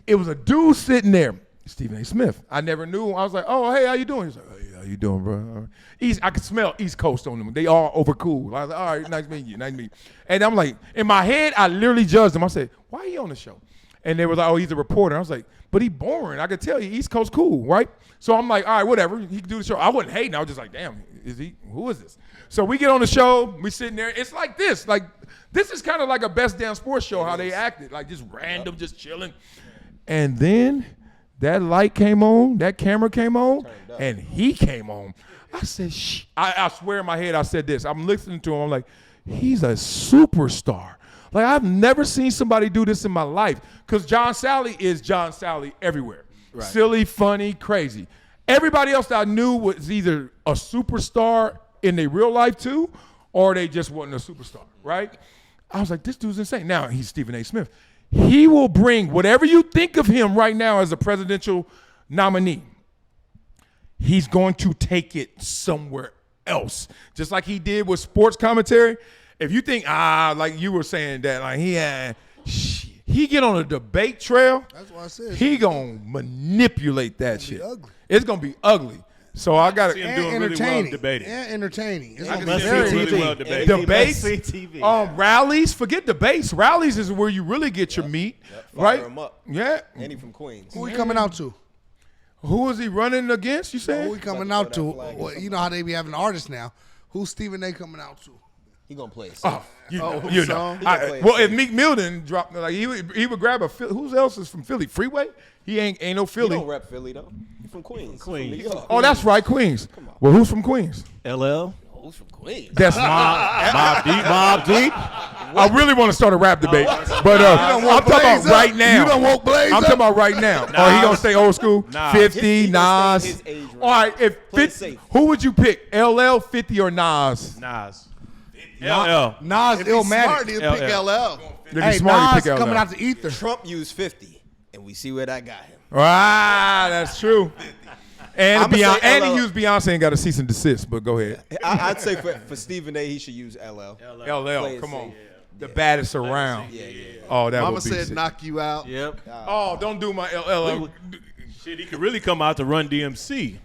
it was a dude sitting there, Stephen A. Smith. I never knew him. I was like, oh, hey, how you doing? He's like, hey, how you doing, bro? All right. I could smell East Coast on them. They all over cool. I was like, all right, nice meeting you. And I'm like, in my head, I literally judged him. I said, why are you on the show? And they were like, oh, he's a reporter. I was like, but he boring. I could tell you, East Coast cool, right? So I'm like, all right, whatever. He can do the show. I wasn't hating. I was just like, damn, who is this? So we get on the show. We sitting there. It's like this. Like, this is kind of like a best damn sports show, how they acted. Like, just random, just chilling. And then that light came on, that camera came on, and he came on. I said, I swear in my head I said this. I'm listening to him. I'm like, he's a superstar. Like, I've never seen somebody do this in my life. Because John Sally is John Sally everywhere. Right. Silly, funny, crazy. Everybody else that I knew was either a superstar in their real life too, or they just wasn't a superstar, right? I was like, this dude's insane. Now, he's Stephen A. Smith. He will bring whatever you think of him right now as a presidential nominee. He's going to take it somewhere else. Just like he did with sports commentary. If you think, like you were saying that, like he get on a debate trail. That's what I said. He gonna manipulate that shit. Ugly. It's gonna be ugly. So I got See to him doing really well debating. And entertaining. It's I gonna can be see very him really well entertaining. debating. debates, rallies. Forget debates. Rallies is where you really get your meat, right? Fire him up. Yeah. And he from Queens. Who he coming out to? Who is he running against? You said? Who he coming out to? Well, you know how they be having artists now. Who's Stephen A. coming out to? He gonna play a song. You know. He gonna play Well, a if Meek Milton dropped, like he would grab a. Who else is from Philly? Freeway? He ain't no He Philly. don't rep Philly though. He from Queens. Queens. He from New York. Oh, that's right, Queens. Well, who's from Queens? LL. Who's from Queens? That's Mob Deep. I really want to start a rap debate, but I'm talking about right now. You don't want Blaze I'm up? talking about right now. Or he gonna stay old school? Nas. 50, He gonna stay Nas. in his age range. All right, if Play it 50, safe. who would you pick? LL, 50, or Nas? Nas. LL. Nas If he's smart, Illmatic. he'll pick LL. If he's Hey, smart, you Nas pick LL. coming out the ether. Trump used 50, and we see where that got him. Ah, that's true. And I'ma say and he LL. used Beyonce and got a cease and desist. But go ahead. I'd say for Stephen A, he should use LL. LL, Play it come on. safe. The baddest around. Yeah. Oh, that Mama would be said sick. knock you out. Yep. Oh, don't do my LL. Shit, he could really come out to Run DMC.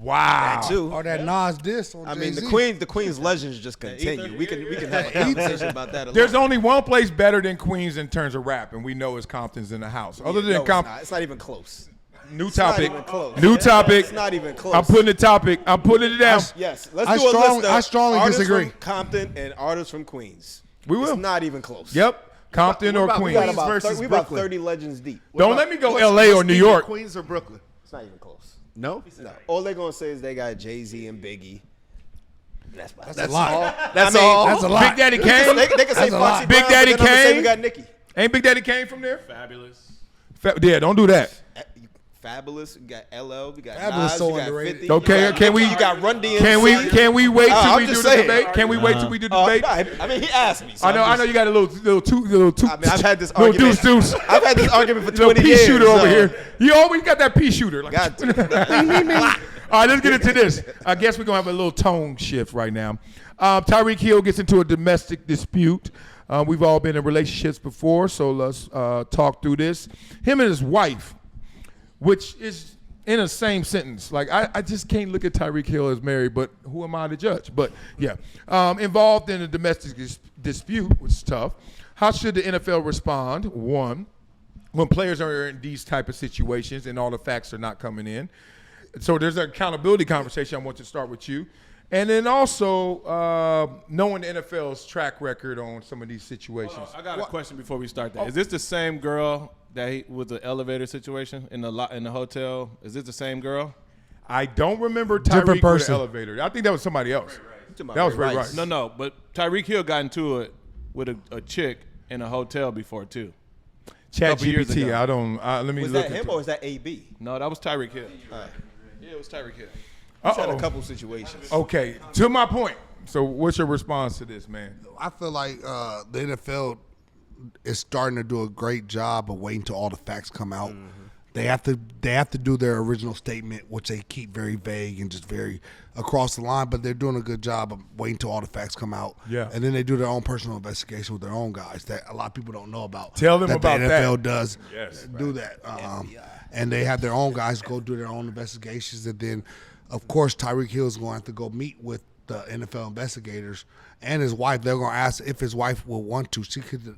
Wow. Too. Or that Nas diss on I mean, Jay-Z. the Queen's legends just continue. We can have a conversation about that. There's only one place better than Queens in terms of rap, and we know it's Compton's in the house. Other than Compton, it's not even close. new not topic. even close. New topic. It's not even close. I'm putting the topic. I'm putting it down. Yes, let's I do a list of I strongly artists disagree. from Compton and artists from Queens. We will. It's not even close. Yep. Compton What or about Queens. Queens versus We about Brooklyn? 30 legends deep. Don't let me go What's- LA or what's New deeper, York. Queens or Brooklyn? It's not even close. No. No. All they're gonna say is they got Jay-Z and Biggie. That's a lot. That's I mean, all. That's a lot. Big Daddy Kane. They can say That's a lot. Foxy Big Brown, Daddy but they're gonna say Kane. we got Nicki. Ain't Big Daddy Kane from there? Fabulous. Yeah, don't do that. Fabulous. We got LL. We got Fabulous Nas. so We got underrated. 50. Okay, you got can we- Nicki, You got Run DMC. Can we wait till I'm we do just the saying. debate? Can we wait till we do the debate? No, I mean, he asked me. So I know you got a little two. I mean, I've had this little argument. deuce. I've had this argument for Little 20 pea years. shooter so- over here. You always got that pea shooter. Like, Got to. all right, let's get into this. I guess we're going to have a little tone shift right now. Tyreek Hill gets into a domestic dispute. We've all been in relationships before, so let's talk through this. Him and his wife, which is in the same sentence. Like, I just can't look at Tyreek Hill as married, but who am I to judge? But, yeah. Involved in a domestic dispute, which is tough. How should the NFL respond? One, when players are in these type of situations and all the facts are not coming in. So there's an accountability conversation I want to start with you. And then also knowing the NFL's track record on some of these situations. I got a question before we start that. Is this the same girl that was the elevator situation in the hotel? Is this the same girl? I don't remember Different Tyreek with person. the elevator. I think that was somebody else. talking about That was Ray Ray Rice. Rice. No, but Tyreek Hill got into it with a chick in a hotel before too. Chat Couple years GPT. ago. I don't. Let me Was look. that him into or it. was that AB? No, that was Tyreek Hill. Yeah, it was Tyreek Hill. He's had a Uh-oh. couple situations. Okay, to my point. So, what's your response to this, man? I feel like the NFL is starting to do a great job of waiting till all the facts come out. They have to do their original statement, which they keep very vague and just very across the line. But they're doing a good job of waiting till all the facts come out. Yeah. And then they do their own personal investigation with their own guys that a lot of people don't know about. Tell them that about the that. NFL does Yes, do that. And they have their own guys go do their own investigations. And then, of course, Tyreek Hill is going to have to go meet with the NFL investigators and his wife. They're going to ask if his wife will want to. She could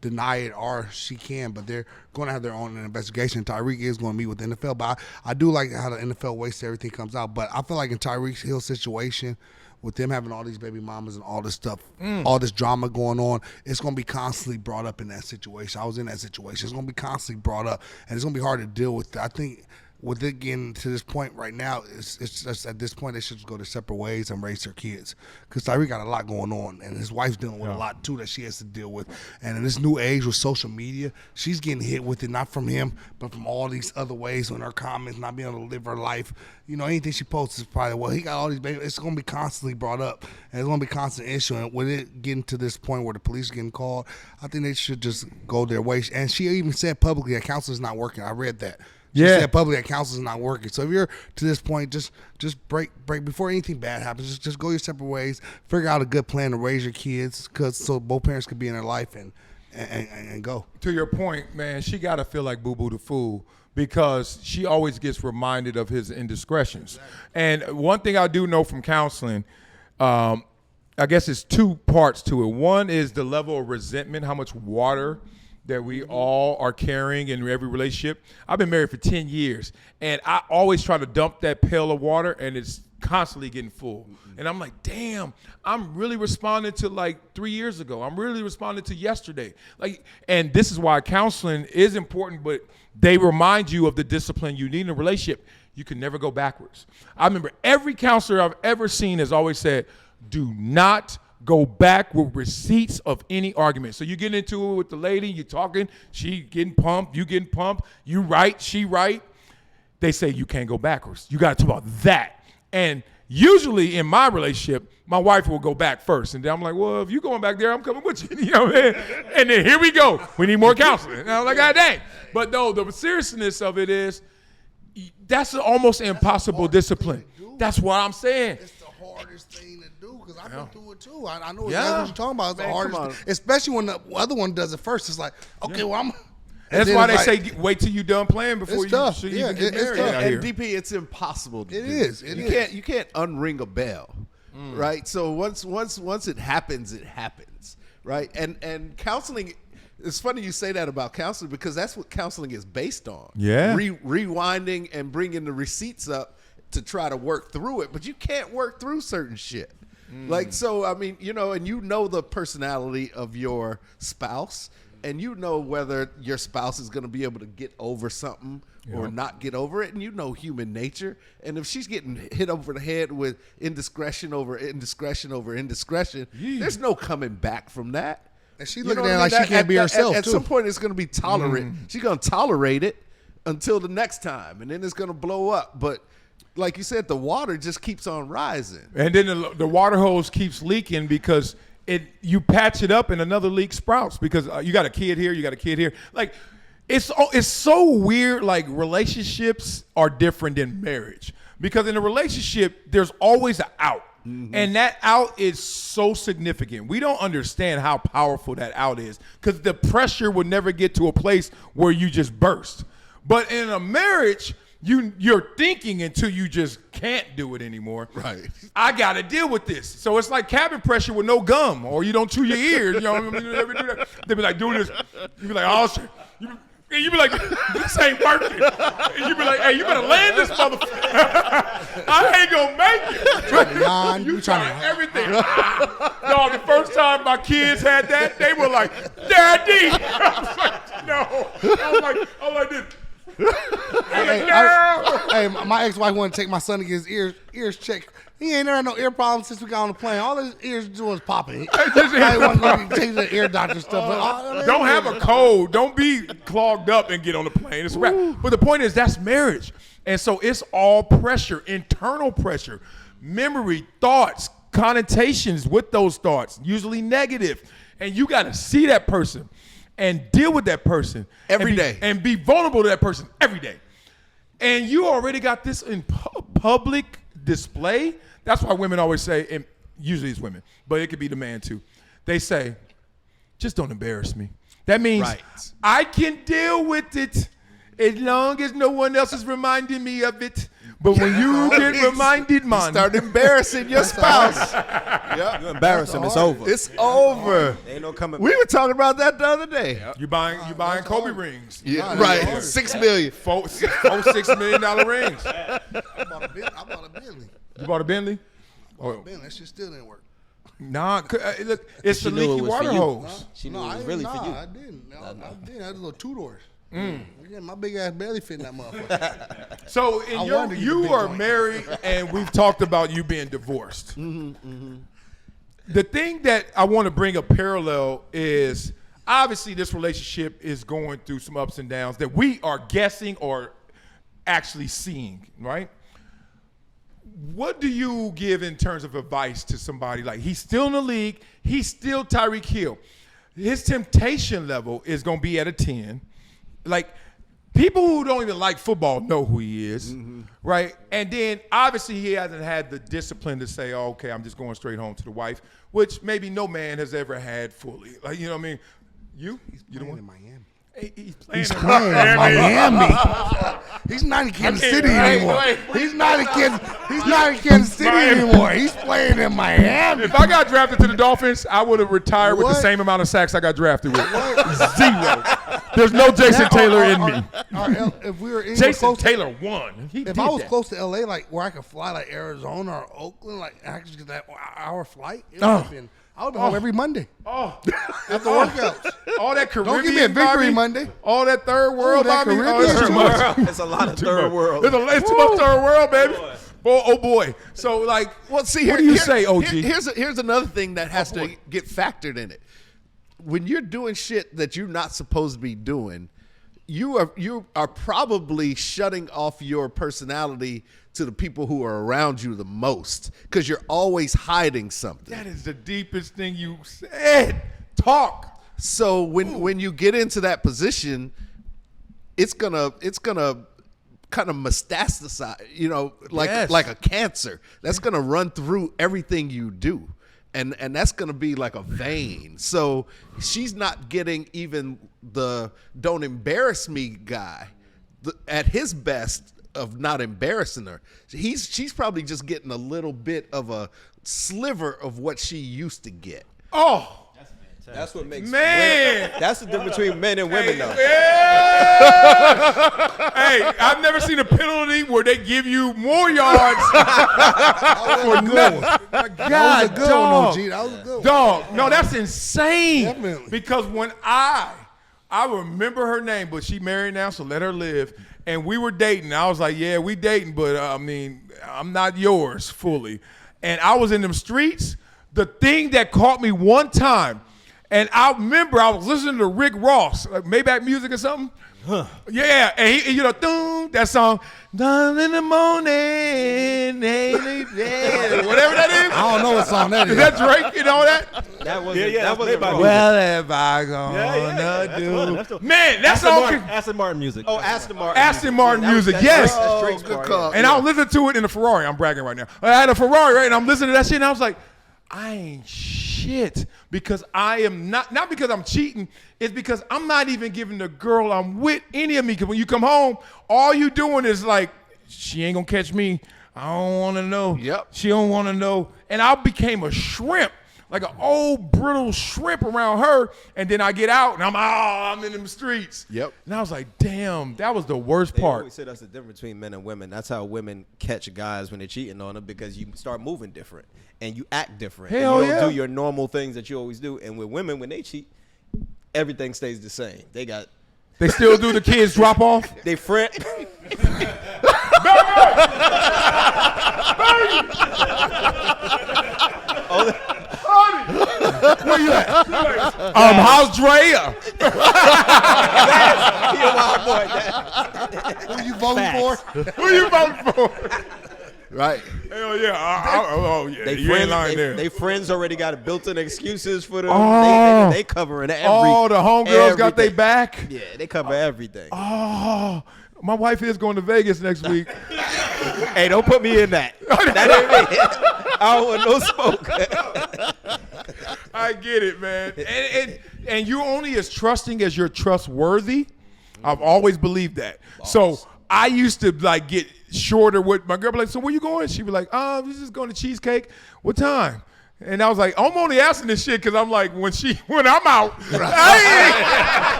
deny it or she can, but they're going to have their own investigation. Tyreek is going to meet with the NFL, but I do like how the NFL waits till everything comes out. But I feel like in Tyreek Hill's situation, with them having all these baby mamas and all this stuff, all this drama going on, it's going to be constantly brought up in that situation. I was in that situation. It's going to be constantly brought up, and it's going to be hard to deal with. I think with it getting to this point right now, it's just at this point they should just go their separate ways and raise their kids. Because Tyreek got a lot going on, and his wife's dealing with a lot too that she has to deal with. And in this new age with social media, she's getting hit with it, not from him, but from all these other ways on her comments, not being able to live her life. You know, anything she posts is probably, well, he got all these babies. It's going to be constantly brought up, and it's going to be a constant issue. And with it getting to this point where the police are getting called, I think they should just go their way. And she even said publicly that counseling's not working. I read that. She said publicly that counseling's not working. So if you're to this point, just break before anything bad happens. Just go your separate ways. Figure out a good plan to raise your kids, so both parents could be in their life and go. To your point, man, she got to feel like Boo Boo the Fool because she always gets reminded of his indiscretions. And one thing I do know from counseling, I guess it's two parts to it. One is the level of resentment, how much water that we all are carrying in every relationship. I've been married for 10 years, and I always try to dump that pail of water, and it's constantly getting full. And I'm like, damn, I'm really responding to like 3 years ago. I'm really responding to yesterday. And this is why counseling is important, but they remind you of the discipline you need in a relationship. You can never go backwards. I remember every counselor I've ever seen has always said, do not go back with receipts of any argument. So you get into it with the lady, you're talking, she getting pumped, you getting pumped, you right, she right. They say you can't go backwards. You got to talk about that. And usually in my relationship, my wife will go back first. And then I'm like, well, if you're going back there, I'm coming with you. You know what I mean? And then here we go. We need more counseling. And I'm like, God dang. But no, the seriousness of it is, that's an almost impossible discipline. That's what I'm saying. It's the hardest thing to do because I've been through it too. I know exactly what you're talking about. It's the hardest thing, especially when the other one does it first. It's like, okay, well, I'm. That's why they say wait till you're done playing before you should even get married out here. And DP, it's impossible to do. It is. You can't unring a bell, right? So once it happens, right? And counseling. It's funny you say that about counseling because that's what counseling is based on. Yeah. Rewinding and bringing the receipts up to try to work through it, but you can't work through certain shit. Like, so, I mean, you know, and you know the personality of your spouse, and you know whether your spouse is going to be able to get over something or not get over it, and you know human nature. And if she's getting hit over the head with indiscretion over indiscretion over indiscretion, there's no coming back from that. And she looking at it like she can't be herself, At too. some point, it's going to be tolerant. She's going to tolerate it until the next time, and then it's going to blow up. But like you said, the water just keeps on rising. And then the water hose keeps leaking because you patch it up and another leak sprouts because you got a kid here, you got a kid here. Like, it's so weird. Like, relationships are different than marriage because in a relationship, there's always an out. And that out is so significant. We don't understand how powerful that out is because the pressure will never get to a place where you just burst. But in a marriage, you're thinking until you just can't do it anymore. Right. I got to deal with this. So it's like cabin pressure with no gum, or you don't chew your ears. You know what I mean? You never do that. They be like, doing this. You be like, oh, shit. And you be like, this ain't working. And you be like, hey, you better land this motherfucker. I ain't gonna make it. You trying everything. No, the first time my kids had that, they were like, Daddy. I was like, no. I was like this. Hey, my ex-wife wanted to take my son to get his ears checked. He ain't never had no ear problems since we got on the plane. All his ears doing is popping. I want to take the ear doctor stuff. Don't have a cold. Don't be clogged up and get on the plane. It's a wrap. But the point is, that's marriage. And so it's all pressure, internal pressure, memory, thoughts, connotations with those thoughts, usually negative. And you got to see that person and deal with that person every day and be vulnerable to that person every day. And you already got this in public display. That's why women always say, and usually it's women, but it could be the man too. They say, just don't embarrass me. That means I can deal with it as long as no one else is reminding me of it. But when you get reminded, man, start embarrassing your spouse. Yep. You embarrass him, it's over. It's over. Ain't no coming. We were talking about that the other day. You buying Kobe rings. Yeah, right. $6 million. $6 million rings. I bought a Bentley. You bought a Bentley? Oh, Man, that shit still didn't work. nah, look, it's the She knew leaky it was for water you. hose. She knew No, it I was didn't. really Nah, for you. I didn't. I didn't. I had a little 2 doors. Yeah, my big ass barely fit in that motherfucker. So I wanted to get the you big are joint. married, and we've talked about you being divorced. The thing that I want to bring a parallel is obviously this relationship is going through some ups and downs that we are guessing or actually seeing, right? What do you give in terms of advice to somebody like he's still in the league, he's still Tyreek Hill. His temptation level is going to be at a 10. Like, people who don't even like football know who he is, right? And then obviously he hasn't had the discipline to say, oh, okay, I'm just going straight home to the wife, which maybe no man has ever had fully. Like, you know what I mean? You the Playing one? in Miami. He's playing, He's playing in Miami. He's not in Kansas City anymore. He's not in Kansas City anymore. He's playing in Miami. If I got drafted to the Dolphins, I would have retired with the What? same amount of sacks I got drafted with. 0. There's no Jason Taylor in me. If we were in Jason close, Taylor won. He if did I was that. close to LA, like where I could fly like Arizona or Oakland, like I could get that hour flight, it would have been. I would be home every Monday Oh, after workouts. all that Caribbean Don't give me a victory Bobby, Monday. all that third world, that Bobby. Caribbean It's too too. much. It's a lot of third world. It's too much third world, baby. Boy, oh boy. So like, Well, see, what do you say, OG? Here's another thing that has to get factored in it. When you're doing shit that you're not supposed to be doing, you are probably shutting off your personality to the people who are around you the most because you're always hiding something. That is the deepest thing you said. Talk. So when you get into that position, it's gonna kind of metastasize, like a cancer. That's gonna run through everything you do. And that's gonna be like a vein. So she's not getting even the don't embarrass me guy at his best of not embarrassing her. She's probably just getting a little bit of a sliver of what she used to get. Oh, That's what makes man. That's the difference between men and women, though. Hey, I've never seen a penalty where they give you more yards for nothing. That God, was a good dog. one, OG. That was a good one. Dog, no, that's insane. Definitely. Because when I remember her name, but she married now, so let her live. And we were dating. I was like, yeah, we dating, but I mean, I'm not yours fully. And I was in them streets. The thing that caught me one time, and I remember I was listening to Rick Ross, like Maybach Music or something. Yeah, and he, that song, down in the morning, whatever that is. I don't know what song that is. Is that Drake? You know that? That was that was Maybach. Well, have I gonna do? That's the- Man, that Aston song. Martin, Aston Martin music. Oh, Aston Martin. Aston Martin Yeah, that was- music, that's- yes. That's Drake's good part, call. And I was listening to it in the Ferrari. I'm bragging right now. I had a Ferrari, right? And I'm listening to that shit, and I was like, I ain't shit. Because I am not because I'm cheating, it's because I'm not even giving the girl I'm with any of me. Because when you come home, all you doing is like, she ain't gonna catch me. I don't wanna know. Yep. She don't wanna know. And I became a shrimp. Like an old brittle shrimp around her, and then I get out and I'm in them streets. Yep. And I was like, damn, that was the worst They part. always say that's the difference between men and women. That's how women catch guys when they're cheating on them, because you start moving different and you act different. Hell and you don't yeah. do your normal things that you always do. And with women, when they cheat, everything stays the same. They still do the kids drop off? They friend. Where you at? How's Drea? Who you voting for? Who you voting for? Right. Hell yeah. Oh yeah. They You friends, ain't lying there. They friends already got built-in excuses for them. Oh. They covering every. Oh, the homegirls got their everything. back. Yeah, they cover everything. Oh, my wife is going to Vegas next week. Hey, don't put me in that. That ain't me. I don't want no smoke. I get it, man. And you're only as trusting as you're trustworthy. I've always believed that. So I used to like get shorter with my girl. Be like, so where you going? She'd be like, we're just going to Cheesecake. What time? And I was like, I'm only asking this shit because I'm like, when I'm out,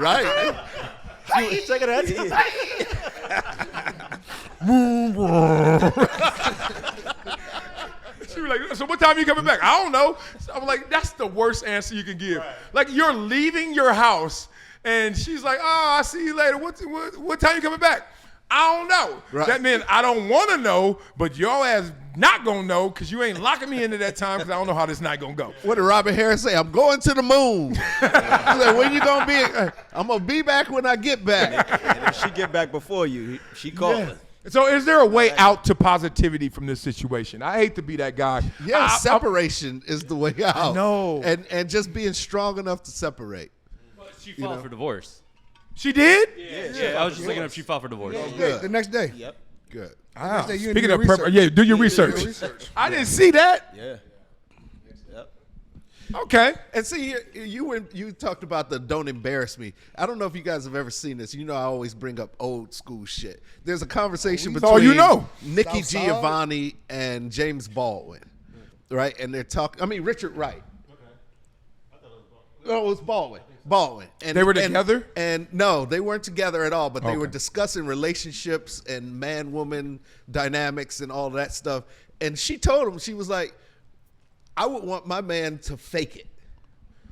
Right. Check it out. She was like, so what time are you coming back? I don't know. So I'm like, that's the worst answer you can give. Right. Like, you're leaving your house, and she's like, oh, I'll see you later. What time you coming back? I don't know. Right. That means I don't want to know, but your ass not going to know because you ain't locking me into that time because I don't know how this night going to go. What did Robert Harris say? I'm going to the moon. He's like, when you going to be? I'm going to be back when I get back. And if she get back before you, she calling. Yeah. So is there a way out to positivity from this situation? I hate to be that guy. Yeah, separation is the way out. No. And just being strong enough to separate. But she filed for divorce. She did? Yeah, I was just looking up. She filed for divorce. Yeah, the next day. Yep. Good. Wow. Next day, you Speaking do of your prep, yeah, do your research. I didn't see that. Yeah. Yep. Okay. And see, you talked about the don't embarrass me. I don't know if you guys have ever seen this. You know, I always bring up old school shit. There's a conversation between all you know. Nikki Giovanni and James Baldwin, right? And they're talking. I mean, Richard Wright. No, it was Baldwin. And they were together? And no, they weren't together at all, but they were discussing relationships and man-woman dynamics and all that stuff. And she told him, she was like, I would want my man to fake it.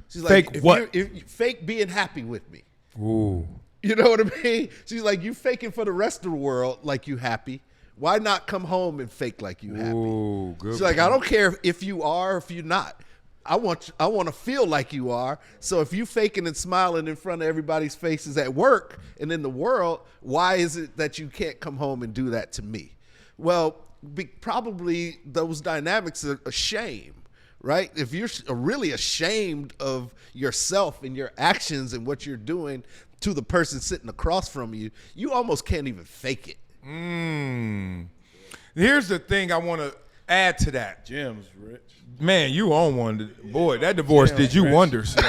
She's like, fake what? Fake being happy with me. Ooh. You know what I mean? She's like, you faking for the rest of the world like you happy. Why not come home and fake like you happy? Ooh, good. She's like, I don't care if you are or if you're not. I want to feel like you are. So if you faking and smiling in front of everybody's faces at work and in the world, why is it that you can't come home and do that to me? Well, probably those dynamics are a shame, right? If you're really ashamed of yourself and your actions and what you're doing to the person sitting across from you, you almost can't even fake it. Here's the thing I want to add to that. Jim's rich. Man, you on one. Boy, that divorce did you wonders. Baby!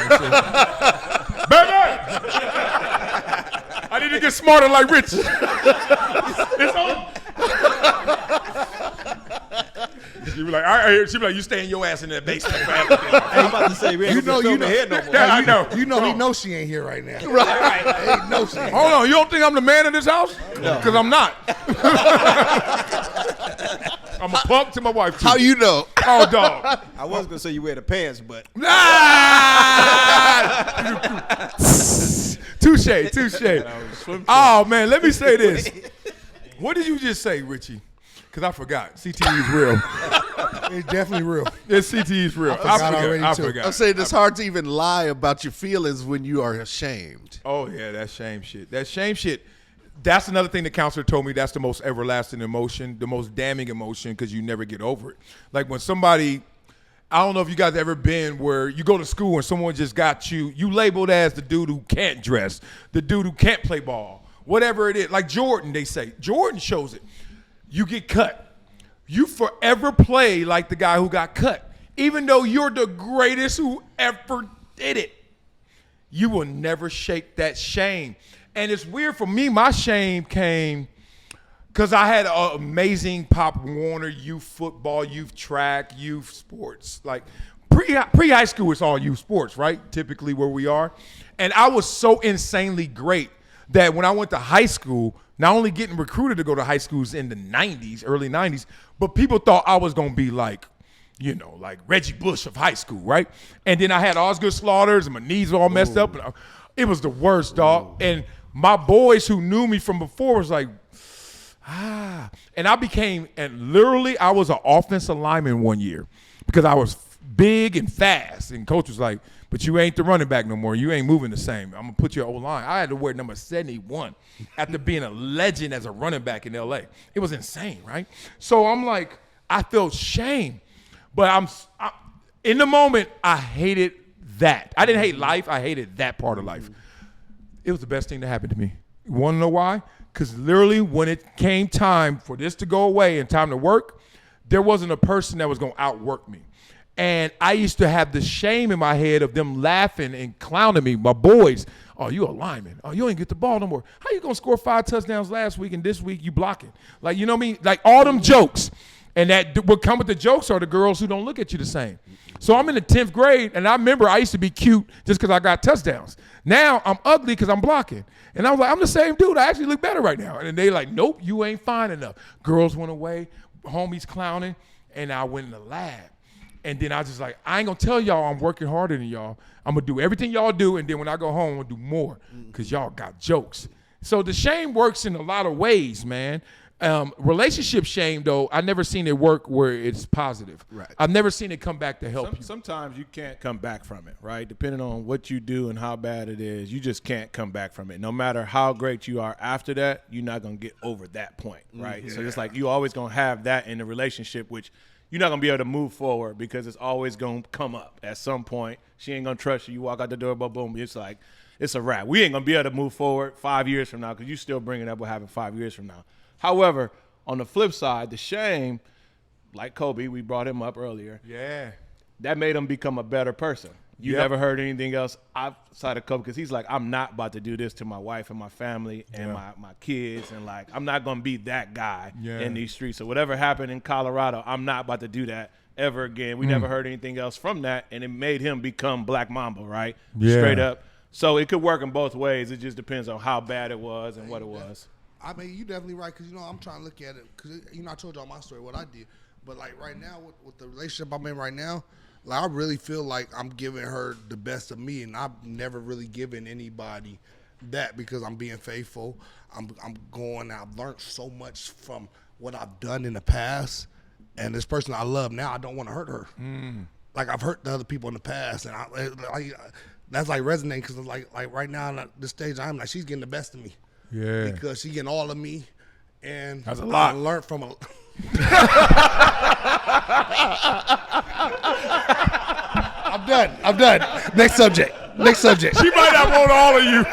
I need to get smarter like Rich. It's on. She be like, you stay in your ass in that basement forever. I'm about to say, we ain't gonna be filming here no more. Yeah, I know. You know, he knows she ain't here right now. Right. He knows she ain't. Hold on, you don't think I'm the man of this house? No. Because I'm not. I'm a punk to my wife, too. How you know? Oh, dog. I was gonna say you wear the pants, but Touche. Oh, man, let me say this. What did you just say, Richie? Because I forgot. CTE is real. It's definitely real. CTE is real. I forgot. I'm saying it's hard to even lie about your feelings when you are ashamed. Oh, yeah, that shame shit. That's another thing the counselor told me. That's the most everlasting emotion, the most damning emotion, because you never get over it. Like when somebody, I don't know if you guys ever been where you go to school and someone just got you labeled as the dude who can't dress, the dude who can't play ball, whatever it is. Like Jordan, they say. Jordan shows it. You get cut. You forever play like the guy who got cut. Even though you're the greatest who ever did it, you will never shake that shame. And it's weird for me, my shame came because I had an amazing Pop Warner youth football, youth track, youth sports. Like pre-high school, it's all youth sports, right? Typically where we are. And I was so insanely great that when I went to high school, not only getting recruited to go to high schools in the 90s, early 90s, but people thought I was going to be like, you know, like Reggie Bush of high school, right? And then I had Osgood Slaughters and my knees were all messed up. And it was the worst, dog. And my boys who knew me from before was like, and I became, and literally I was an offensive lineman one year because I was big and fast. And coach was like, but you ain't the running back no more. You ain't moving the same. I'm going to put you O-line. I had to wear number 71 after being a legend as a running back in L.A. It was insane, right? So I'm like, I felt shame. But in the moment, I hated that. I didn't hate life. I hated that part of life. It was the best thing that happened to me. You want to know why? Because literally when it came time for this to go away and time to work, there wasn't a person that was going to outwork me. And I used to have the shame in my head of them laughing and clowning me, my boys. Oh, you a lineman. Oh, you ain't get the ball no more. How you going to score 5 touchdowns last week and this week you blocking? Like, you know what I mean? Like all them jokes. And that what come with the jokes are the girls who don't look at you the same. So I'm in the 10th grade, and I remember I used to be cute just because I got touchdowns. Now I'm ugly because I'm blocking. And I was like, I'm the same dude. I actually look better right now. And they like, nope, you ain't fine enough. Girls went away, homies clowning, and I went in the lab. And then I was just like, I ain't going to tell y'all I'm working harder than y'all. I'm going to do everything y'all do, and then when I go home, I'm going to do more because y'all got jokes. So the shame works in a lot of ways, man. Relationship shame, though, I never seen it work where it's positive. Right. I've never seen it come back to help you. Sometimes you can't come back from it, right? Depending on what you do and how bad it is, you just can't come back from it. No matter how great you are after that, you're not going to get over that point, right? Yeah. So it's like you always going to have that in the relationship, which you're not going to be able to move forward because it's always going to come up at some point. She ain't going to trust you. You walk out the door, boom, it's like, it's a wrap. We ain't going to be able to move forward 5 years from now because you still bringing up what happened 5 years from now. However, on the flip side, the shame, like Kobe, we brought him up earlier. Yeah. That made him become a better person. You never heard anything else outside of Kobe because he's like, I'm not about to do this to my wife and my family and my kids. And, like, I'm not going to be that guy in these streets. So whatever happened in Colorado, I'm not about to do that ever again. We never heard anything else from that. And it made him become Black Mamba, right? Yeah. Straight up. So it could work in both ways. It just depends on how bad it was and what it was. I mean, you definitely right because, I'm trying to look at it because, I told y'all my story, what I did. But, like, right now, with the relationship I'm in right now, like, I really feel like I'm giving her the best of me, and I've never really given anybody that because I'm being faithful. I'm going. I've learned so much from what I've done in the past, and this person I love now, I don't want to hurt her. Like, I've hurt the other people in the past, and that's, like, resonating because, like right now, at this stage, I'm like, she's getting the best of me. Yeah. Because she getting all of me, and that's a lot. I learned from a. I'm done. Next subject. She might not want all of you.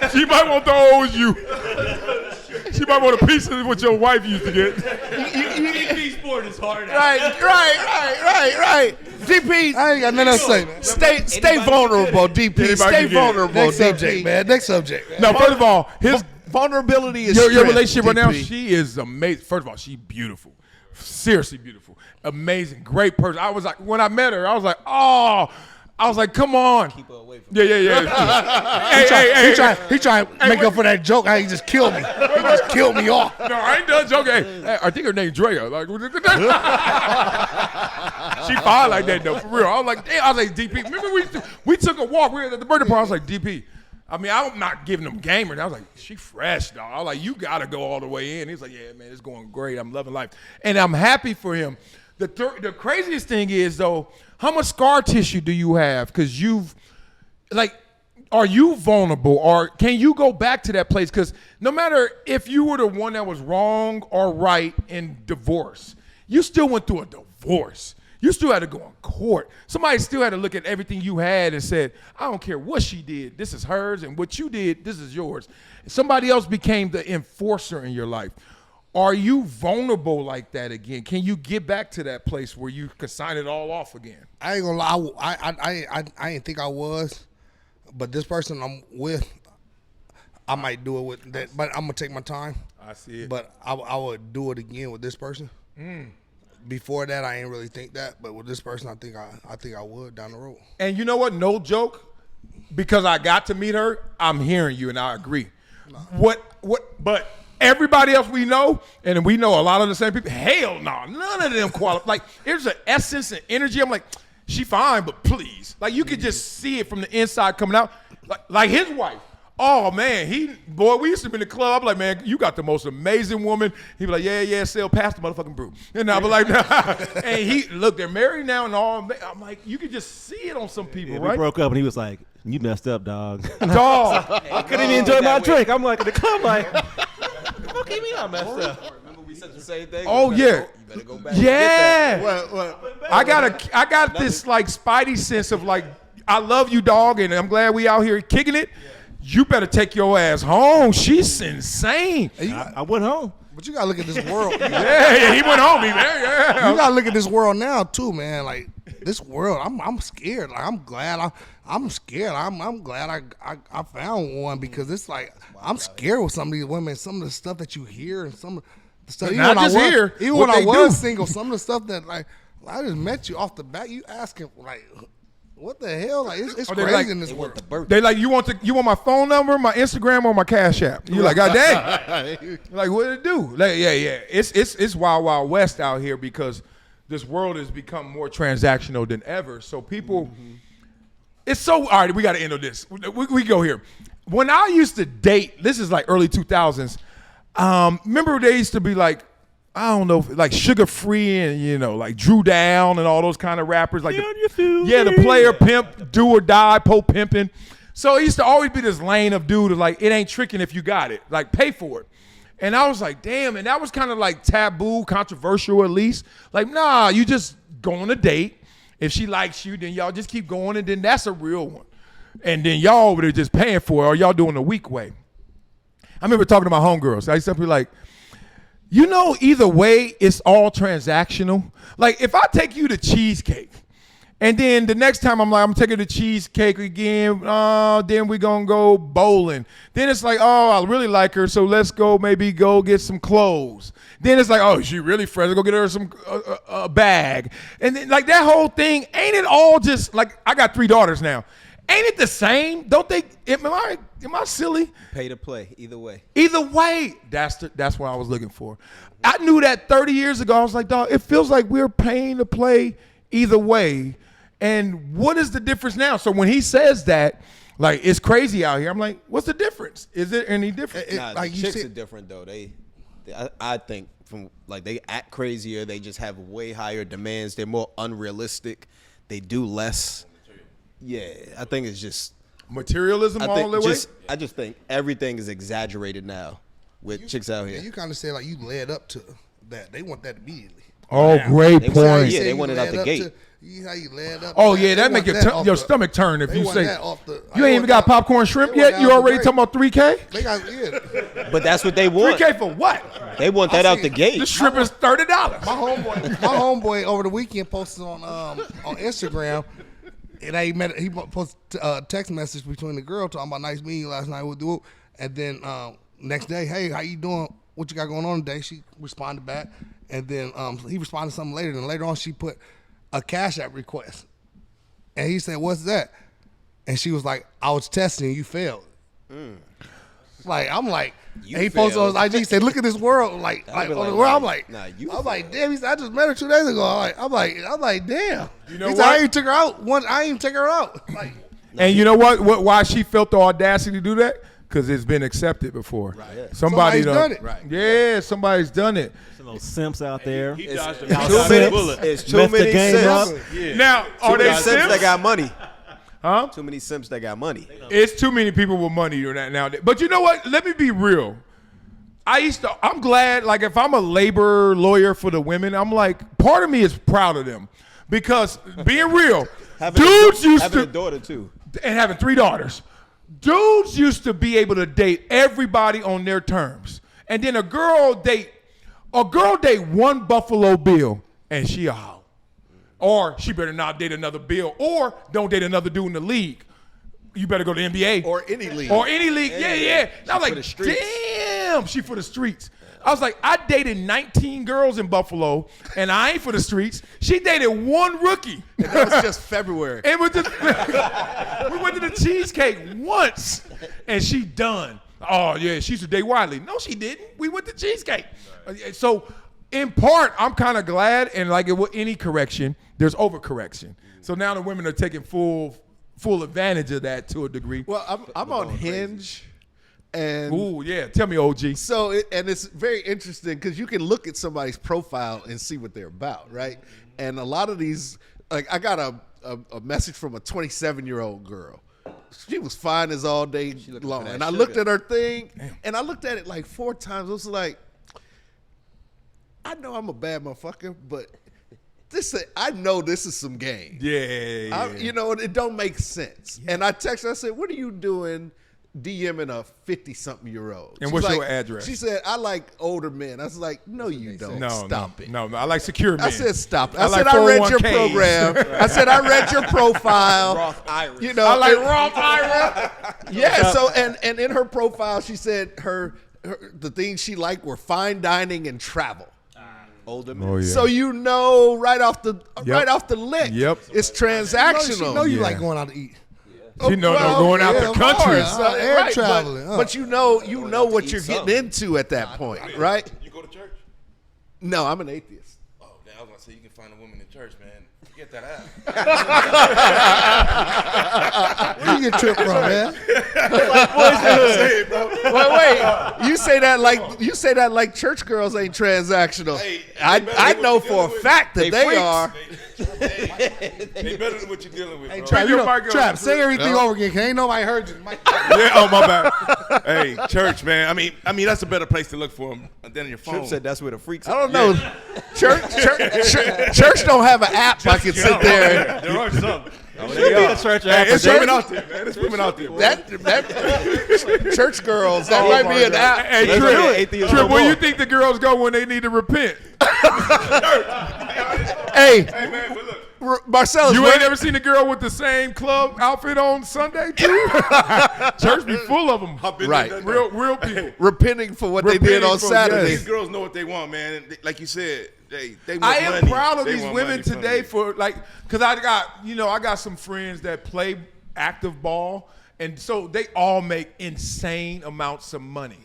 She might want the old you. She might want a piece of what your wife used to get. DP sport is hard. Right. DP, I ain't got nothing else to say, man. Stay vulnerable, DP. Stay vulnerable, Next DP. subject, man. Next subject. Man. No, first of all, his vulnerability is your strength, relationship right now, DP. she is amazing. First of all, she's beautiful. Seriously beautiful. Amazing. Great person. I was like, when I met her, I was like, oh. I was like, come on. Keep her away from me. Yeah. He trying to make up for that joke. How he just killed me. He just killed me off. No, I ain't done joking. Hey, I think her name's Drea. Like, she fine like that though, for real. I was like, damn. I was like, DP. Remember we took a walk. We were at the birthday party. I was like, DP. I mean, I'm not giving them gamer. I was like, she fresh, dog. I was like, you gotta go all the way in. He's like, yeah, man, it's going great. I'm loving life, and I'm happy for him. The craziest thing is though, how much scar tissue do you have? Because are you vulnerable, or can you go back to that place? Because no matter if you were the one that was wrong or right in divorce, you still went through a divorce. You still had to go in court. Somebody still had to look at everything you had and said, I don't care what she did. This is hers, and what you did, this is yours. Somebody else became the enforcer in your life. Are you vulnerable like that again? Can you get back to that place where you can sign it all off again? I ain't gonna lie. I didn't think I was, but this person I'm with, I might do it with that. But I'm gonna take my time. I see it. But I would do it again with this person. Before that, I ain't really think that, but with this person, I think I would down the road. And you know what? No joke, because I got to meet her. I'm hearing you, and I agree. No. But everybody else we know, and we know a lot of the same people. Hell no, none of them qualify. Like, there's an essence and energy. I'm like, she fine, but please, like, you could just see it from the inside coming out. Like his wife. Oh man, we used to be in the club. I'm like, man, you got the most amazing woman. He'd be like, yeah, sell past the motherfucking brew. And I was like, nah. And look, they're married now and all. I'm like, you could just see it on some people, right? We broke up and he was like, you messed up, dog. Dog. I couldn't even enjoy my drink. I'm like, in the club, like, what do you mean I messed up? Remember we said the same thing? Oh, yeah. You better go back. Yeah. What? I got this like spidey sense of like, I love you, dog, and I'm glad we out here kicking it. You better take your ass home. She's insane. I went home. But you gotta look at this world. Yeah, he went home. Yeah. You gotta look at this world now too, man. Like this world, I'm scared. Like I'm glad I'm scared. I'm glad I found one because it's like I'm scared with some of these women. Some of the stuff that you hear and some So Not just here, even what when I they was do. single, some of the stuff that like I just met you off the bat, you asking like, what the hell? Like it's they crazy like- in this They world. want the birth. They like, you want my phone number, my Instagram, or my Cash App? You like, God dang. Like, what did it do? Like, yeah. It's wild west out here because this world has become more transactional than ever. So people, it's so, all right, we got to end on this. We go here. When I used to date, this is like early 2000s, remember they used to be like, I don't know, like Sugar Free and, you know, like Drew Down and all those kind of rappers. Like the player pimp, do or die, pimping. So it used to always be this lane of dude of like, it ain't tricking if you got it. Like, pay for it. And I was like, damn. And that was kind of like taboo, controversial at least. Like, nah, you just go on a date. If she likes you, then y'all just keep going, and then that's a real one. And then y'all over there just paying for it, or y'all doing the weak way. I remember talking to my homegirls. I used to be like, you know, either way, it's all transactional. Like, if I take you to cheesecake, and then the next time I'm like, I'm taking the cheesecake again, then we're going to go bowling. Then it's like, oh, I really like her, so let's go maybe go get some clothes. Then it's like, oh, she really fresh, go get her some a bag. And then, like, that whole thing, ain't it all just, like, I got 3 daughters now. Ain't it the same? Don't they, am I silly? Pay to play either way. Either way, that's what I was looking for. I knew that 30 years ago. I was like, dog, it feels like we're paying to play either way. And what is the difference now? So when he says that, like, it's crazy out here, I'm like, what's the difference? Is it any different? Nah, like the you chicks said- are different though. I think from like they act crazier. They just have way higher demands. They're more unrealistic. They do less. Yeah, I think it's just Materialism all the way? I just think everything is exaggerated now with chicks out here. You kind of say like you led up to that. They want that immediately. Oh, great They want- point. yeah, Say they you want it out led the up gate. to- You how you led up. Oh, to yeah, that They make want your, off your the- stomach turn if they you want say, that off the- you they ain't even want got that- popcorn shrimp they want yet? that You off the already break. talking about 3K? They got yeah. But that's what they want. 3K for what? They want that out the gate. The shrimp is $30. My homeboy over the weekend posted on Instagram, and he posted a text message between the girl talking about nice meeting you last night with Duke, and then next day, hey, how you doing? What you got going on today? She responded back, and then he responded something later, and later on she put a Cash App request, and he said, "What's that?" And she was like, "I was testing, you failed." Like I'm like, You and he posted on his IG, he said, "Look at this world." Like be on the like, world, I'm nah, like, nah, you I'm like, failed. damn. He said, "I just met her 2 days ago." I'm like, damn. You know he what? said, I ain't took her out. I ain't even take her out. Like, And you know what? Why she felt the audacity to do that? Because it's been accepted before. Right. Somebody's done it. Right. Yeah, somebody's done it. Some little simps out there. He dodged a Y'all Too simps. many, bullet. it's too Messed the many game simps. up. Yeah. Now, Too are many they simps that simps? got money. Huh? Too many simps that got money. It's too many people with money nowadays. But you know what? Let me be real. I'm glad, like, if I'm a labor lawyer for the women, I'm like, part of me is proud of them. Because being real, dudes used having a to, daughter too. and having 3 daughters, dudes used to be able to date everybody on their terms. And then a girl date one Buffalo Bill, and she a hoe. Or she better not date another Bill, or don't date another dude in the league. You better go to the NBA. Or any league. Or any league. Yeah. And I was for like, the streets. damn, she for the streets. I was like, I dated 19 girls in Buffalo, and I ain't for the streets. She dated 1 rookie. And that was just February. And we went to the cheesecake once, and she done. Oh, yeah, she used to date Wiley. No, she didn't. We went to cheesecake. So, in part, I'm kind of glad, and like with any correction, there's overcorrection. So now the women are taking full advantage of that to a degree. Well, I'm on Hinge, and Ooh, yeah. Tell me, OG. so it's very interesting because you can look at somebody's profile and see what they're about, right? And a lot of these, like I got a message from a 27-year-old girl. She was fine as all day long, that and I sugar. looked at her thing, and I looked at it like 4 times. I was like, I know I'm a bad motherfucker, but I know this is some game. Yeah. You know, it don't make sense. And I texted her, I said, what are you doing DMing a 50-something-year-old? And She's what's like- your address? She said, I like older men. I was like, no, you don't. Stop it. No, I like secure men. I said, stop it. I I said, like I read your 401ks. program. I said, I read your profile. Roth Irish. You know, I like and- Roth IRA. Yeah, so, and in her profile, she said her the things she liked were fine dining and travel. Older men. Oh, yeah. So you know right off the lick, it's transactional. She know you like going out to eat. She know going out the of country. course. Air traveling. But you know what you're getting into at that point, right? You go to church? No, I'm an atheist. Oh, damn, I was gonna say you can find a woman in church, man. Forget that app. Where you get tripped from, man? Wait. You say that like church girls ain't transactional. Hey, I know for a fact that they are. They better than what you're dealing with, Hey, bro. Trap, your mic up. Trap, say everything over again. 'Cause ain't nobody heard you. Yeah, oh my bad. Hey, church, man. I mean, that's a better place to look for them than your phone. Trip said that's where the freaks I don't know. Church don't have an app I can sit there. There are some. It's women out there, man. It's women out there. Bro. That church girls, that might be an app. Hey, Trip, where you think the girls go when they need to repent? Hey, Hey, man, but look. Marcellus, You ain't ever seen a girl with the same club outfit on Sunday, too? Church be full of them. I've been Right. there, done that. Real people. repenting for what they did on Saturday. These girls know what they want, man. Like you said, they want I am money. proud of They these want women money from today you. for because I got some friends that play active ball, and so they all make insane amounts of money,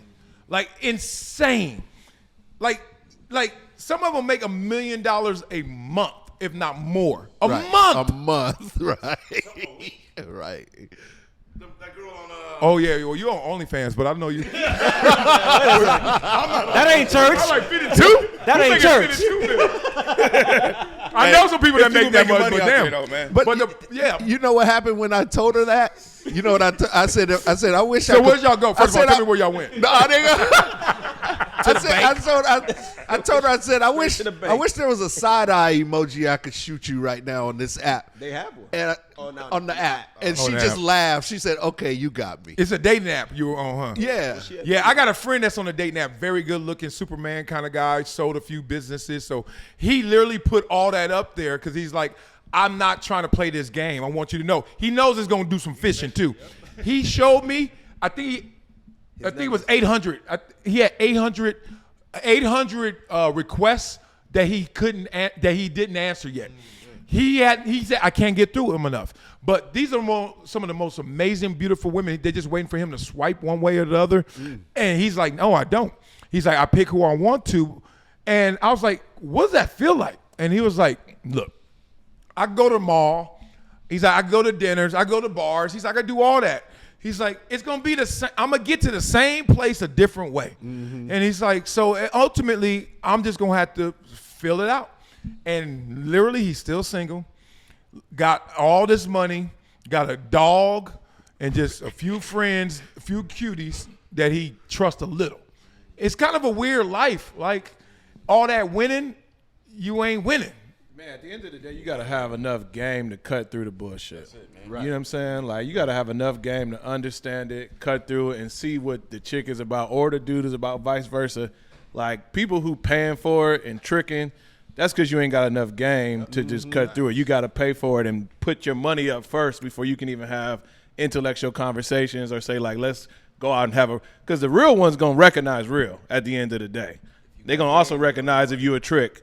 like insane, like some of them make $1 million a month, if not more, a month. A month, right? Right. That girl on Oh yeah, well you on OnlyFans, but I know you. That ain't church. I'm like 52. That ain't church. I know some people that make that much, money but out damn. there, though, man. But yeah. You know what happened when I told her that? You know what I said? I said I wish. So where'd y'all go? First of all, tell me where y'all went. No, I told her. I said I wish there was a side eye emoji I could shoot you right now on this app. They have one. And on the app, and Oh, she the just app. laughed. She said, "Okay, you got me." It's a dating app you were on, huh? Yeah. Yeah, I got a friend that's on a dating app, very good looking Superman kind of guy, sold a few businesses. So he literally put all that up there because he's like, I'm not trying to play this game. I want you to know. He knows it's going to do some fishing too. He showed me, I think it was 800. He had 800 requests that he didn't answer yet. He said, I can't get through him enough. But these are some of the most amazing, beautiful women. They're just waiting for him to swipe one way or the other. And he's like, no, I don't. He's like, I pick who I want to. And I was like, what does that feel like? And he was like, look, I go to the mall. He's like, I go to dinners. I go to bars. He's like, I do all that. He's like, it's going to be the same. I'm going to get to the same place a different way. And he's like, so ultimately, I'm just going to have to fill it out. And literally, he's still single, got all this money, got a dog, and just a few friends, a few cuties that he trusts a little. It's kind of a weird life. Like, all that winning, you ain't winning. Man, at the end of the day, you got to have enough game to cut through the bullshit. That's it, man. Right. You know what I'm saying? Like, you got to have enough game to understand it, cut through it, and see what the chick is about or the dude is about, vice versa. Like, people who paying for it and tricking, that's because you ain't got enough game to just cut through it. You got to pay for it and put your money up first before you can even have intellectual conversations or say, like, let's go out and have a – because the real one's going to recognize real at the end of the day. They're going to also recognize if you a trick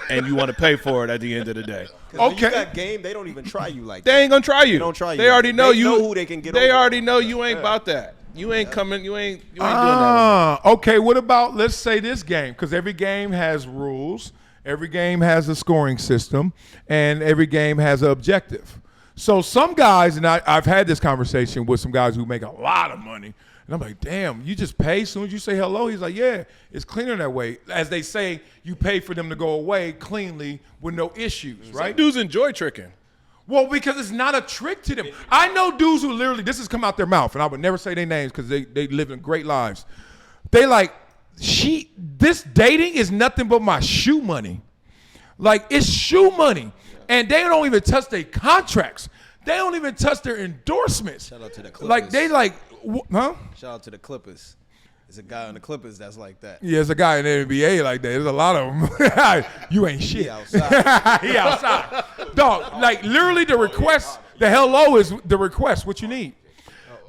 and you want to pay for it at the end of the day. When you got game, they don't even try you like that. They ain't going to try you. They don't try you. They already know They you. know who they can get They over. already know you ain't about that. You ain't coming. You ain't doing that. Okay, what about, let's say this game, because every game has rules. Every game has a scoring system, and every game has an objective. So some guys, and I've had this conversation with some guys who make a lot of money, and I'm like, damn, you just pay as soon as you say hello? He's like, yeah, it's cleaner that way. As they say, you pay for them to go away cleanly with no issues, right? Some dudes enjoy tricking. Well, because it's not a trick to them. I know dudes who literally, this has come out their mouth, and I would never say their names because they live in great lives. They like, this dating is nothing but my shoe money. Like, it's shoe money. And they don't even touch their contracts. They don't even touch their endorsements. Shout out to the Clippers. Like, they like, huh? Shout out to the Clippers. There's a guy on the Clippers that's like that. Yeah, there's a guy in the NBA like that. There's a lot of them. You ain't shit. He outside. He outside. Dog, like, literally the request, the hello is the request, what you need.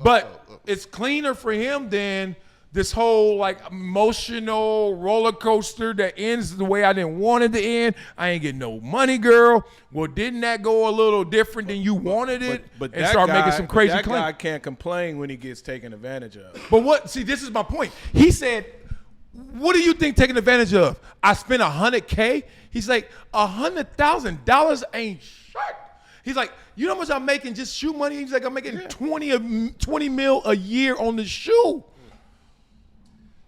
But it's cleaner for him than this whole like emotional roller coaster that ends the way I didn't want it to end. I ain't getting no money, girl. Well, didn't that go a little different than you wanted it? But and that start guy, making some crazy that claims. guy can't complain when he gets taken advantage of. But what? See, this is my point. He said, "What do you think taking advantage of? I spent $100K." He's like, $100,000 ain't shit. He's like, you know how much I'm making just shoe money? He's like, I'm making 20 mil a year on the shoe.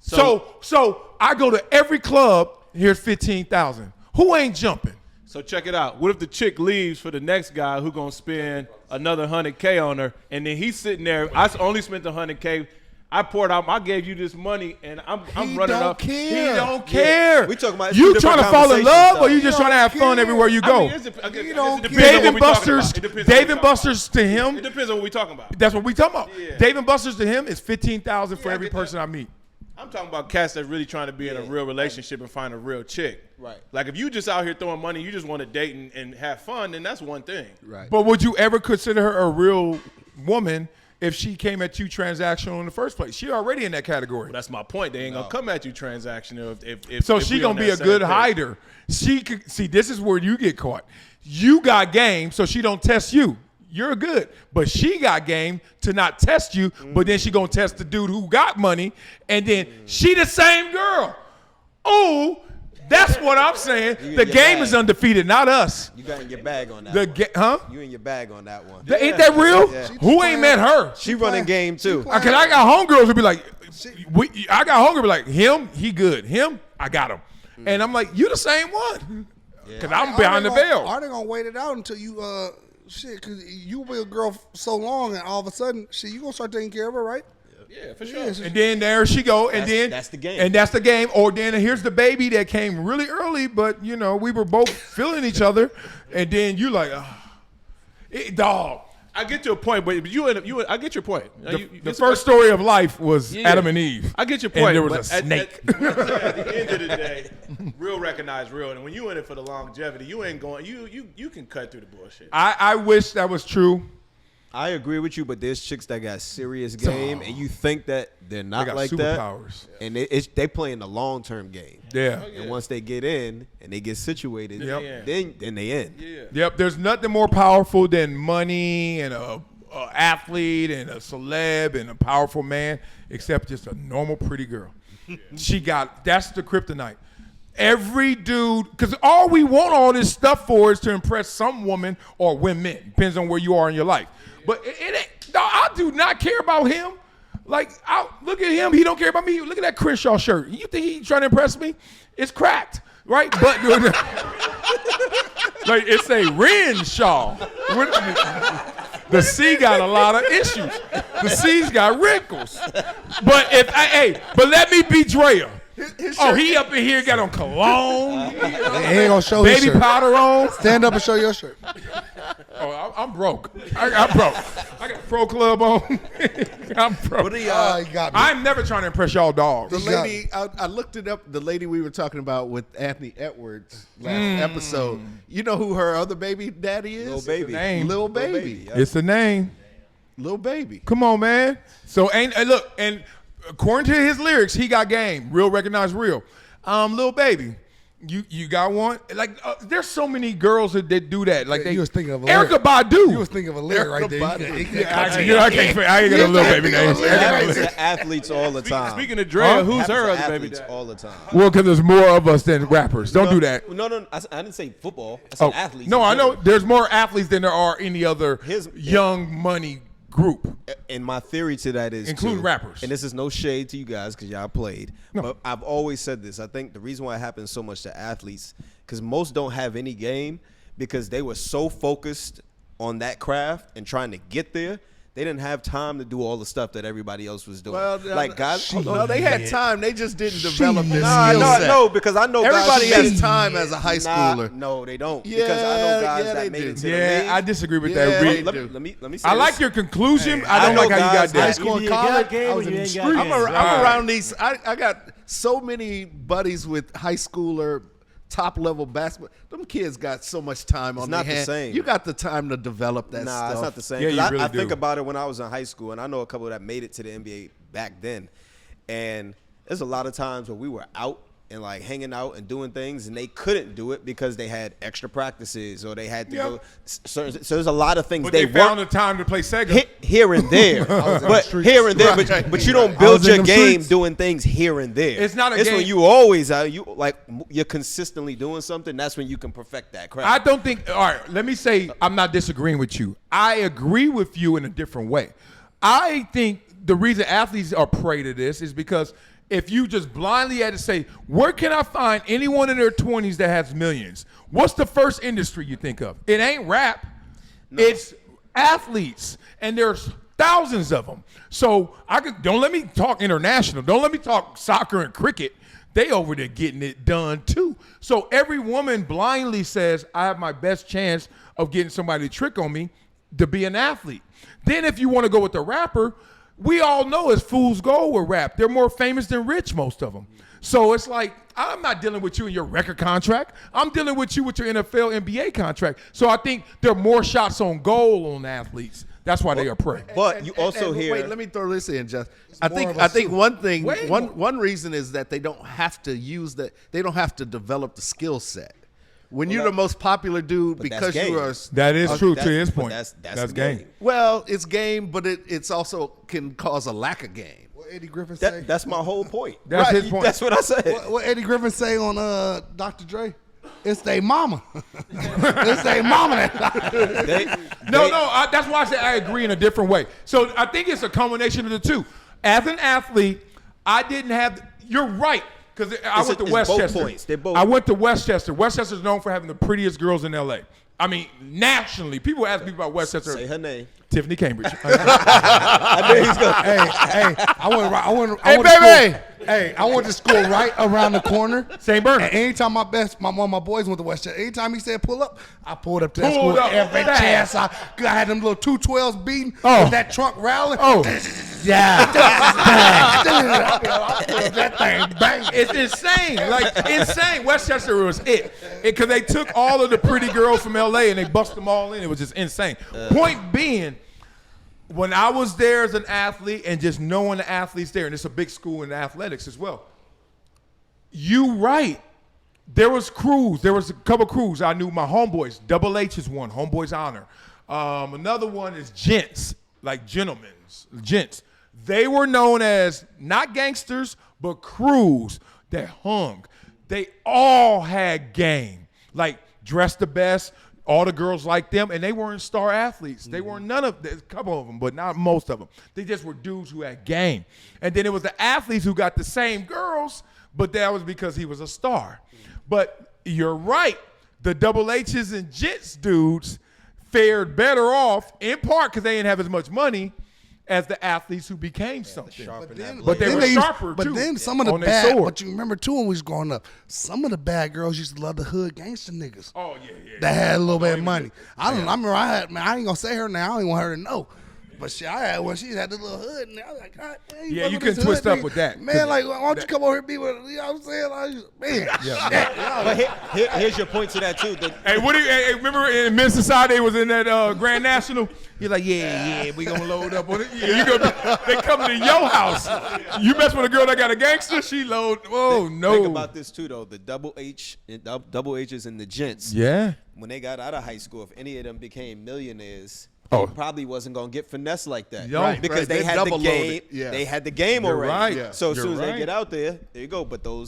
So I go to every club. Here's 15,000. Who ain't jumping? So check it out. What if the chick leaves for the next guy who gonna spend another $100K on her, and then he's sitting there? I only spent the $100K. I poured out. I gave you this money, and I'm running up. Care. He don't care. We talking about you trying to fall in love, or you just trying to have fun care. everywhere you I go? mean, it depends Dave on what and we talking Buster's. about. It depends on what Dave we and talking Buster's to him. It depends on what we talking about. That's what we talking about. Yeah. Dave and Buster's to him is 15,000 for Yeah, I every get that. person I meet. I'm talking about cats that really trying to be in a real relationship and find a real chick. Right. Like if you just out here throwing money, you just want to date and have fun, then that's one thing. Right. But would you ever consider her a real woman if she came at you transactional in the first place? She already in that category. But that's my point. They ain't gonna come at you transactional if So if she we on gonna be that a same good page. hider. She could see. This is where you get caught. You got game, so she don't test you. You're good, but she got game to not test you. But then she gonna test the dude who got money, and then she the same girl. Oh, that's what I'm saying. You The in your game bag. is undefeated, not us. You got in your bag on that. Huh? You in your bag on that one. Ain't that real? Yeah. Who ain't met her? She running game too. Cause I got homegirls who be like, I got homegirls be like, him, he good. Him, I got him. And I'm like, you the same one. Cause I'm behind the veil. Are they gonna wait it out until you shit? Cause you with a girl so long, and all of a sudden, shit, you gonna start taking care of her, right? Yeah, for sure. And then there she go, and That's the game. And that's the game. Or then here's the baby that came really early, but you know we were both feeling each other, and then you like, dog. I get to a point, but I get your point. The first story of life was Adam and Eve. I get your point. And there was but a snake. At the end of the day, real recognize real, and when you in it for the longevity, you ain't going. You can cut through the bullshit. I wish that was true. I agree with you, but there's chicks that got serious game, and you think that they're not got like that. superpowers. And they playing the long term game. Yeah. And once they get in and they get situated, Yep. then they in. Yep. There's nothing more powerful than money and a athlete and a celeb and a powerful man, except just a normal pretty girl. That's the kryptonite. Every dude, because all we want all this stuff for is to impress some woman or women. Depends on where you are in your life. But it ain't, no, I do not care about him. Like, look at him. He don't care about me. Look at that Crenshaw shirt. You think he trying to impress me? It's cracked, right? But like it's a Renshaw. The C got a lot of issues. The C's got wrinkles. But but let me be Drea. He up in here got on cologne, He ain't gonna show his baby shirt. powder on. Stand up and show your shirt. I'm broke. I'm broke. I got Pro Club on. I'm broke. He got me. I'm never trying to impress y'all dogs. The lady, I looked it up. The lady we were talking about with Anthony Edwards last episode. You know who her other baby daddy is? Lil Baby. Name. Lil Baby. Yeah. It's a name. Lil Baby. Come on, man. So look, and according to his lyrics, he got game. Real, recognize real. Lil Baby. You got one? Like, there's so many girls that do that. Like You was thinking of a Erica lyric. Badu. You was thinking of a lyric right there. Badu. I ain't got a Lil Baby name. Happens to athletes all the time. Speaking of Drea, who's Happens her to other baby athletes dad? all the time. Well, because there's more of us than rappers. Don't do that. No, I didn't say football. I said athletes. No, in I know. general. There's more athletes than there are any other His- young money group. And my theory to that is Including too, rappers. and this is no shade to you guys because y'all played, No. but I've always said this. I think the reason why it happens so much to athletes because most don't have any game because they were so focused on that craft and trying to get there. They didn't have time to do all the stuff that everybody else was doing. Well, like guys, no, they had time. They just didn't develop this skill set. no, because I know Everybody guys has time as a high schooler. No, they don't. Because I know guys yeah, that they made do. it to the Yeah, league. I disagree with Yeah, that. they Reed. do. Let me say I this. like your conclusion. I I don't know like how you got guys that. High school and Either you got college, game I or was in you the ain't got street. game. I'm around these. I got so many buddies with high schooler top level basketball. Them kids got so much time on their not the hands. same. You got the time to develop that Nah, stuff. it's not the same. Yeah, 'Cause you I really think do. about it when I was in high school, and I know a couple that made it to the NBA back then. And there's a lot of times where we were out and like hanging out and doing things, and they couldn't do it because they had extra practices or they had to go. So there's a lot of things But they found the time to play Sega. here and there, but here and there. But you don't build your game doing things here and there. It's not a It's game. when you always you're consistently doing something. That's when you can perfect that craft. I don't think. All right, let me say I'm not disagreeing with you. I agree with you in a different way. I think the reason athletes are prey to this is because if you just blindly had to say, where can I find anyone in their 20s that has millions? What's the first industry you think of? It ain't rap. No. It's athletes, and there's thousands of them. So don't let me talk international. Don't let me talk soccer and cricket. They over there getting it done too. So every woman blindly says, I have my best chance of getting somebody to trick on me to be an athlete. Then if you want to go with the rapper, we all know it's fool's gold with rap. They're more famous than rich, most of them. So it's like, I'm not dealing with you in your record contract. I'm dealing with you with your NFL, NBA contract. So I think there are more shots on goal on athletes. That's why they are prey. But you also hear. Wait, let me throw this in, Just. I think one thing, one reason is that they don't have to use that. They don't have to develop the skill set. When you're the most popular dude, because you are. That is true to his point. That's game. Well, it's game, but it's also can cause a lack of game. What Eddie Griffin say? That's my whole point. That's his point. That's what I said. What Eddie Griffin say on Dr. Dre? It's they mama. It's they mama. That's why I said I agree in a different way. So I think it's a combination of the two. As an athlete, I didn't have. You're right. Because I went to Westchester. I went to Westchester. Westchester's known for having the prettiest girls in L.A. I mean, nationally. People ask me about Westchester. Say her name. Tiffany Cambridge. I knew he's going. I went to school right around the corner. St. Bernard. And anytime one of my boys went to Westchester, anytime he said pull up, I pulled up to that Pulled school up. every chance. I had them little 212s beating with that trunk rattling. Yeah. That thing bang. It's insane. Like, insane. Westchester was it. Because they took all of the pretty girls from L.A. and they bust them all in. It was just insane. Point being, when I was there as an athlete and just knowing the athletes there, and it's a big school in athletics as well, you right. There was crews. There was a couple crews. I knew my homeboys. Double H is one. Homeboys Honor. Another one is Gents, like gents. They were known as not gangsters, but crews that hung. They all had game. Like, dressed the best. All the girls liked them, and they weren't star athletes. They weren't none of them. A couple of them, but not most of them. They just were dudes who had game. And then it was the athletes who got the same girls, but that was because he was a star. But you're right. The Double H's and Jits dudes fared better off, in part because they didn't have as much money as the athletes who became something. But they were sharper, too. But then some of the bad, but you remember, too, when we was growing up, some of the bad girls used to love the hood gangster niggas. Oh, yeah. That had a little bit of money. I remember I ain't going to say her now. I don't even want her to know. But shit, I had when she had the little hood, and I was like, God damn, you couldn't twist up with that. Man, like, why don't you come over here and be with, you know what I'm saying? But here's your point to that, too. Hey, remember in Men's Society, it was in that Grand National? You're like, yeah, we going to load up on it. Yeah, they come to your house. You mess with a girl that got a gangster, she load. Oh, no. Think about this, too, though. The Double H's and the Gents. Yeah. When they got out of high school, if any of them became millionaires, Oh. He probably wasn't gonna get finesse like that, Right, because right. they had the game. Loaded. Yeah. They had the game You're already. right. Yeah. So as You're soon as right. they get out there you go. But the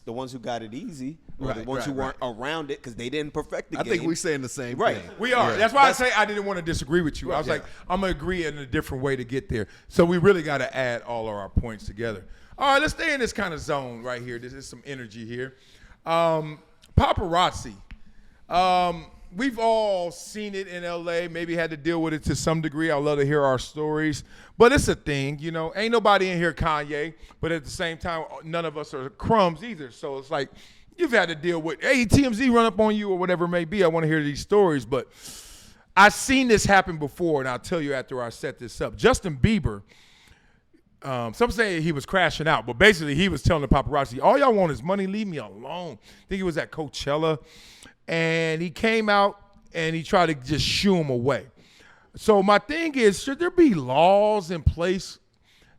ones who got it easy, or the ones who weren't around it because they didn't perfect the I game. think we're saying the same Right. thing. We are. That's why I say I didn't want to disagree with you. I was like, I'm going to agree in a different way to get there. So we really got to add all of our points together. All right, let's stay in this kind of zone right here. This is some energy here. Paparazzi. We've all seen it in L.A., maybe had to deal with it to some degree. I'd love to hear our stories. But it's a thing, you know. Ain't nobody in here Kanye, but at the same time, none of us are crumbs either. So it's like you've had to deal with, hey, TMZ run up on you or whatever it may be. I want to hear these stories. But I've seen this happen before, and I'll tell you after I set this up. Justin Bieber, some say he was crashing out, but basically he was telling the paparazzi, all y'all want is money, leave me alone. I think he was at Coachella. And he came out and he tried to just shoo him away. So my thing is, should there be laws in place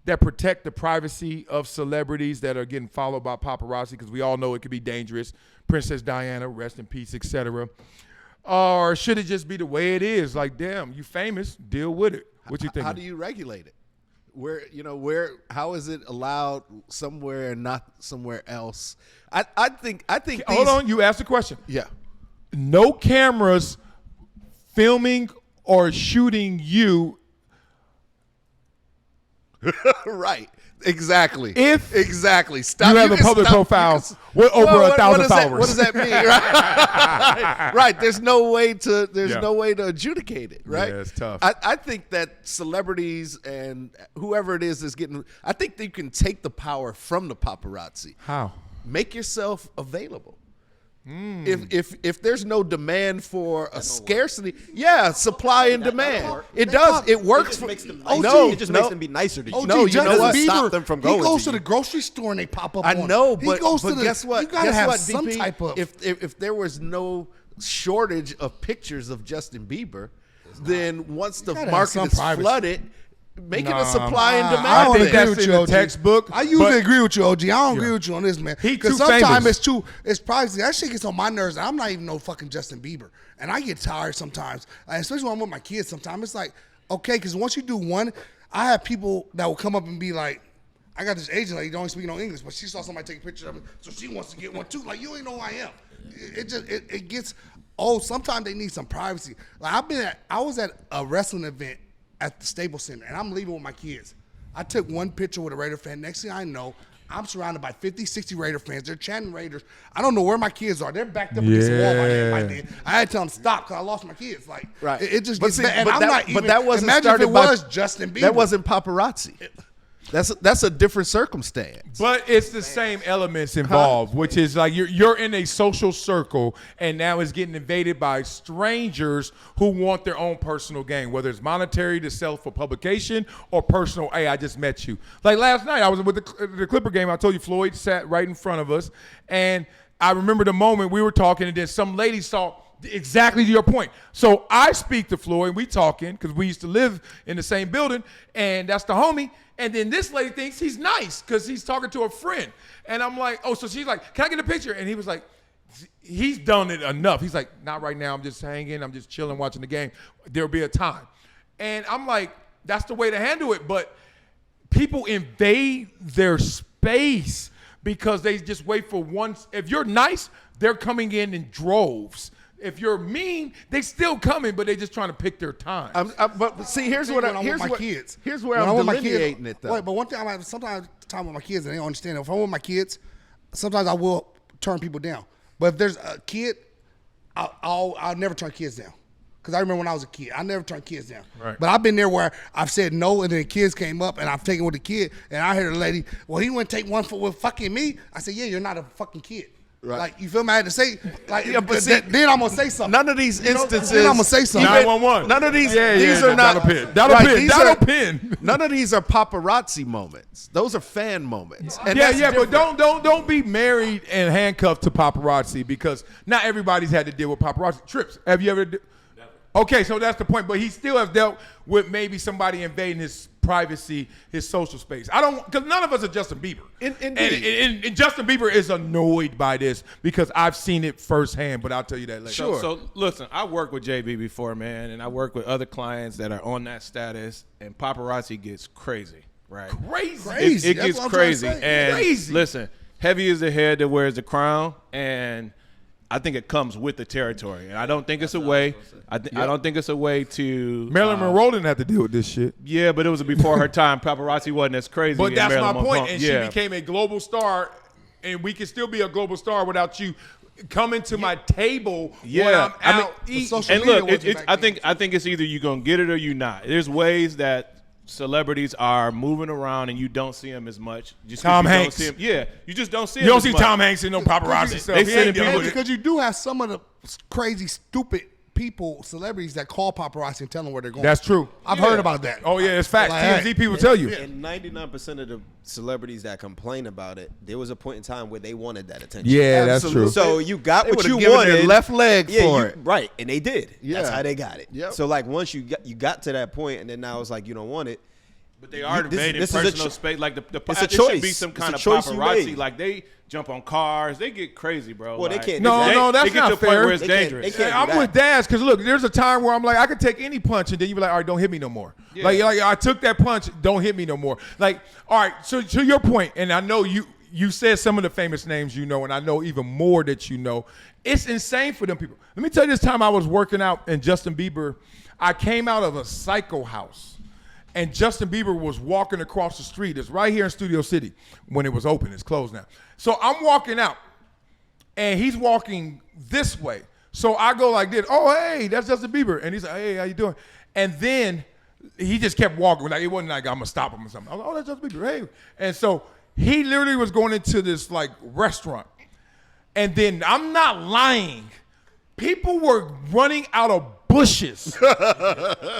that protect the privacy of celebrities that are getting followed by paparazzi, because we all know it could be dangerous. Princess Diana, rest in peace, etc. Or should it just be the way it is? Like, damn, you famous, deal with it. What you think? How do you regulate it? How is it allowed somewhere and not somewhere else? I think. Hold on, you asked the question. Yeah. No cameras filming or shooting you. Right. Exactly. If Stop. you have a public profile with over 1,000 followers. What does that mean? Right. Right. There's no way to adjudicate it. Right. Yeah, it's tough. I think that celebrities and whoever it is getting. I think they can take the power from the paparazzi. How? Make yourself available. If there's no demand for a scarcity, supply and demand. It does. It works. It just makes them No, it just makes them be nicer to you. No, you know what? Stop them from going. He goes to to the you. grocery store and they pop up. I know, He but goes to the, guess what? You gotta Guess have what, some DP? type of. If there was no shortage of pictures of Justin Bieber, then once the gotta have market some is privacy. flooded, make it a supply and I demand don't thing. agree that's with in you, the OG. textbook, I usually but- agree with you, OG. I don't agree with you on this, man. He Because too sometimes famous. it's privacy. That shit gets on my nerves. I'm not even no fucking Justin Bieber, and I get tired sometimes, especially when I'm with my kids. Sometimes it's like, okay, because once you do one, I have people that will come up and be like, I got this agent lady, don't speak no English, but she saw somebody take a picture of it, so she wants to get one too. Like, you ain't know who I am. It gets. Oh, sometimes they need some privacy. Like I was at a wrestling event at the Staples Center, and I'm leaving with my kids. I took one picture with a Raider fan. Next thing I know, I'm surrounded by 50, 60 Raider fans. They're chanting Raiders. I don't know where my kids are. They're backed up against the wall. I had to tell them stop because I lost my kids. Like, Right. it just But gets see, bad. And but I'm that- not but even. that wasn't imagine started if it by- was Justin Bieber. That wasn't paparazzi. That's a different circumstance. But it's the same elements involved, which is like you're in a social circle, and now it's getting invaded by strangers who want their own personal gain, whether it's monetary to sell for publication or personal. Hey, I just met you. Like last night, I was with the Clipper game. I told you Floyd sat right in front of us, and I remember the moment we were talking, and then some lady saw. Exactly to your point. So I speak to Floyd, we talking, because we used to live in the same building, and that's the homie. And then this lady thinks he's nice because he's talking to a friend. And I'm like, oh, so she's like, can I get a picture? And he was like, he's done it enough. He's like, not right now. I'm just hanging. I'm just chilling, watching the game. There'll be a time. And I'm like, that's the way to handle it. But people invade their space because they just wait for one. If you're nice, they're coming in droves. If you're mean, they still coming, but they just trying to pick their time. But see, here's what when I'm I'm here's with my what, kids. Here's where When I'm with my delineating kids, it though. Wait, but one thing I have sometimes time with my kids and they don't understand it. If I'm with my kids, sometimes I will turn people down. But if there's a kid, I'll never turn kids down. Because I remember when I was a kid, I never turned kids down. Right. But I've been there where I've said no, and then kids came up, and I've taken with the kid, and I heard a lady, well, he wouldn't take one with fucking me. I said, yeah, you're not a fucking kid. Right. Like, you feel me? I had to say, like, Yeah, but see, then I'm going to say something. None of these You know, instances. then I'm going to say something. 911. None of these. Yeah, these yeah, are not. that'll pin. That'll pin. these That'll are- pin. None of these are paparazzi moments. Those are fan moments. And Yeah, that's yeah, but different. don't be married and handcuffed to paparazzi, because not everybody's had to deal with paparazzi. Trips, have you ever? Okay, so that's the point. But he still has dealt with maybe somebody invading his privacy, his social space. I don't, because none of us are Justin Bieber. And Justin Bieber is annoyed by this because I've seen it firsthand. But I'll tell you that later. So listen, I worked with JB before, man, and I work with other clients that are on that status, and paparazzi gets crazy, right? Crazy. It That's gets what I'm trying to crazy. say. And Crazy. listen, heavy is the head that wears the crown, and I think it comes with the territory. And I don't think it's a way. I don't think it's a way to. Marilyn Monroe didn't have to deal with this shit. Yeah, but it was before her time. Paparazzi wasn't as crazy. But as that's my Marilyn point. Monroe. And Yeah. she became a global star, and we can still be a global star without you coming to my table when I'm out eating. social And media look, wasn't it's, back I think it's either you're gonna get it or you're not. There's ways that celebrities are moving around and you don't see them as much. Just 'cause Tom you don't Hanks. see 'em- yeah, you just don't see You them don't as see much. Tom Hanks in no paparazzi stuff. They He sending ain't dealing people with it. Because you do have some of the crazy, stupid people, celebrities that call paparazzi and tell them where they're going. That's true. I've heard about that. Oh yeah, it's facts. Like, TMZ hey. people tell you. And 99% of the celebrities that complain about it, there was a point in time where they wanted that attention. Yeah, that's true. So you got They what would've you given wanted. their left leg Yeah, for you- it. Right, and they did. Yeah. That's how they got it. Yep. So like once you got to that point, and then now it's like you don't want it. But they are invading this is a personal space. Like the it's a it should be choice. some It's kind a of choice you paparazzi. made. Like they jump on cars. They get crazy, bro. Well, they Like, can't. No, They- no, that's they get not to a point fair. where it's They can't- dangerous. they can't do I'm that. with Daz because look, there's a time where I'm like, I could take any punch, and then you be like, all right, don't hit me no more. Yeah. Like I took that punch, don't hit me no more. Like, all right, so to your point, and I know you said some of the famous names you know, and I know even more that you know. It's insane for them people. Let me tell you, this time I was working out, and Justin Bieber, I came out of a psycho house, and Justin Bieber was walking across the street. It's right here in Studio City when it was open. It's closed now. So I'm walking out, and he's walking this way. So I go like this. Oh, hey, that's Justin Bieber. And he's like, hey, how you doing? And then he just kept walking. Like, it wasn't like I'm going to stop him or something. I was like, oh, that's Justin Bieber. Hey. And so he literally was going into this, like, restaurant. And then, I'm not lying, people were running out of bushes.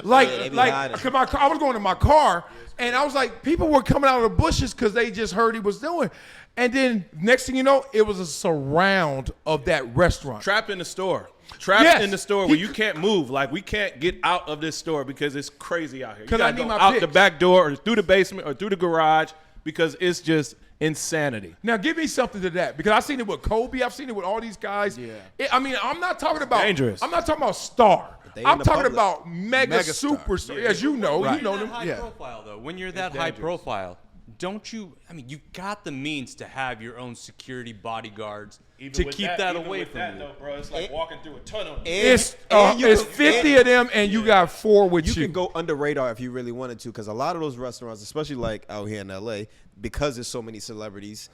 like, I was going to my car, and I was like, people were coming out of the bushes because they just heard he was doing. And then, next thing you know, it was a surround of that restaurant. Trapped in the store. Trapped Yes. in the store where you can't move. Like, we can't get out of this store because it's crazy out here. You 'Cause I gotta need go my out the picks. back door or through the basement or through the garage because it's just insanity. Now, give me something to that, because I've seen it with Kobe. I've seen it with all these guys. Yeah. I mean, I'm not talking about dangerous. I'm not talking about star. they I'm in the talking public. about mega Megastar. superstar. As you know, you know When you're them. that high profile, though, when you're that high profile, don't you? I mean, you got the means to have your own security bodyguards to keep that away from you. Though, bro, it's like walking through a tunnel. It's And you it's can- 50 of them, and you got 4 with you. You can go under radar if you really wanted to, because a lot of those restaurants, especially like out here in LA, because there's so many celebrities,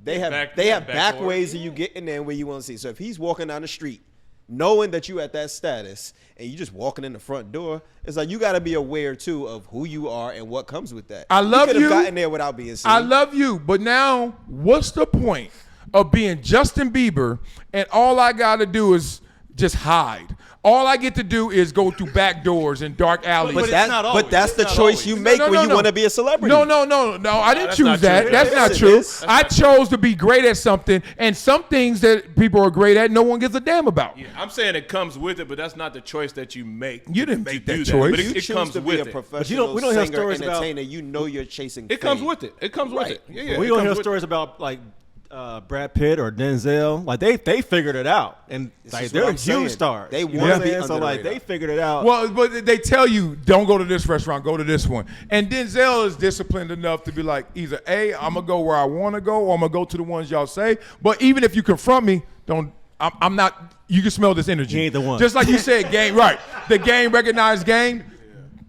they have Back back door. ways of you getting there where you want to see. So if he's walking down the street, knowing that you at that status, and you just walking in the front door, it's like you got to be aware too of who you are and what comes with that. I love could you. have gotten there without being seen. I love you, but now what's the point of being Justin Bieber and all I got to do is just hide? All I get to do is go through back doors and dark alleys. But it's not always. But that's the It's not choice always. you make when you want to be a celebrity. No, I didn't that's choose not that. true. That's not Yes, it true. is. I chose to be great at something, and some things that people are great at, no one gives a damn about. Yeah, I'm saying it comes with it, but that's not the choice that you make. You didn't to make do that choice. But You it choose comes to be with a it. professional we don't hear singer, stories about- entertainer. You know you're chasing. It comes fame. with it. It comes with it. Yeah, yeah. We it don't comes hear with stories about like Brad Pitt or Denzel. Like they figured it out, and like is they're what I'm huge saying. stars. They You know wanna what I'm be saying? So under the like radar. they figured it out. Well, but they tell you, don't go to this restaurant, go to this one. And Denzel is disciplined enough to be like, either A, I'm going to go where I want to go, or I'm going to go to the ones y'all say. But even if you confront me, I'm not, you can smell this energy. You ain't the one. Just like you said, game, right. The game recognized game.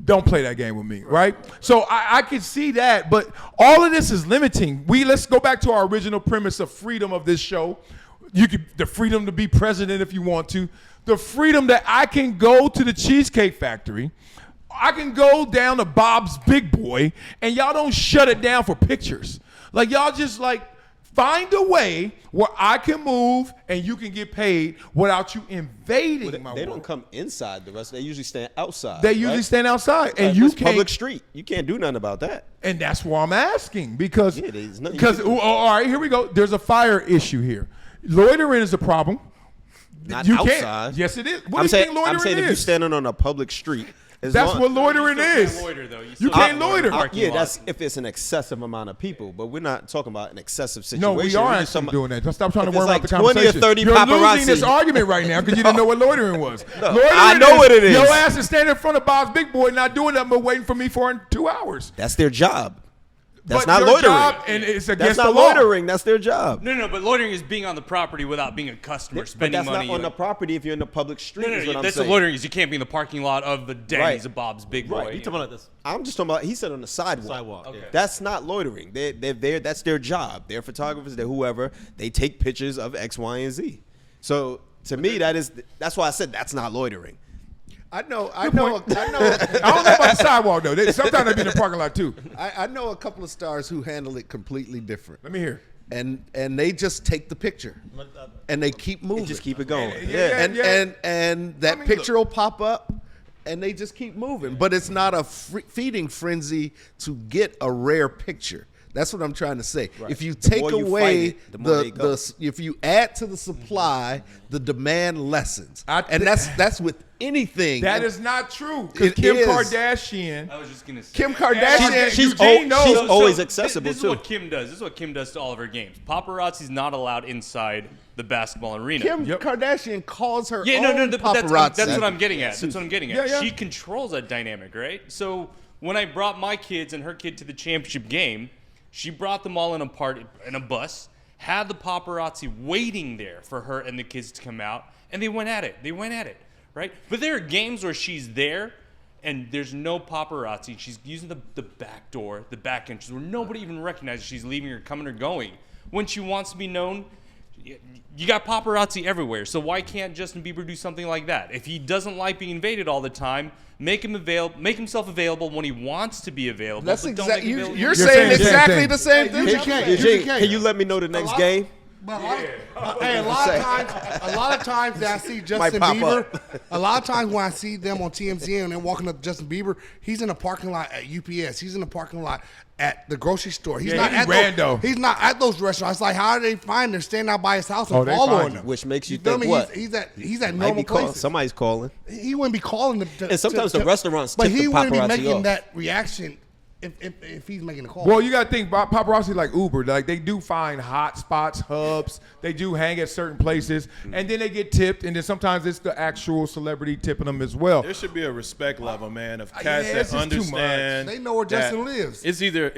Don't play that game with me, right? So I can see that, but all of this is limiting. Let's go back to our original premise of freedom of this show. The freedom to be president if you want to. The freedom that I can go to the Cheesecake Factory. I can go down to Bob's Big Boy, and y'all don't shut it down for pictures. Like, y'all just like find a way where I can move and you can get paid without you invading my They world. don't come inside the restaurant. They usually stand outside. They usually right? stand outside, and Like, you it's can't. public street. You can't do nothing about that. And that's why I'm asking, because Yeah, there's nothing you can do. all right, here we go. There's a fire issue here. Loitering is a problem. Not you outside. Can't. Yes, it is. What do I'm you saying, think loitering I'm saying if is? you're standing on a public street, as That's long- what loitering is. Loiter, though. You can't loiter. Yeah, that's if it's an excessive amount of people, but we're not talking about an excessive situation. No, we are We're just actually talking doing that. Just stop trying to if worry it's about like the 20 or conversation. 30 You're paparazzi. losing this argument right now because you didn't know what loitering was. Loitering I know what it is. Your ass is standing in front of Bob's Big Boy, not doing nothing but waiting for me for 2 hours. That's their job. That's But not your loitering. job, and it's against That's not the law. loitering. That's their job. No, but loitering is being on the property without being a customer, But spending that's money. not on the property if you're in the public street. No, is what I'm that's saying. what loitering is. You can't be in the parking lot of the Denny's Right. of Bob's Big Right. Boy. You talking about this? I'm just talking about. He said on the sidewalk. Sidewalk. Okay. That's not loitering. They're there. That's their job. They're photographers. They're whoever. They take pictures of X, Y, and Z. So to me, that's why I said that's not loitering. I know. I don't know about the sidewalk, though. Sometimes they be in the parking lot, too. I know a couple of stars who handle it completely different. Let me hear. And they just take the picture, and they keep moving. Just keep it going. Yeah. And that I mean, picture will pop up, and they just keep moving. But it's not a feeding frenzy to get a rare picture. That's what I'm trying to say. Right. If you The take more you away fight it, the more they go. if you add to the supply, the demand lessens, and that's with anything. That is not true. Because It Kim is. Kardashian. I was just gonna say. Kim Kardashian. She's Eugene knows. always accessible This is too. what Kim does. This is what Kim does to all of her games. Paparazzi's not allowed inside the basketball arena. Kim Kardashian calls her Yeah, own but paparazzi. that's what I'm getting at. That's what I'm getting at. Yeah, yeah. She controls that dynamic, right? So when I brought my kids and her kid to the championship game, she brought them all in a bus, had the paparazzi waiting there for her and the kids to come out, and they went at it. Right? But there are games where she's there and there's no paparazzi. She's using the back door, the back entrance, where nobody even recognizes she's leaving or coming or going. When she wants to be known, you got paparazzi everywhere. So why can't Justin Bieber do something like that? If he doesn't like being invaded all the time, make himself available when he wants to be available. That's but don't make him available. you're saying saying the same exactly thing. the same thing. Eugene, can you let me know the next game? But a lot of times that I see Justin pop Bieber, a lot of times when I see them on TMZ and they're walking up to Justin Bieber, he's in a parking lot at UPS. He's in a parking lot at the grocery store. He's not at rando. He's not at those restaurants. It's like, how do they find him standing out by his house and they following find him? Which makes you feel think me? what? He's at Might normal be calling. places. Somebody's calling. He wouldn't be calling them. And sometimes the restaurants but tip he the wouldn't be paparazzi making off. that reaction if he's making a call. Well, you got to think paparazzi like Uber. Like they do find hot spots, hubs. They do hang at certain places, and then they get tipped. And then sometimes it's the actual celebrity tipping them as well. There should be a respect level, man, of Yeah, cats it's that just too much. understand. They know where that Justin lives. It's either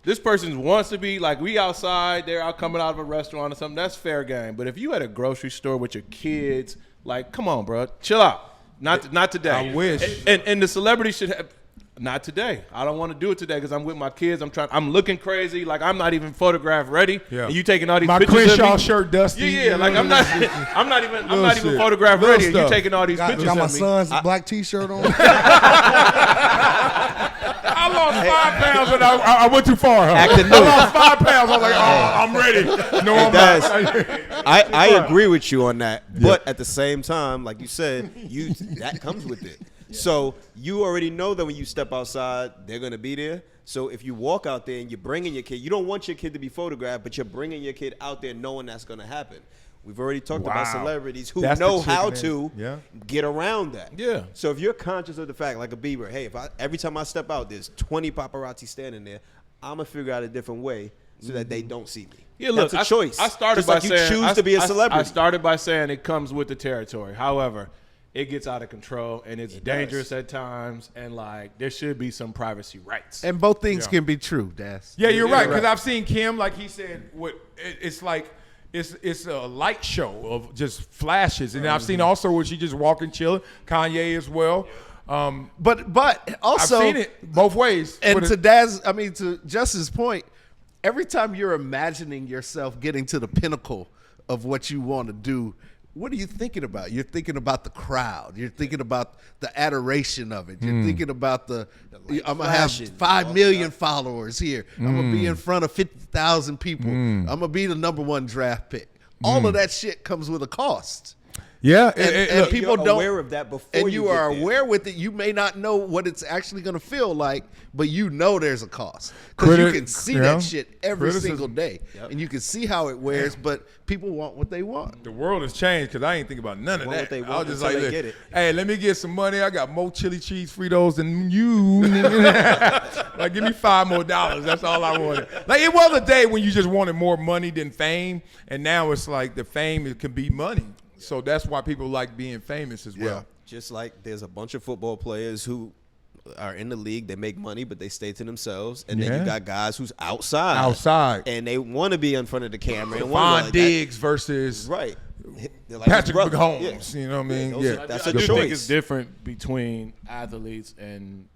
this person wants to be like we outside, they're out coming out of a restaurant or something. That's fair game. But if you at a grocery store with your kids, like, come on, bro, chill out. Not today. I wish. And the celebrity should have. Not today. I don't want to do it today because I'm with my kids. I'm looking crazy. Like I'm not even photograph ready. Yeah. And you taking all these My pictures of Crenshaw me. shirt dusty. Yeah. Like I'm not even shit. photograph Little ready. And you stuff. taking all these pictures Got my of me. son's black T-shirt on. I lost 5 pounds when I went too far. Huh? Acting I new. lost 5 pounds. I was like, I'm ready. No, I'm not. I agree with you on that, but at the same time, like you said, that comes with it. So you already know that when you step outside, they're gonna be there. So if you walk out there and you're bringing your kid, you don't want your kid to be photographed, but you're bringing your kid out there knowing that's gonna happen. We've already talked about celebrities who That's know the chick, how man. to Yeah. get around that. Yeah. So if you're conscious of the fact, like a Bieber, hey, every time I step out, there's 20 paparazzi standing there, I'm gonna figure out a different way so that they don't see me. Yeah, look, that's a choice. I started Just by like you saying choose to be a celebrity. I started by saying it comes with the territory. However, it gets out of control and it's dangerous at times, and like there should be some privacy rights. And both things can be true, Das. Yeah, you're right. Because I've seen Kim, like he said, it's like it's a light show of just flashes, and I've seen also where she just walking, chilling. Kanye as well. But also I've seen it both ways. And But to Justin's point, every time you're imagining yourself getting to the pinnacle of what you want to do, what are you thinking about? You're thinking about the crowd. You're thinking about the adoration of it. You're thinking about I'm going to have 5 million followers here. I'm going to be in front of 50,000 people. I'm going to be the #1 draft pick. All of that shit comes with a cost. yeah, And look, people you're don't aware of that before and you you get are there. aware with it. You may not know what it's actually going to feel like, but you know there's a cost because you can see that shit every single day, and you can see how it wears. But people want what they want. the world has changed because I ain't think about none of Want that. what they I was want just until like, they look, get it. hey, let me get some money. I got more chili cheese Fritos than you. Like, give me $5 more. That's all I wanted. Like, it was a day when you just wanted more money than fame, and now it's like the fame can be money. So that's why people like being famous as well. Just like there's a bunch of football players who are in the league, they make money, but they stay to themselves. And then Yeah. you got guys who's outside. And they want to be in front of the camera. and wanna Devon like Diggs versus Right. They're like Patrick his brother. Mahomes. Yeah. You know what I mean? those Yeah. are- that's I a do choice. think it's different between athletes and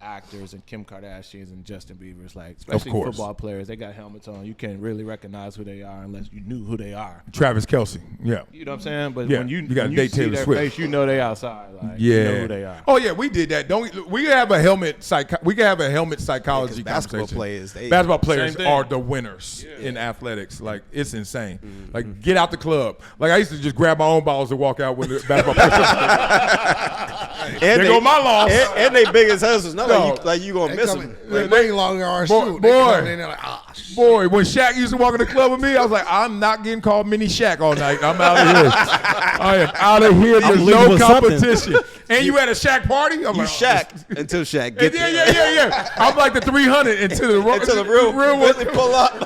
actors and Kim Kardashians and Justin Bieber's. Like, especially course. football players, they got helmets on. You can't really recognize who they are unless you knew who they are. Travis Kelce. Yeah. You know what I'm saying? But Yeah, when you gotta date see Taylor their Swift. face, you know they outside. Like, Yeah. you know who they are. Oh yeah, we did that. Don't we have a helmet psychology basketball conversation. players, basketball players Same thing. are the winners in athletics. Like, it's insane. Like, get out the club. Like, I used to just grab my own balls and walk out when the basketball players. There go my loss. And they big as hell. It's not like you gonna miss them. They ain't long our shoot. Boy, when Shaq used to walk in the club with me, I was like, I'm not getting called Mini Shaq all night. I'm out of here. I am out of here. There's no competition. And you had a Shaq party? I'm You like, Shaq until Shaq get there. Yeah. I'm like the 300 until the real one. pull up.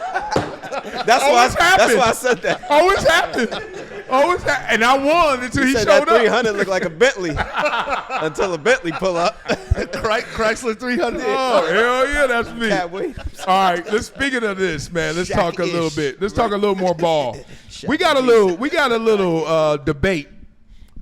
That's why I said that. Always happened. And I won until he said showed that up. 300 looked like a Bentley until a Bentley pull up. Chrysler 300. Oh, hell yeah, that's me. Cat Williams. All right, speaking of this, man, let's talk a little bit. Let's talk a little more ball. Shaq We got a little debate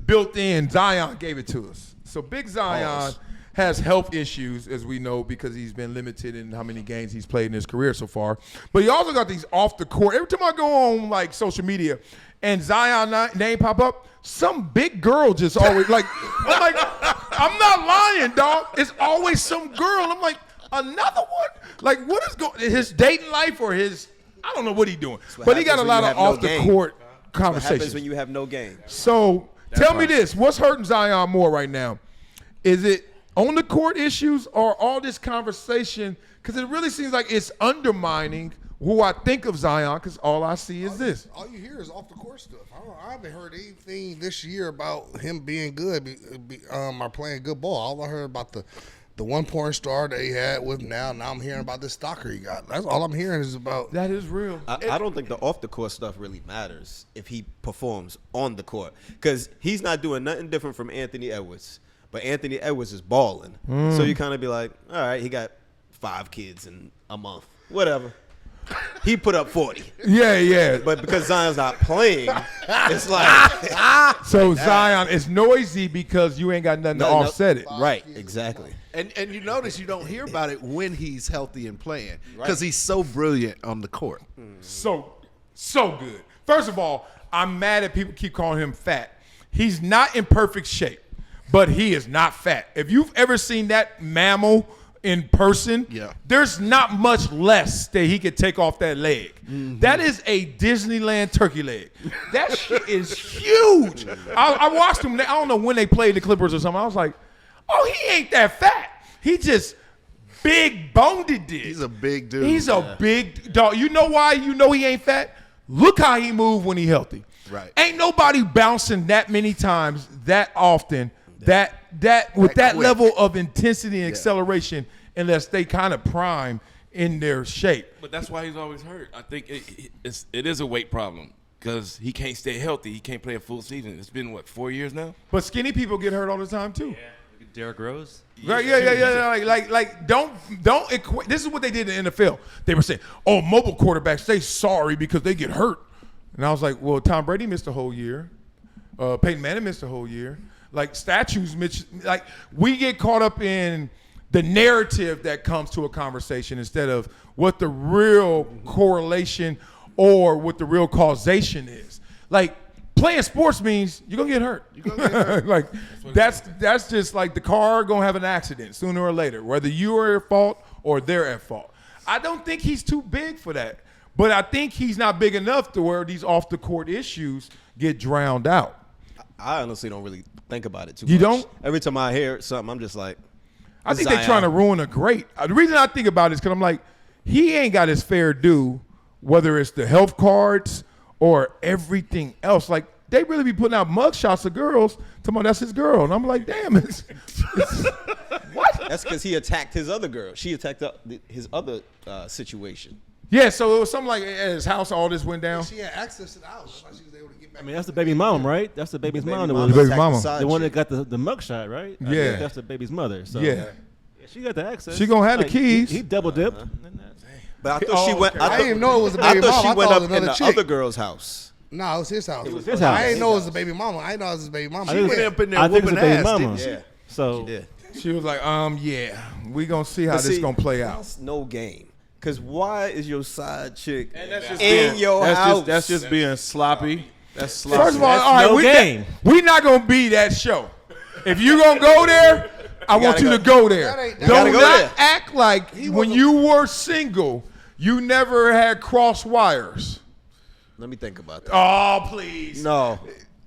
built in. Zion gave it to us. So Big Zion has health issues, as we know, because he's been limited in how many games he's played in his career so far. But he also got these off the court. Every time I go on like social media and Zion name pop up, some big girl just always like, I'm not lying, dog. It's always some girl. I'm like, another one? Like, what is going? His dating life or his? I don't know what he's doing. But he got a lot of off the court conversations. What happens when you have no game? So tell me this: what's hurting Zion more right now? Is it on the court issues or all this conversation? Because it really seems like it's undermining who I think of Zion, because all I see is this. All you hear is off the court stuff. I haven't heard anything this year about him being good or playing good ball. All I heard about the 1 porn star that he had with now I'm hearing about this stalker he got. That's all I'm hearing is about. That is real. I don't think the off the court stuff really matters if he performs on the court, because he's not doing nothing different from Anthony Edwards. But Anthony Edwards is balling. So you kind of be like, all right, he got 5 kids in a month. Whatever. He put up 40. Yeah. But because Zion's not playing, it's like. So Zion is noisy because you ain't got nothing to offset it. Right, exactly. And you notice you don't hear about it when he's healthy and playing, because he's so brilliant on the court. So good. First of all, I'm mad at people keep calling him fat. He's not in perfect shape, but he is not fat. If you've ever seen that mammal in person, there's not much less that he could take off that leg. That is a Disneyland turkey leg. That shit is huge. I watched him. I don't know when they played the Clippers or something. I was like, oh, he ain't that fat. He just big boned it. He's a big dude. He's a big dog. You know why you know he ain't fat? Look how he move when he healthy. Right. Ain't nobody bouncing that many times that often that with that quick level of intensity and acceleration unless they kind of prime in their shape. But that's why he's always hurt. I think it is a weight problem because he can't stay healthy. He can't play a full season. It's been, 4 years now? But skinny people get hurt all the time too. Yeah. Derrick Rose. Right, yeah. Like don't equate. This is what they did in the NFL. They were saying, oh, mobile quarterbacks, they sorry because they get hurt. And I was like, well, Tom Brady missed a whole year. Peyton Manning missed a whole year. Like statues, like we get caught up in the narrative that comes to a conversation instead of what the real correlation or what the real causation is. Like playing sports means you're gonna get hurt. Like that's just like the car gonna have an accident sooner or later, whether you are at fault or they're at fault. I don't think he's too big for that, but I think he's not big enough to where these off the court issues get drowned out. I honestly don't really think about it too much. You don't? Every time I hear something, I'm just like, I think they're trying to ruin a great. The reason I think about it is because I'm like, he ain't got his fair due, whether it's the health cards or everything else. Like, they really be putting out mug shots of girls, talking about that's his girl. And I'm like, damn, it's what? That's because he attacked his other girl. She attacked his other situation. Yeah, so it was something like at his house, all this went down. She had access to the house. Like she was able to get back. I mean, that's the baby mama, right? That's the baby's mom. The baby mama. The one that got the mugshot, right? I think that's the baby's mother. So yeah, she got the access. She gonna have the keys. He double dipped. But I thought she went. I didn't even know it was a baby mama. I thought she went it up was in another the chick. other girl's house. No, it was his house. It was his house. I didn't know it was a baby mama. I didn't know it was his baby mama. She went up in there I think it's whooping a baby ass, mama. didn't she? Yeah. So She did. She was like, yeah, we gonna see how But this see, gonna play out. That's no game. Because why is your side chick That's just in your house? That's just being sloppy. That's sloppy. First of all, That's all right, no game. we not gonna be that show. If you gonna go there, I want you to go there. That Don't go not there. act like when you were single, you never had cross wires. Let me think about that. Oh, please. No.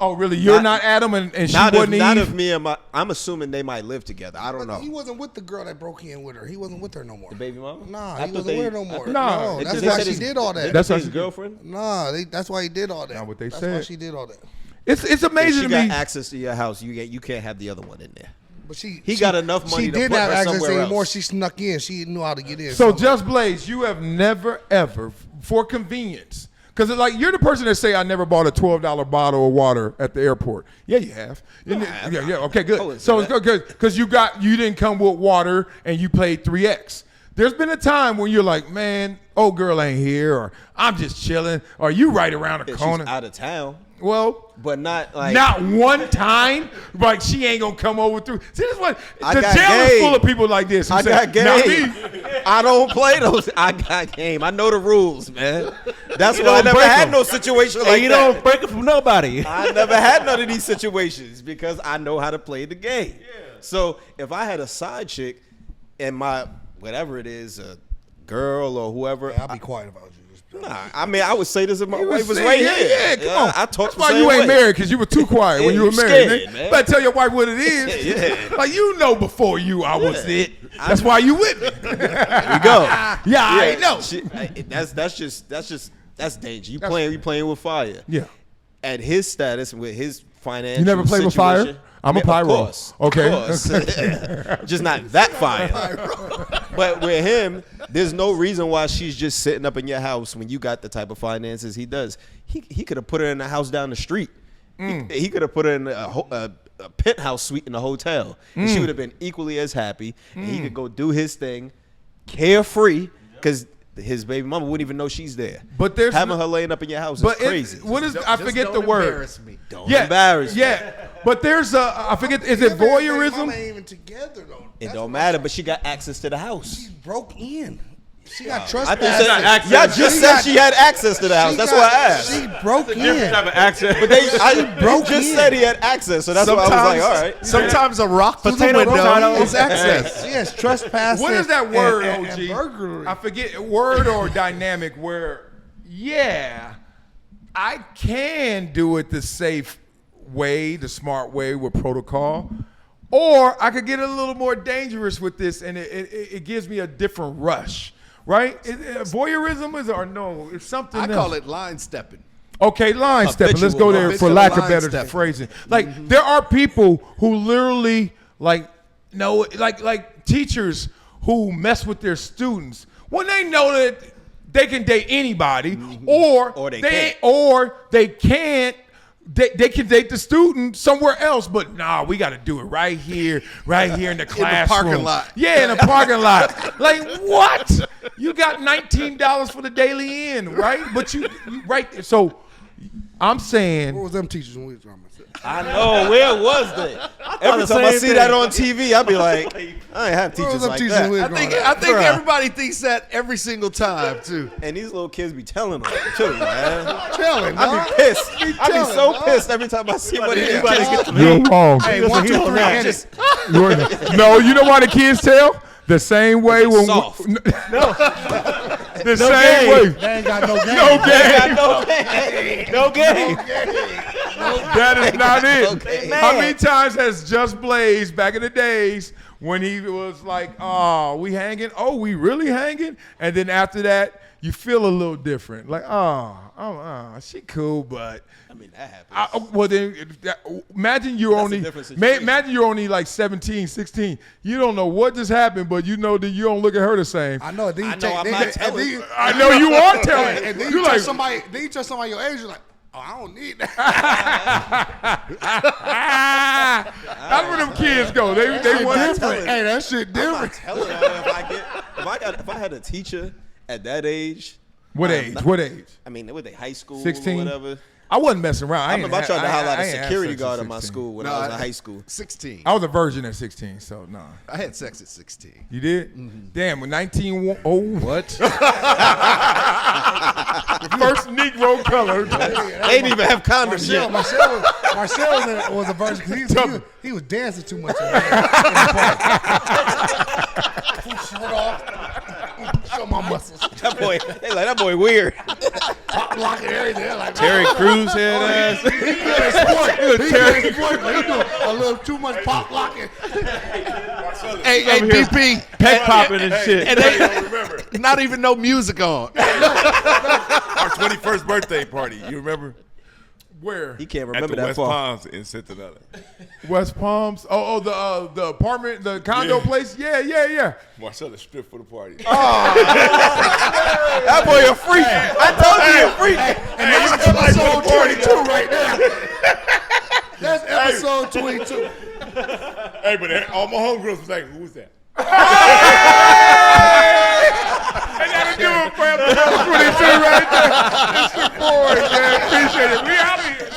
Oh, really? You're not Adam, and she wasn't Eve? Not if me and I'm assuming they might live together. I don't know. He wasn't with the girl that broke in with her. He wasn't with her no more. The baby mama? Nah, I he thought wasn't with her no more. Nah, No, that's they why said she his- did all that. That's his what girlfriend? Nah, that's why he did all that. Not what they That's said. why she did all that. It's If amazing she to got me. access to your house, you can't have the other one in there. But He got enough money She to didn't put have her access somewhere anymore. else. She snuck in. She knew how to get in. So Just Blaze, you have never ever, for convenience, because like you're the person that say I never bought a $12 bottle of water at the airport. Yeah, you have. Yeah. Okay, good. So it's good because you didn't come with water and you paid 3x. There's been a time when you're like, man, old girl ain't here, or I'm just chilling, or you right around the corner. She's out of town. Well, but not like not one time. Like she ain't gonna come over through. See, this one. I The got jail is game. full of people like this. Who I say, got "Not game. me." I don't play those. I got game. I know the rules, man. That's You why I don't never break had 'em. no situation And like you that. don't break it from nobody. I never had none of these situations because I know how to play the game. So if I had a side chick and my whatever it is, a girl or whoever, I'll be quiet about you. Nah, I mean, I would say this if my You wife was saying, right yeah, here. Yeah, come on. I talk That's the why same you ain't way. married, because you were too quiet when Yeah, you were you married. scared, nigga. man. Better tell your wife what it is. Yeah. Like you know before you, I was it. That's why you with me. There you go. Yeah, I know. That's danger. You playing with fire. Yeah. At his status with his financial You never played with fire? situation- I'm a Yeah, pyro. Of course. Okay. Of course. Just not that fire. But with him, there's no reason why she's just sitting up in your house when you got the type of finances he does. He could have put her in a house down the street. He could have put her in a penthouse suite in a hotel. And she would have been equally as happy. And he could go do his thing, carefree, because his baby mama wouldn't even know she's there. But there's having her laying up in your house is crazy. What is? I forget the word. Don't embarrass me. Yeah, but there's I forget. Is it voyeurism? Mama ain't even together though. It don't matter, but she got access to the house. She broke in. She got I trespassed. think y'all just said she had access to the house. That's why I asked. She broke in. Different type of accent. But you broke just in. said he had access, so that's why I was like, all right. Sometimes a rock through the Potato, window potato. is access. Yes, trespassing. What is that word, and OG? burglary. I forget word or dynamic where, yeah, I can do it the safe way, the smart way with protocol, or I could get a little more dangerous with this, and it gives me a different rush, right? Voyeurism is or no? It's something. I else. call it line stepping. Okay, line stepping. Let's go there for Habitual lack of line better stepping. phrasing. Like there are people who literally like teachers who mess with their students when they know that they can date anybody, or they can't. They can date the student somewhere else, but nah, we got to do it right here in the classroom. parking lot. Yeah, in the parking lot. Like what? You got $19 for the daily inn, right? But you right. So I'm saying. What was them teachers when we was drama? I know, where was that? Every time I see that on TV, I'll be like, I ain't have teachers like that. I think everybody thinks that every single time too. And these little kids be telling them too, man. Telling, I be pissed. I be so pissed every time I see what it is. You're wrong. Hey, 1, 2, 3, hit it. No, you know why the kids tell? The same way when soft. the same way. They ain't got no game. No game. That is not it. Okay. How many times has Just Blaze back in the days when he was like, "Oh, we hanging? Oh, we really hanging?" And then after that, you feel a little different. Like, she cool, but I mean, that happens. well then, imagine you're That's a only different situation. imagine you're only like 17, 16. You don't know what just happened, but you know that you don't look at her the same. I know. I'm not telling. I know you are telling. And then you you like touch somebody. Then you touch somebody your age. You're like, oh, I don't need that. That's where them kids go. They want different. Hey, that shit different. Telling her if I had a teacher at that age. What age? What age? I mean, were they high school 16? or whatever? I wasn't messing around. I remember I tried to holler at a ain't had security sex at guard at my 16. school when I was in high school. 16. I was a virgin at 16, so no. I had sex at 16. You did? Damn, with 19. Oh, what? The first Negro color. They didn't even have condoms yet. Marcel was a virgin because he was dancing too much. In the park. Shirt off. Show my muscles. That boy weird. Pop blocking everything. Like, Terry Crews head ass. He good at sport. He good at sport, but he doing a little too much pop blocking. Hey, DP. Peck popping and shit. And they, not even no music on. Our 21st birthday party. You remember? Where? He can't At remember the that West far. Palms in Cincinnati. West Palms. Oh, the apartment, the condo Yeah. place. Yeah. Marcellus stripped for the party. That boy a freak. I told you he a freak. And that's episode 22 right now. That's episode 22. Hey, but all my homegirls was like, who was that? And that'll do it for episode 22 right there. It's the boys, man. Appreciate it. We out here.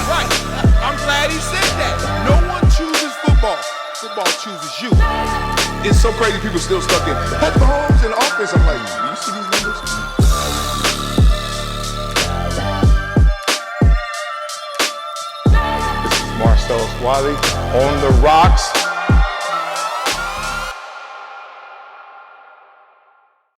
Right. I'm glad he said that. No one chooses football. Football chooses you. It's so crazy people still stuck in Patrick Mahomes in the offense. I'm like, do you see these numbers? This is Marcellus Wiley on the rocks.